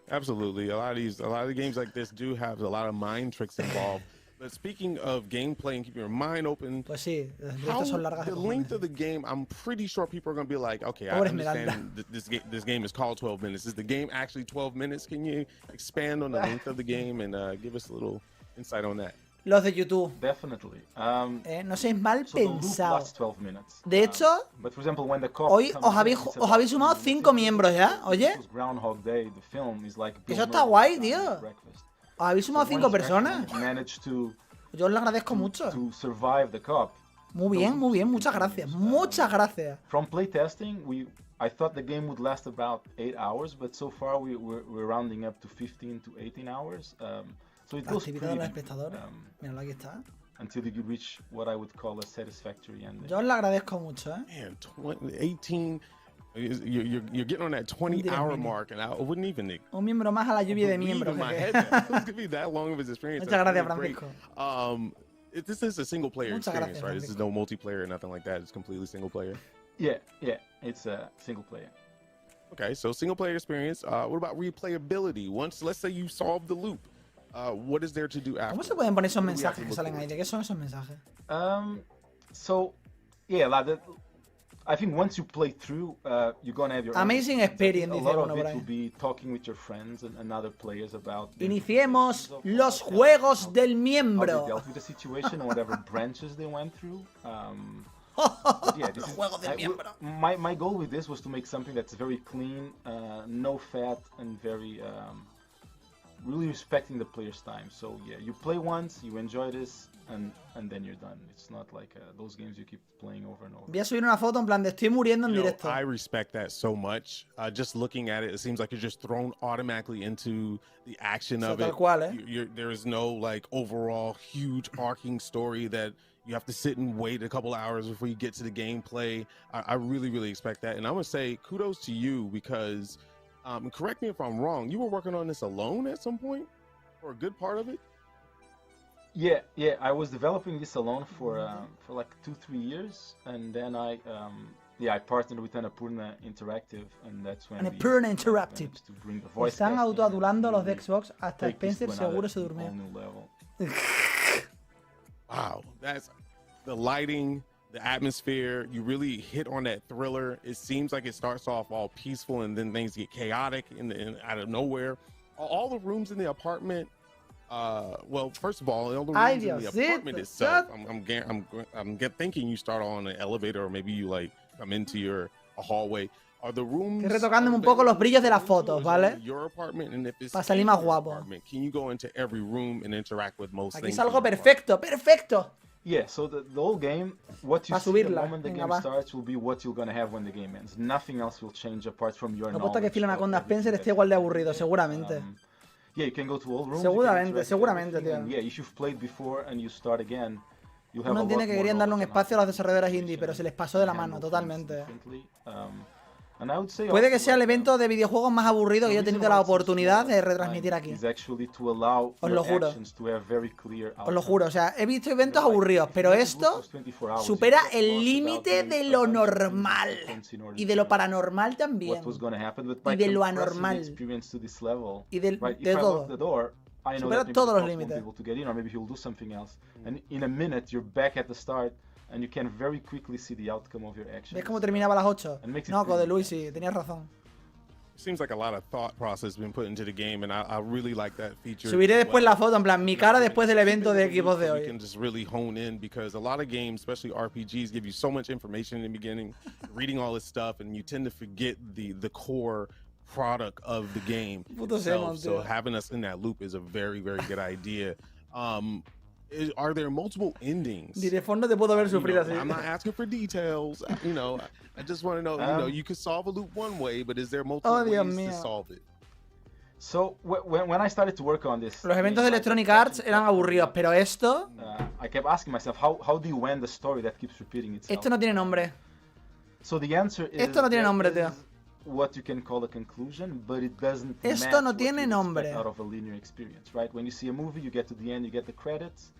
Absolutely. A lot of the games like this do have a lot of mind tricks involved. But speaking of gameplay and keeping your mind open,
pues sí, estas son largas.
The length of the game, I'm pretty sure people are going to be like, okay, I understand this game is called 12 minutes. Is the game actually 12 minutes? Can you expand on the length of the game and give us a little insight on that?
Los de YouTube.
Definitely.
No seáis mal pensados. De hecho,
but for example, when the
hoy os habéis sumado 5 miembros ya, oye. Eso está guay, tío. ¿Os habéis sumado 5 personas? Yo os lo agradezco mucho. Muy bien, muchas gracias. Muchas gracias.
From playtesting, I thought the game would last about 8 hours, but so far we're rounding up to 15 to 18 hours. So it goes
actividad de los espectadores. Míralo, aquí está.
Until you reach what I would call a satisfactory ending.
Yo os lo agradezco mucho,
Man, 18. You're getting on that 20-hour mark, and I wouldn't even.
Un miembro más a la lluvia de miembros.
It's gonna be that long of his experience.
Muchas gracias, Francisco.
This is a single-player experience, right? This is no multiplayer or nothing like that. It's completely single-player.
Yeah, it's a single-player.
Okay, so single-player experience. What about replayability? Once, let's say you solve the loop, what is there to do after?
¿Cómo se pueden poner esos mensajes que salen ahí? ¿De qué son esos mensajes?
So, yeah, I think once you play through, you're gonna have your
amazing experience.
A lot of it will be talking with your friends and other players about.
Iniciemos los juegos del miembro.
How they dealt with the situation and whatever branches they went through. Yeah,
los juegos del miembro.
My goal with this was to make something that's very clean, no fat, and really respecting the player's time. So yeah, you play once, you enjoy this, and then you're done. It's not like those games you keep playing over and over.
Voy a subir una foto en plan de estoy muriendo en directo.
I respect that so much. Just looking at it, it seems like you're just thrown automatically into the action of it.
Tal cual,
There is no like overall huge arcing story that you have to sit and wait a couple hours before you get to the gameplay. I really, really expect that. And I'm gonna say kudos to you because, correct me if I'm wrong, you were working on this alone at some point, or a good part of it?
Yeah, I was developing this alone for like 2-3 years, and then I partnered with Annapurna Interactive, and that's when
Annapurna Interactive. Están autoadulando los de Xbox hasta Spencer seguro se durmió.
Wow, that's the lighting, the atmosphere. You really hit on that thriller. It seems like it starts off all peaceful, and then things get chaotic and out of nowhere. All the rooms in the apartment. Well, first of all the rooms in the apartment itself, I'm thinking you start on an elevator, or maybe you like come into a hallway. Are the rooms
retocándome un poco los brillos de las fotos, ¿vale?
Your apartment, and if it's
para salir más guapo.
Can you go into every room and interact with most
Aquí
things?
salgo perfecto, perfecto.
Yeah, so the whole game, what you see the moment the game starts will be what you're gonna have when the game ends. Nothing else will change apart from your knowledge.
Apuesto que Phil Anaconda Spencer esté igual de aburrido, seguramente.
Yeah, you can go to all rooms.
Seguramente, tío.
Yeah, if you've played before and you start again, you'll have
Uno entiende que querían darle un espacio a los desarrolladores indie, pero se les pasó de la mano, totalmente. Puede que sea el evento de videojuegos más aburrido que yo he tenido la oportunidad de retransmitir aquí. Os lo juro. Os lo juro, o sea, he visto eventos aburridos, pero esto supera el límite de lo normal. Y de lo paranormal también. Y de lo anormal. Y de todo. Supera todos los límites.
And you can very quickly see the outcome of your actions.
¿Ves cómo terminaba a las 8? No, Code Luis, sí, tenías razón.
Seems like a lot of thought process been put into the game, and I really like that feature.
Subiré después la foto, en plan, mi cara después del evento de equipos de hoy.
You can just really hone in, because a lot of games, especially RPGs, give you so much information in the beginning, reading all this stuff, and you tend to forget the core product of the game itself. So having us in that loop is a very, very good idea. Are there multiple endings?
Ni de fondo te puedo ver sufrir así.
I'm not asking for details. I just want to know. You could solve a loop one way, but is there multiple ways to solve it?
So when I started to work on this,
los eventos de Electronic Arts eran aburridos, pero esto.
I kept asking myself, how do you end the story that keeps repeating itself?
Esto no tiene nombre.
So the answer is.
Esto no tiene nombre, tío.
What you can call a conclusion, but it doesn't
Esto no tiene nombre.
Out of a linear experience, right? When you see a movie, you get to the end, you get the credits.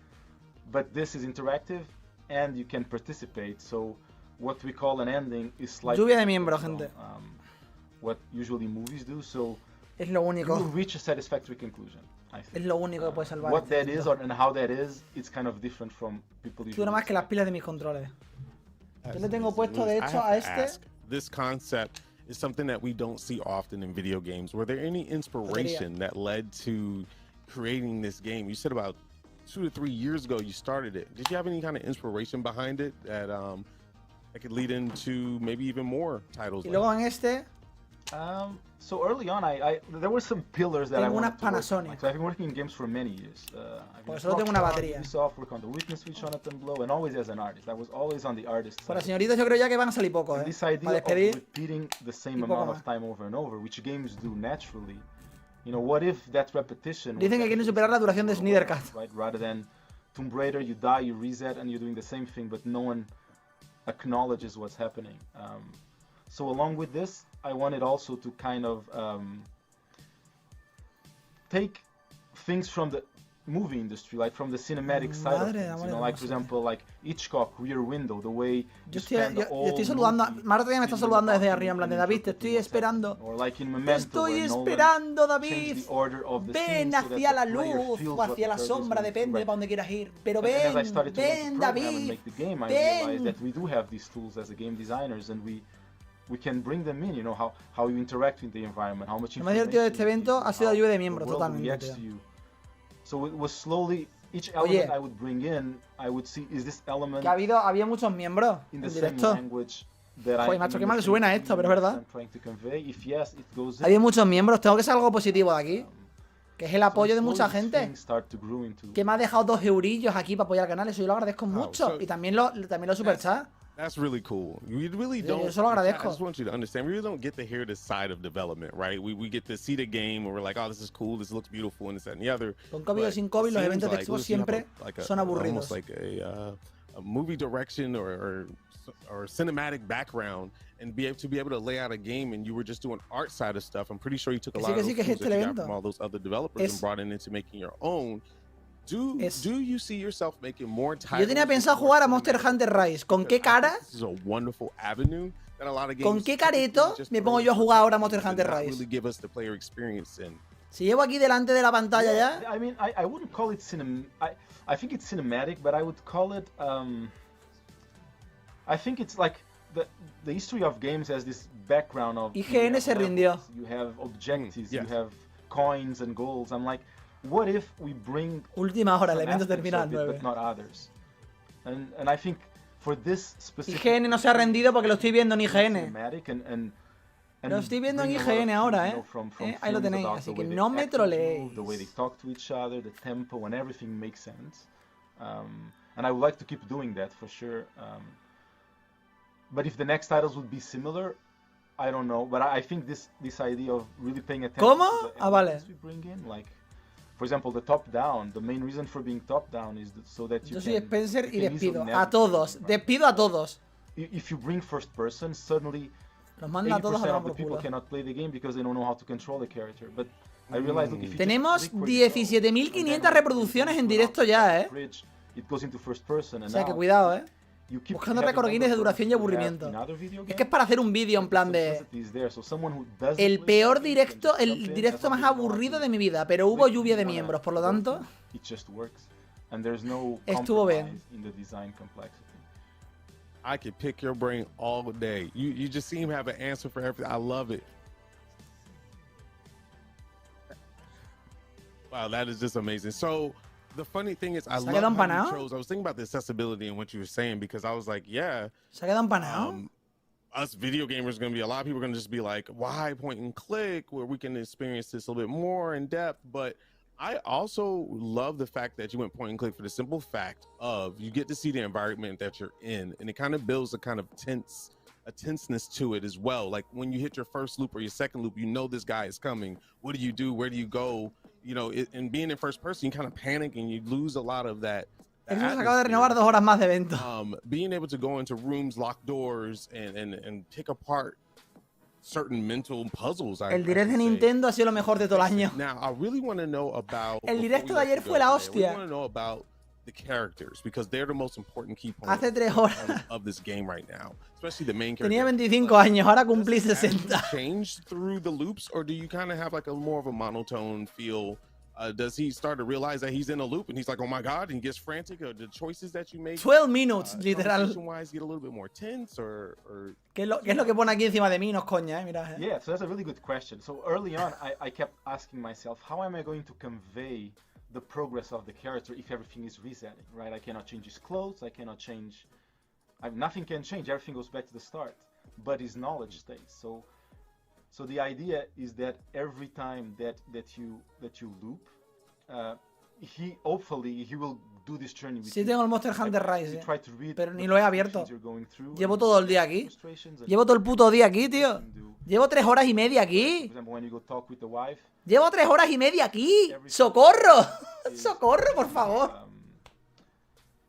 But this is interactive, and you can participate. So what we call an ending is slightly
lluvia de miembros, gente.
What usually movies do. So
es lo único.
You will reach a satisfactory conclusion. I think.
Es lo único que puede salvar.
What that is and how that is, it's kind of different from people.
Dura más que las pilas de mis controles. Yo le tengo puesto, de hecho, a este.
This concept is something that we don't see often in video games. Were there any inspiration that led to creating this game? You said about 2 to 3 years ago you started it. Did you have any kind of inspiration behind it that could lead into maybe even more titles?
Y luego en este.
So early on, there were some pillars that I wanted to work on. So I've been working in games for many years.
Pues solo tengo una batería.
Ubisoft, work on the Witness, Switch, Jonathan Blow, and always as an artist. I was always on the artist side.
Para señoritas yo creo ya que van a salir pocos,
This idea of repeating the same amount of time over and over, which games do naturally. What if that repetition?
Dicen que quieren superar la duración de Snyder Cut.
Right? Rather than Tomb Raider, you die, you reset, and you're doing the same thing, but no one acknowledges what's happening. So along with this, I wanted also to kind of take things from the movie industry, like from the cinematic side of things. Like for example, like Hitchcock, Rear Window, the way
yo estoy saludando, Marta ya me está saludando desde arriba, en plan de David, te estoy esperando. Te estoy esperando, David. Ven hacia la luz o hacia la sombra, depende de para dónde quieras ir. Pero ven, David. Ven.
We do have these tools as a game designers, and we can bring them in, how you interact with the environment, how much.
Lo más divertido de este evento ha sido la lluvia de miembros, totalmente.
So it was slowly, each element I would bring in, I would see, is this element
que había muchos miembros en directo. Joder, macho, qué mal suena esto, pero es verdad. Había muchos miembros, tengo que ser algo positivo de aquí. Que es el apoyo de mucha gente. Que me ha dejado 2 eurillos aquí para apoyar el canal. Eso yo lo agradezco mucho. Y también los superchats.
That's really cool. We really don't.
Yo se lo agradezco.
I just want you to understand. We really don't get to hear this side of development, right? We get to see the game where we're like, oh, this is cool, this looks beautiful, and this, that, and the other.
Con COVID o sin COVID, los eventos de Xbox siempre son aburridos.
Almost like a movie direction or cinematic background, and be able to lay out a game, and you were just doing art side of stuff. I'm pretty sure you took a lot of those tools that you got from all those other developers and brought it into making your own. Do you see yourself making more titles?
Yo tenía pensado jugar a Monster Hunter Rise. ¿Con qué cara?
This is a wonderful avenue that a lot of games.
¿Con qué careto me pongo yo a jugar ahora a Monster Hunter Rise?
Really give us the player experience in.
Si llevo aquí delante de la pantalla ya.
I mean, I wouldn't call it I think it's cinematic, but I would call it I think it's like the history of games has this background of
IGN se rindió.
You have objectives, you have coins and goals. I'm like, what if we bring
última hora, el evento termina a las 9.
but not others? And I think for this specific
IGN no se ha rendido porque lo estoy viendo en IGN. Lo estoy viendo en IGN ahora, ahí lo tenéis, así que no me troleéis.
The way they talk to each other, the tempo, and everything makes sense. And I would like to keep doing that for sure. But if the next titles would be similar, I don't know. But I think this idea of really paying attention to the elements we bring in, like, for example, the top-down, the main reason for being top-down is so that you
Yo soy Spencer y despido a todos. Despido a todos.
If you bring first person, suddenly
los manda a todos a
80% of the people cannot play the game because they don't know how to control the character. But I realize, look, if you
tenemos 17.500 reproducciones en directo ya,
it goes into first person, and
o sea que cuidado, buscando récord Guinness de duración y aburrimiento. Es que es para hacer un vídeo en plan de el peor directo, el directo más aburrido de mi vida, pero hubo lluvia de miembros, por lo tanto estuvo bien.
I could pick your brain all day. You just seem to have an answer for everything. I love it. Wow, that is just amazing. So the funny thing is, I love how you chose. I was thinking about the accessibility and what you were saying because I was like, yeah.
¿Se ha quedado empanado?
Us video gamers are going to be, a lot of people are going to just be like, why point and click, where we can experience this a little bit more in depth. But I also love the fact that you went point and click for the simple fact of you get to see the environment that you're in, and it kind of builds a kind of tenseness to it as well. Like when you hit your first loop or your second loop, you know this guy is coming. What do you do? Where do you go? You know, and being in first person, you kind of panic and you lose a lot of that.
Acaba de renovar 2 horas más de evento.
Being able to go into rooms, lock doors, and pick apart certain mental puzzles.
El direct de Nintendo ha sido lo mejor de todo el año.
Now, I really want to know about.
El directo de ayer fue la hostia.
I want to know about the characters because they're the most important key point
Hace 3 horas
of this game right now, especially the main character.
Tenía 25 años, ahora cumplí 60.
Change through the loops, or do you kind of have like a more of a monotone feel? Does he start to realize that he's in a loop and he's like, oh my god, and he gets frantic, or the choices that you make
12 minutes, literal.
Wise get a little bit more tense, or
¿Qué es lo que pone aquí encima de mí? No es coña, mira.
Yeah, so that's a really good question. So early on, I kept asking myself, how am I going to convey the progress of the character if everything is resetting, right? I cannot change his clothes, I cannot change, nothing can change, everything goes back to the start, but his knowledge stays. So the idea is that every time that you loop, hopefully he will do this journey with
Sí, tengo el Monster Hunter Rise, pero ni lo he abierto.
Llevo
Llevo todo el día aquí. Llevo todo el puto día aquí, tío. Llevo 3 horas y media aquí. Llevo 3 horas y media aquí. ¡Socorro! ¡Socorro, por favor!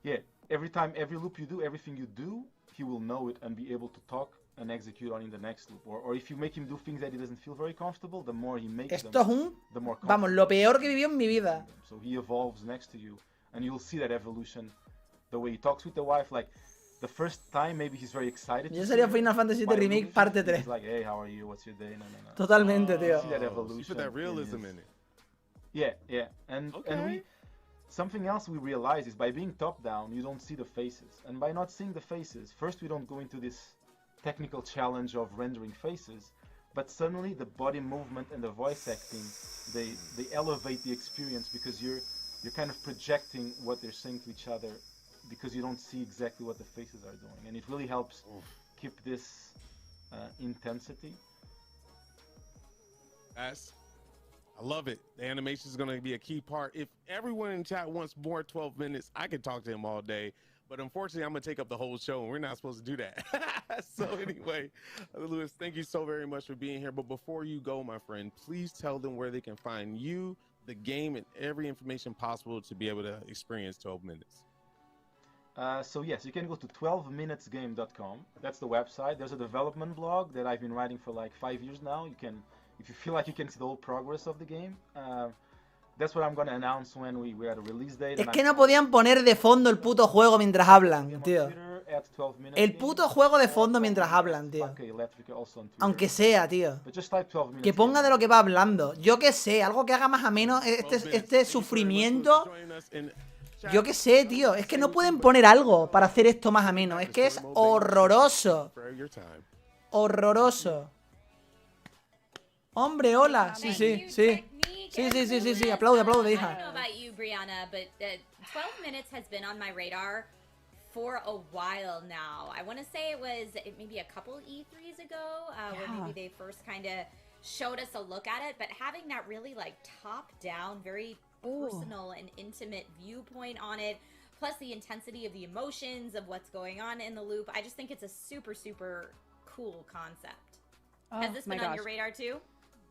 Yeah, every loop you do, everything you do, he will know it and be able to talk and execute on in the next loop. Or if you make him do things that he doesn't feel very comfortable, the more he makes
Esto es
the more
vamos, lo peor que he vivido en mi vida.
So he evolves next to you, and you'll see that evolution. The way he talks with the wife, like the first time, maybe he's very excited.
Yo sería Final Fantasy VII Remake parte 3.
He's like, hey, how are you? What's your day? No.
Totalmente, tío.
See that evolution.
You put that realism in it.
Yeah, and something else we realize is by being top down, you don't see the faces, and by not seeing the faces, first we don't go into this technical challenge of rendering faces, but suddenly the body movement and the voice acting, they elevate the experience because you're kind of projecting what they're saying to each other because you don't see exactly what the faces are doing, and it really helps keep this intensity.
I love it. The animation is going to be a key part. If everyone in chat wants more 12 minutes, I could talk to him all day. But unfortunately, I'm going to take up the whole show, and we're not supposed to do that. So anyway, Lewis, thank you so very much for being here. But before you go, my friend, please tell them where they can find you, the game, and every information possible to be able to experience 12 minutes.
So yes, you can go to 12minutesgame.com. That's the website. There's a development blog that I've been writing for like 5 years now. You can, if you feel like you can see the whole progress of the game. That's what I'm going to announce when we had a release date.
Es que no podían poner de fondo el puto juego mientras hablan, tío. El puto juego de fondo mientras hablan, tío. Aunque sea, tío. Que ponga de lo que va hablando. Yo que sé, algo que haga más ameno este sufrimiento. Yo que sé, tío. Es que no pueden poner algo para hacer esto más ameno. Es que es horroroso. Horroroso. Hombre, hola. Sí, sí, sí. Sí, aplaude, hija.
I don't know about you, Brianna, but 12 minutes has been on my radar for a while now. I want to say it was maybe a couple E3s ago where maybe they first kind of showed us a look at it, but having that really like top-down, very personal and intimate viewpoint on it, plus the intensity of the emotions of what's going on in the loop, I just think it's a super, super cool concept. Has this been on your radar too?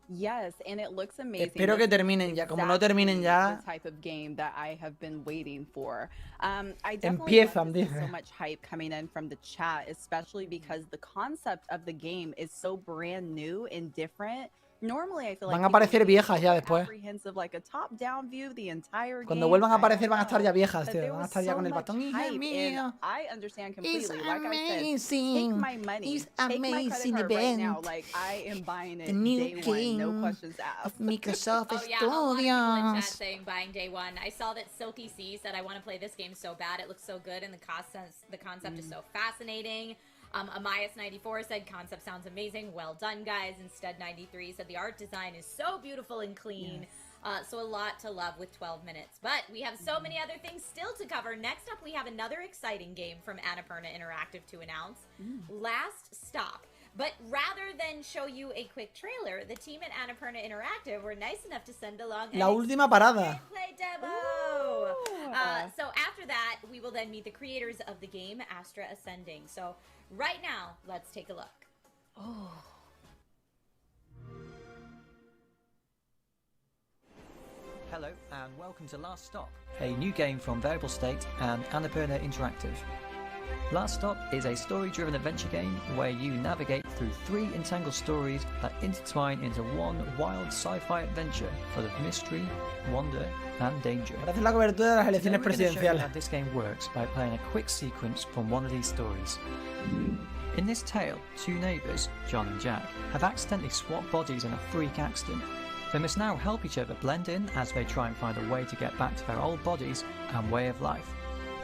Yes, and it looks amazing.
Espero que terminen ya. Como no terminen ya.
The type of game that I have been waiting for. I definitely love so much hype coming in from the chat, especially because the concept of the game is so brand new and different. Normally, I feel like
van a aparecer viejas ya después.
Like a top-down view the entire game.
Cuando vuelvan a aparecer van a estar ya viejas, tío. Van a estar ya con el bastón.
Hija mía. I understand completely. Like I said, take my money. Take my credit card right now. Like I am buying it day one, no questions asked.
Microsoft
Studios. A lot of people in chat saying buying day one. I saw that Silky C said I want to play this game so bad. It looks so good and the concept is so fascinating. Amias94 said concept sounds amazing. Well done, guys. And Stud93 said the art design is so beautiful and clean. Yes. So a lot to love with 12 minutes. But we have so many other things still to cover. Next up, we have another exciting game from Annapurna Interactive to announce. Last Stop. But rather than show you a quick trailer, the team at Annapurna Interactive were nice enough to send along
La última parada.
Play demo. So after that, we will then meet the creators of the game, Astra Ascending. So right now, let's take a look.
Hello and welcome to Last Stop, a new game from Variable State and Annapurna Interactive. Last Stop is a story-driven adventure game where you navigate through 3 entangled stories that intertwine into one wild sci-fi adventure full of mystery, wonder, and danger.
Parece la cobertura de las elecciones presidenciales.
How this game works by playing a quick sequence from one of these stories. In this tale, 2 neighbours, John and Jack, have accidentally swapped bodies in a freak accident. They must now help each other blend in as they try and find a way to get back to their old bodies and way of life.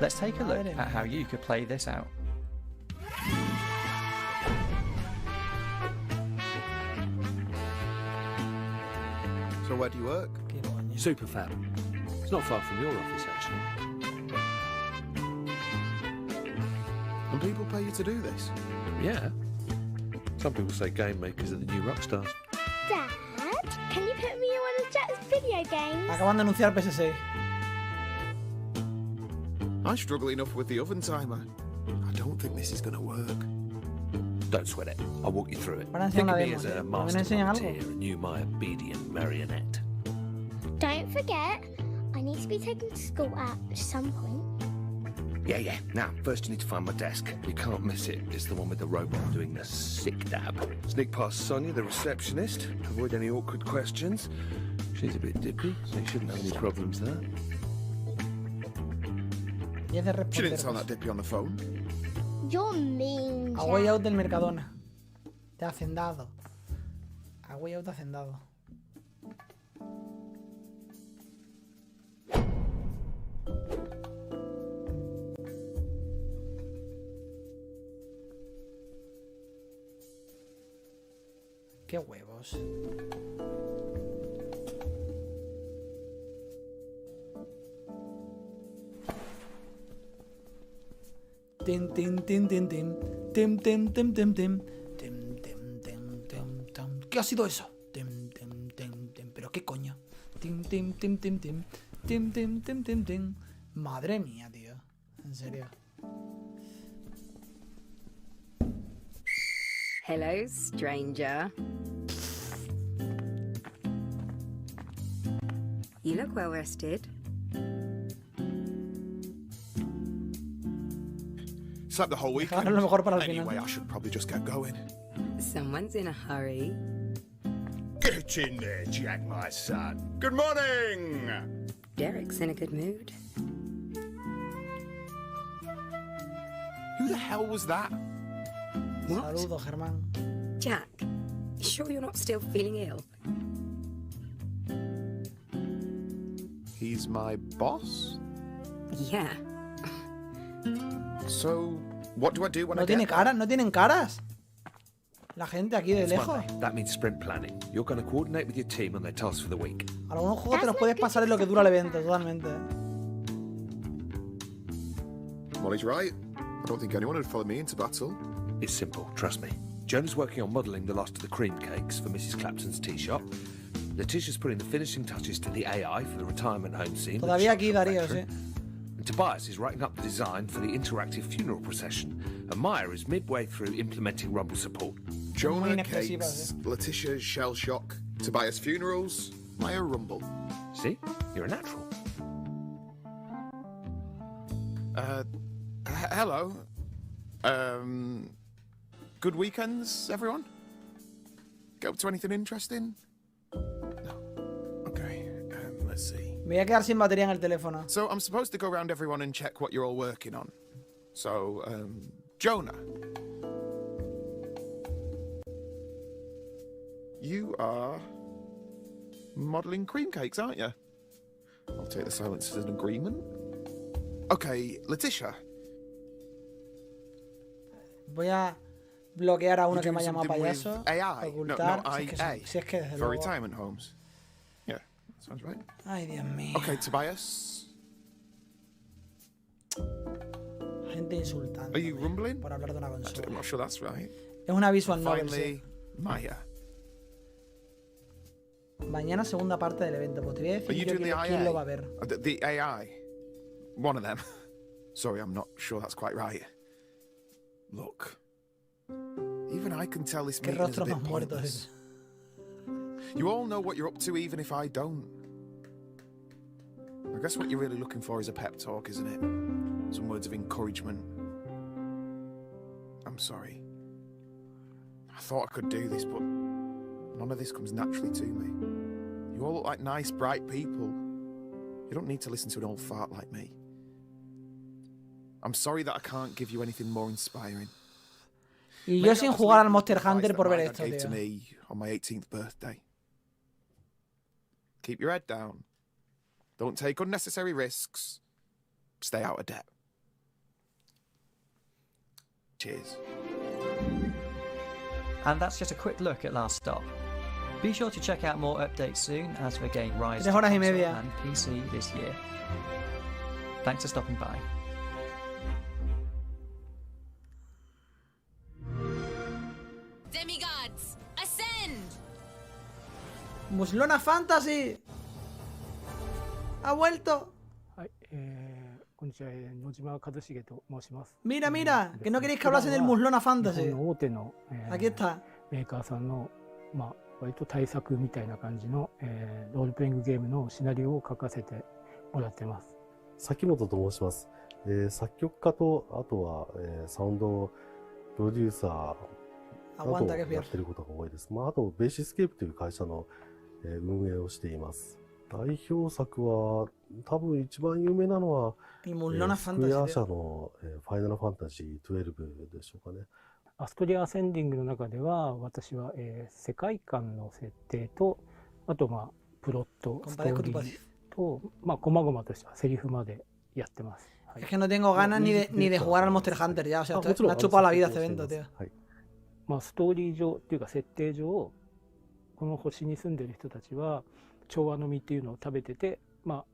Let's take a look at how you could play this out.
So where do you work? Superfab. It's not far from your office, actually. And people pay you to do this? Yeah. Some people say game makers are the new rock stars.
Dad, can you put me in one of Jack's video games?
Acaban de anunciar PS6.
I struggle enough with the oven timer. I don't think this is going to work. Don't sweat it. I'll walk you through it. Think of me as a master puppeteer and you my obedient marionette.
Don't forget, I need to be taken to school at some point.
Yeah. Now, first you need to find my desk. You can't miss it. It's the one with the robot doing the sick dab. Sneak past Sonia, the receptionist. Avoid any awkward questions. She's a bit dippy, so you shouldn't have any problems there.
She
didn't sound that dippy on the phone.
You're mean,
A way out del Mercadona. De Hacendado. A way out de Hacendado. Qué huevos. Tin tin tin tin tin. Tim tim tim tim tim. Tim tim tim tim tim. ¿Qué ha sido eso? Tim tim tim tim. ¿Pero qué coño? Tim, tim, tim, tim. Tim, tim, tim, tim, tim. Madre mía, tío. En serio.
Hello, stranger. You look well rested.
Slept the whole weekend.
Dejaron lo mejor para el
Anyway,
final.
I should probably just get going.
Someone's in a hurry.
Get in there, Jack, my son. Good morning!
Derek's in a good mood.
Who the hell was that?
What?
Saludos, Germán.
Jack, you sure you're not still feeling ill?
He's my boss?
Yeah.
So, what do I do when
No
I
tiene
get
caras, no tienen caras. La gente aquí de
It's
lejos.
Monday. That means sprint planning. You're going to coordinate with your team on their tasks for the week.
Algunos juegos te los puedes pasar en lo que dura el evento, totalmente.
Molly's right. I don't think anyone would follow me into battle.
It's simple, trust me. Jonah's working on modelling the last of the cream cakes for Mrs. Clapton's tea shop. Letitia's putting the finishing touches to the AI for the retirement home scene. with the
Todavía aquí,
shop
Darío,
factory.
sí.
And Tobias is writing up the design for the interactive funeral procession. And Maya is midway through implementing Rumble support.
Jonah cakes, Letitia's shell shock, Tobias funerals, Maya rumble.
See? You're a natural.
Hello. Good weekends, everyone? Get up to anything interesting? No. Okay, let's see.
Me voy a quedar sin batería en el teléfono.
So I'm supposed to go around everyone and check what you're all working on. So, Jonah. You are modelling cream cakes, aren't you? I'll take the silence as an agreement. Okay, Letitia.
Voy a bloquear a uno
You're
que me ha
doing
llamado
something
payaso.
with AI.
Ocultar.
No,
si, es que,
IA.
si es que desde
For
luego.
retirement homes. Yeah, sounds right.
Ay, Dios mío.
Okay, Tobias.
Gente insultando.
Are you rumbling?
Por hablar de una consola.
I'm not sure that's right.
Es una visual novel,
Finally,
sí.
Maya.
Mañana segunda parte del evento. Pues te voy a
Are
decir
you
yo
doing the
quién
IA?
lo va a ver.
The AI. One of them. Sorry, I'm not sure that's quite right. Look. Even I can tell this
Qué
meeting is a
rostro
bit
más muerto
pointless.
es.
You all know what you're up to, even if I don't. I guess what you're really looking for is a pep talk, isn't it? Some words of encouragement. I'm sorry. I thought I could do this, but none of this comes naturally to me. You all look like nice, bright people. You don't need to listen to an old fart like me. I'm sorry that I can't give you anything more inspiring.
Y yo sin jugar al Monster Hunter por ver esto,
Gave to
tío.
me on my 18th birthday. Keep your head down. Don't take unnecessary risks. Stay out of debt. Cheers.
And that's just a quick look at Last Stop. Be sure to check out more updates soon as the game rises
3
to
horas y
console
media.
and PC this year. Thanks for stopping by.
Demigods, ascend!
Muslona Fantasy. Ha vuelto.
こんにちは、野島和重と申します。
Mira, mira, que no queréis que hablase del Muslona
日
Fantasy.
本の大手の、
Aquí está.
メーカーさんの、割と対策みたいな感じの、ロールプレイングゲームのシナリオを書かせてもらってます。
崎本と申します。作曲家と、あとは、サウンドプロデューサーなどをやってることが多いです。あと、ベーシスケープという会社の、運営をしています。代表作は、多分一番有名なのは、スクエア社の、ファイナルファンタジー12でしょうかね。
アストリア・アセンディングの中では、私は、世界観の設定と、あと、プロット、ストーリーと、細々としたセリフまでやってます。
Es que no tengo ganas ni de jugar al Monster Hunter ya. O sea, me ha chupado la vida este evento, tío.
ストーリー上っていうか設定上、この星に住んでる人たちは調和の実っていうのを食べてて、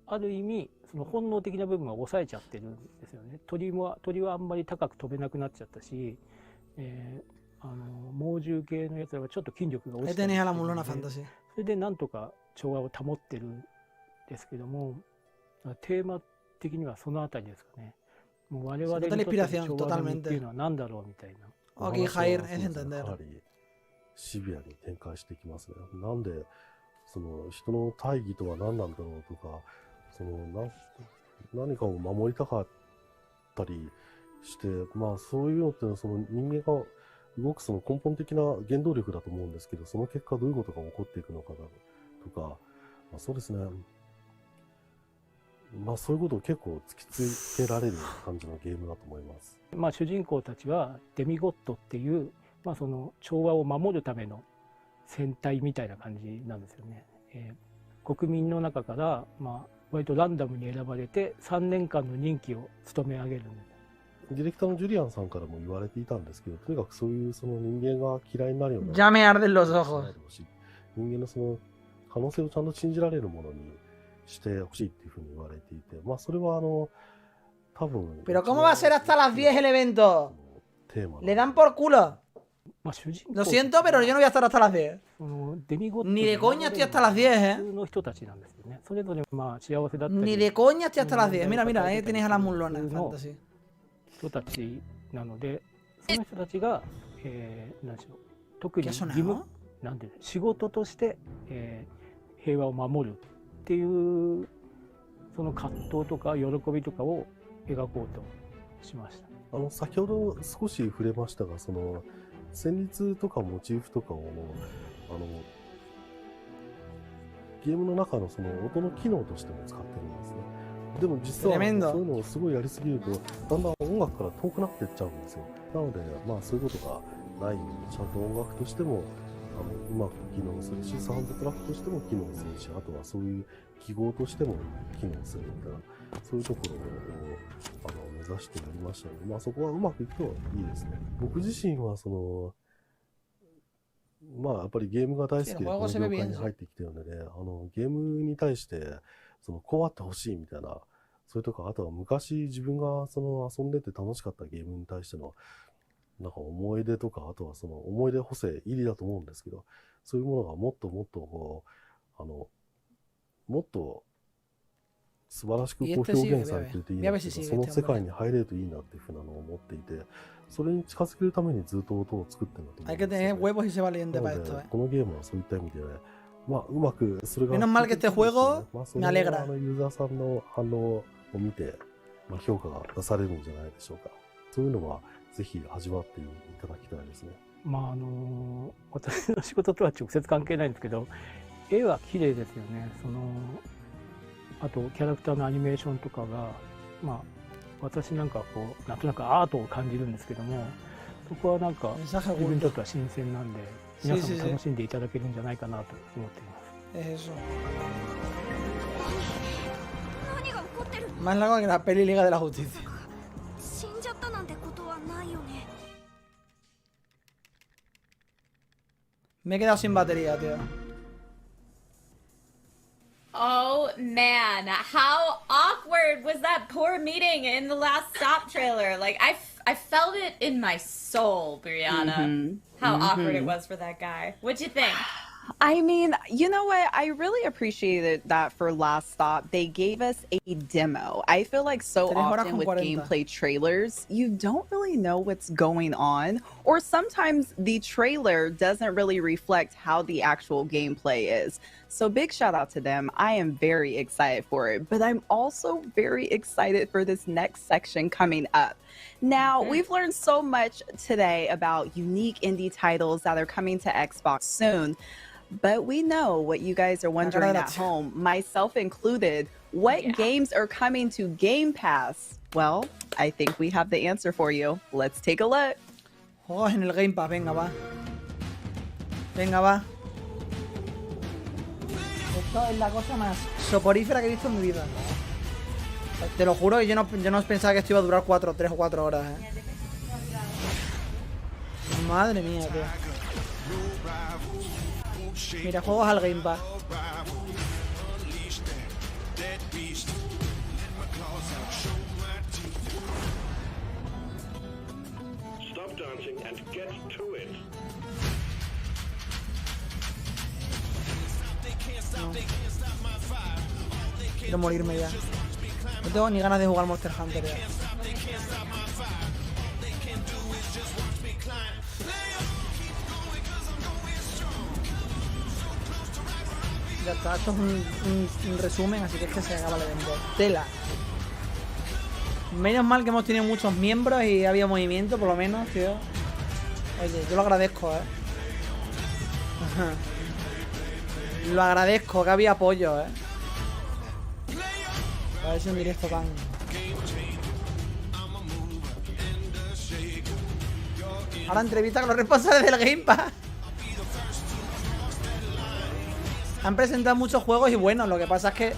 ある意味その本能的な部分は抑えちゃってるんですよね。鳥はあんまり高く飛べなくなっちゃったし、猛獣系のやつらはちょっと筋力が落ちてるので、それでなんとか調和を保ってるっですけども、テーマ的にはそのあたりですかね。もう我々にとって昭和の実っていうのは何だろうみたいな。
Aquí Jair es entender.
かなりシビアに展開していきますね。なんでその人の大義とは何なんだろうとか、その何かを守りたかったりして、まあそういうのってその人間が動くその根本的な原動力だと思うんですけど、その結果どういうことが起こっていくのかなとか、まあ、そうですね。まあそういうことを結構突きつけられる感じのゲームだと思います。
まあ主人公たちはデミゴッドっていう、まあその調和を守るための戦隊みたいな感じなんですよね。国民の中からまあ割とランダムに選ばれて3年間の任期を務め上げる。
ディレクターのジュリアンさんからも言われていたんですけど、とにかくそういうその人間が嫌いになるような、
Ya me arden los ojos.
人間のその可能性をちゃんと信じられるものにしてほしいっていうふうに言われていて、まあそれは多分。
Pero cómo va a ser hasta las 10 el evento? Le dan por culo. Lo siento, pero yo no voy a estar hasta las 10. Ni de coña estoy hasta las 10, ¿eh? Ni de coña estoy hasta las 10. Mira, mira, ahí tenéis a las mulonas. Fantasy.
人たちなので、その人たちが、何でしょう、特に義務、なんて仕事として、平和を守るっていうその葛藤とか喜びとかを描こうとしました。
先ほど少し触れましたが、その旋律とかモチーフとかをゲームの中のその音の機能としても使ってるんですね。でも実はそういうのをすごいやりすぎるとだんだん音楽から遠くなっていっちゃうんですよ。なのでまあそういうことがないようにちゃんと音楽としてもうまく機能するし、サウンドトラックとしても機能するし、あとはそういう記号としても機能するみたいな、そういうところを目指してやりましたので、まあそこはうまくいくといいですね。僕自身はそのまあやっぱりゲームが大好きでこの業界に入ってきてるので、ゲームに対してそのこうあってほしいみたいな、それとかあとは昔自分がその遊んでて楽しかったゲームに対してのなんか思い出とか、あとはその思い出補正入りだと思うんですけど、そういうものがもっともっとこうもっと素晴らしくこう表現されていていいなっていうか、その世界に入れるといいなっていうふうなのを思っていて、それに近づけるためにずっと音を作ってるんだと思うんですよね。なのでこのゲームはそういった意味で、まあうまくそれが、
Menos mal que este juego me alegra.
ユーザーさんの反応を見て、まあ、評価が出されるんじゃないでしょうか。そういうのはぜひ味わっていただきたいですね。
まあ私の仕事とは直接関係ないんですけど、絵は綺麗ですよね。あとキャラクターのアニメーションとかが、まあ私なんかこうなんとなくアートを感じるんですけども、そこはなんか自分にとっては新鮮なんで、皆さんも楽しんでいただけるんじゃないかなと思っています。
Más largo que la peli Liga de la Justicia. Me he quedado sin batería, tío.
Oh man, how awkward was that poor meeting in the last stop trailer? Like I felt it in my soul, Brianna. How awkward it was for that guy. What'd you think?
I mean, you know what? I really appreciated that for Last Stop. They gave us a demo. I feel like so often with gameplay trailers, you don't really know what's going on, or sometimes the trailer doesn't really reflect how the actual gameplay is. So big shout out to them. I am very excited for it, but I'm also very excited for this next section coming up. Now, we've learned so much today about unique indie titles that are coming to Xbox soon. But we know what you guys are wondering at home, myself included. What games are coming to Game Pass? Well, I think we have the answer for you. Let's take a look.
Juegos en el Game Pass, venga va. Venga va. Esto es la cosa más soporífera que he visto en mi vida. Te lo juro que yo no pensaba que esto iba a durar 3 o 4 horas, Madre mía, tío. Mira, juegos al Game Pass.
Stop dancing and get to it.
Quiero morirme ya. No tengo ni ganas de jugar Monster Hunter ya. Ya está, esto es un resumen, así que es que se acaba el evento. Tela. Menos mal que hemos tenido muchos miembros y ha habido movimiento, por lo menos, tío. Oye, yo lo agradezco, Ajá. Lo agradezco, que había apoyo, A ver si un directo tan... Ahora entrevista con los responsables del Game Pass. Han presentado muchos juegos y bueno, lo que pasa es que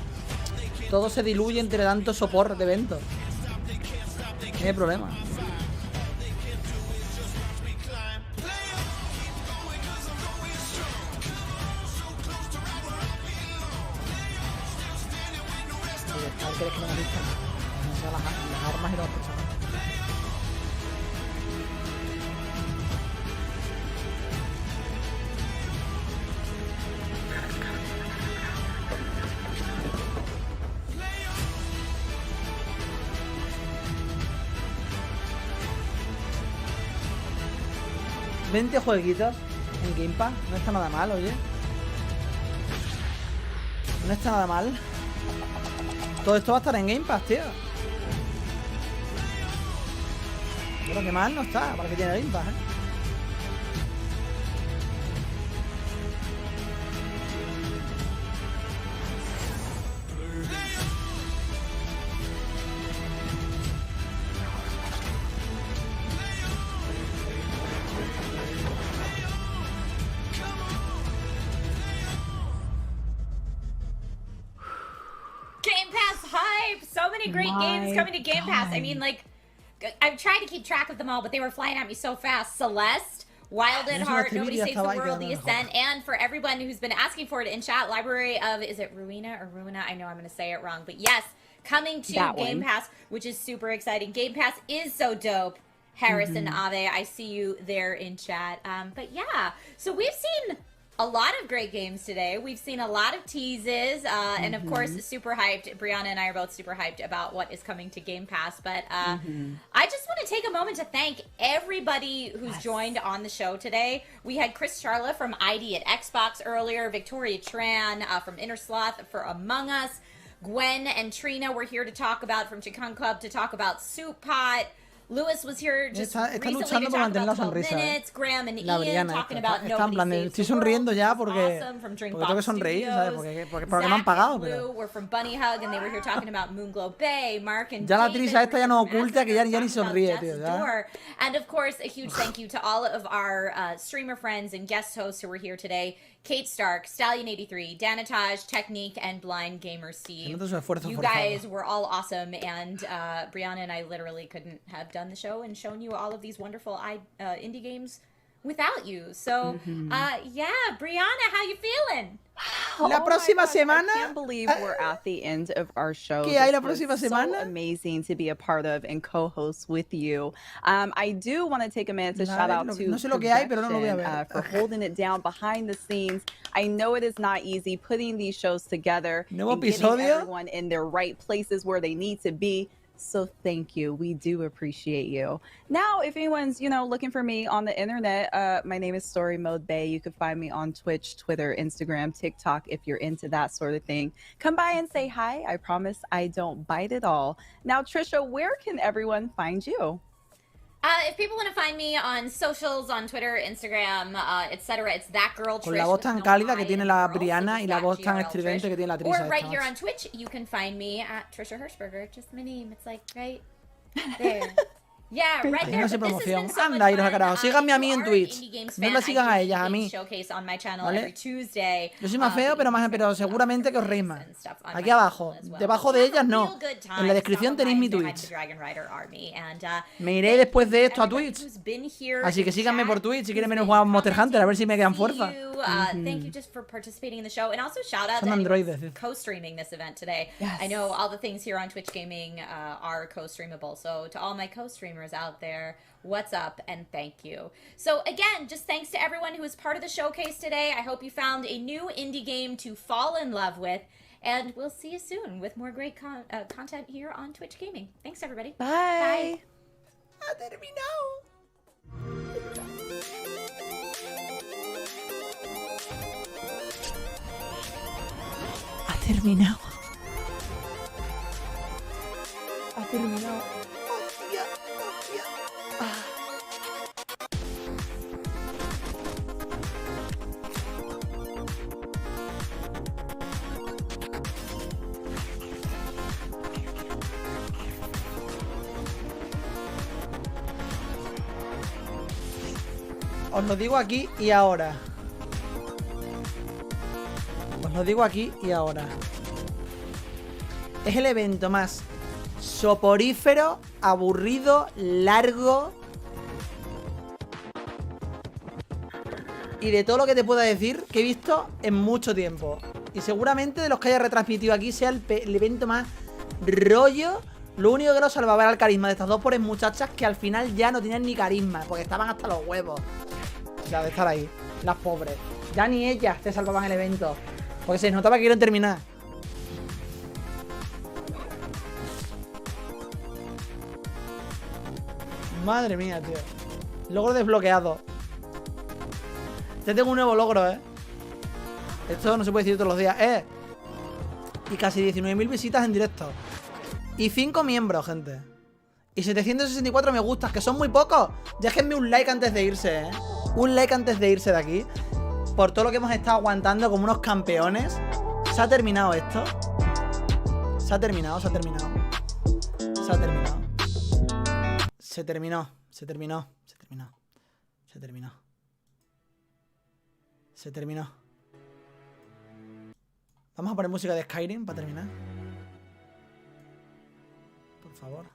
todo se diluye entre tanto soporte de eventos. No hay problema. ¿Quieres que no me vistan? Las armas y los personajes. $20 jueguitos en Game Pass, no está nada mal, oye. No está nada mal. Todo esto va a estar en Game Pass, tío. Pero que mal no está, para que tiene Game Pass,
Great games coming to Game Pass. I mean, like, I've tried to keep track of them all, but they were flying at me so fast. Celeste, Wild at Heart, Nobody Saves the World, The Ascent, and for everyone who's been asking for it in chat, Library of, is it Ruina or Ruina? I know I'm going to say it wrong, but yes, coming to Game Pass, which is super exciting. Game Pass is so dope. Harrison Ave, I see you there in chat. But yeah, so we've seen a lot of great games today. We've seen a lot of teases, and of course, super hyped. Brianna and I are both super hyped about what is coming to Game Pass. But I just want to take a moment to thank everybody who's joined on the show today. We had Chris Charla from ID at Xbox earlier, Victoria Tran from Inner Sloth for Among Us, Gwen and Trina were here to talk about, from Chicon Club, to talk about Soup Pot. Lewis was here just recently to talk about 12 minutes. Graham and Ian talking about Nobody Saves
Estoy
the World,
sonriendo ya
which is
porque
awesome, from Drink
tengo que
Box
sonreír, ¿sabes?
Studios.
Porque me han pagado,
Zach and
pero
Blue were from Bunny Hug, and they were here talking about Moonglow Bay. Mark and
ya la
David
trisa esta ya no
were from
oculta que ya ni
talking
sonríe,
about
tío.
Death's
Ya.
Door. And of course, a huge thank you to all of our streamer friends and guest hosts who were here today. Kate Stark, Stallion83, Danatage, Technique, and Blind Gamer Steve. You guys were all awesome, and Brianna and I literally couldn't have done the show and shown you all of these wonderful indie games without you. So, yeah, Brianna, how you feeling?
La próxima semana.
I can't believe we're at the end of our show.
¿Qué hay la
This was
próxima semana?
So amazing to be a part of and co-host with you. I do want to take a minute to shout out to
no sé lo que hay, pero no lo voy a ver.
for holding it down behind the scenes. I know it is not easy putting these shows together
Nuevo
and getting
episodio.
everyone in their right places where they need to be. So thank you. We do appreciate you. Now, if anyone's, looking for me on the internet, my name is Story Mode Bay. You can find me on Twitch, Twitter, Instagram, TikTok, if you're into that sort of thing. Come by and say hi. I promise I don't bite at all. Now, Trisha, where can everyone find you?
If people want to find me on socials, on Twitter, Instagram, etc., it's that girl Trish.
Con la voz tan cálida que tiene la Brianna y la voz tan estridente que tiene la Trisa.
Or right here on Twitch, you can find me at Trisha Hirschberger. Just my name. It's like right there. Yeah, right there.
No sé promoción. Anda, iros a carajo. Síganme a mí en Twitch. No la sigan a ellas, a mí. ¿Vale? Yo soy más feo, pero seguramente que os reís más. Aquí abajo. Debajo de ellas no. En la descripción tenéis mi Twitch. Me iré después de esto a Twitch. Así que síganme por Twitch si quieren venir a jugar a Monster Hunter, a ver si me quedan fuerza.
Thank you just for participating in the show, and also shout out
Son
to anyone
androides.
who's co-streaming this event today.
Yes.
I know all the things here on Twitch Gaming are co-streamable, so to all my co-streamers out there, what's up, and thank you. So again, just thanks to everyone who was part of the showcase today. I hope you found a new indie game to fall in love with. And we'll see you soon with more great content here on Twitch Gaming. Thanks, everybody.
Bye.
Ha terminado. Ha terminado. Ha terminado. Hostia, hostia. Ah. Os lo digo aquí y ahora. Os lo digo aquí y ahora. Es el evento más soporífero, aburrido, largo y de todo lo que te pueda decir que he visto en mucho tiempo. Y seguramente de los que haya retransmitido aquí sea el evento más rollo. Lo único que lo salvaba era el carisma de estas dos pobres muchachas que al final ya no tenían ni carisma, porque estaban hasta los huevos. O sea, de estar ahí, las pobres. Ya ni ellas te salvaban el evento, porque se les notaba que quieren terminar. Madre mía, tío. Logro desbloqueado. Ya tengo un nuevo logro, Esto no se puede decir todos los días. Y casi 19.000 visitas en directo. Y 5 miembros, gente. Y 764 me gustas, que son muy pocos. Déjenme un like antes de irse, Un like antes de irse de aquí. Por todo lo que hemos estado aguantando como unos campeones. ¿Se ha terminado esto? Se ha terminado, se ha terminado. Se ha terminado. Se terminó, se terminó, se terminó. Se terminó. Se terminó. Vamos a poner música de Skyrim para terminar. Por favor.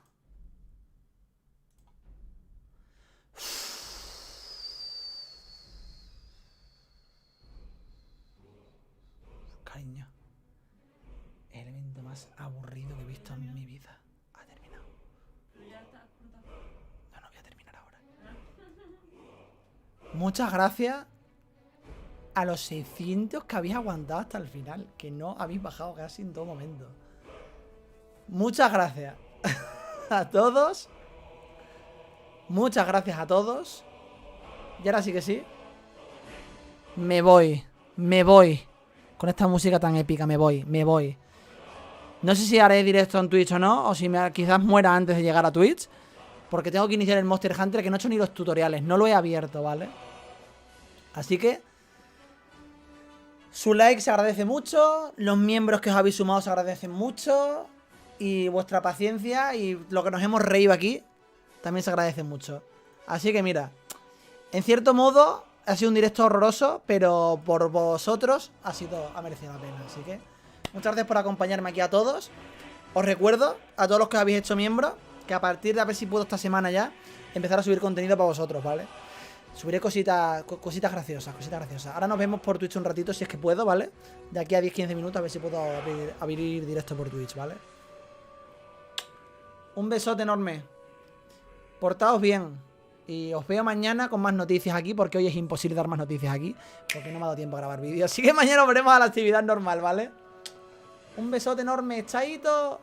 Cariño. El evento más aburrido que he visto en mi vida. Ha terminado. No voy a terminar ahora. Muchas gracias a los 600 que habéis aguantado hasta el final. Que no habéis bajado casi en todo momento. Muchas gracias a todos. Muchas gracias a todos. Y ahora sí que sí. Me voy. Me voy. Con esta música tan épica me voy. Me voy. No sé si haré directo en Twitch o no. O si quizás muera antes de llegar a Twitch. Porque tengo que iniciar el Monster Hunter, que no he hecho ni los tutoriales. No lo he abierto, ¿vale? Así que su like se agradece mucho. Los miembros que os habéis sumado se agradecen mucho. Y vuestra paciencia y lo que nos hemos reído aquí también se agradece mucho. Así que mira, en cierto modo ha sido un directo horroroso, pero por vosotros ha merecido la pena. Así que muchas gracias por acompañarme aquí a todos. Os recuerdo a todos los que habéis hecho miembros que a partir de a ver si puedo esta semana ya empezar a subir contenido para vosotros, ¿vale? Subiré cositas graciosas, cositas graciosas. Ahora nos vemos por Twitch un ratito si es que puedo, ¿vale? De aquí a 10-15 minutos a ver si puedo abrir directo por Twitch, ¿vale? Un besote enorme. Portaos bien. Y os veo mañana con más noticias aquí, porque hoy es imposible dar más noticias aquí, porque no me ha dado tiempo a grabar vídeos. Así que mañana volveremos a la actividad normal, ¿vale? Un besote enorme, chaito.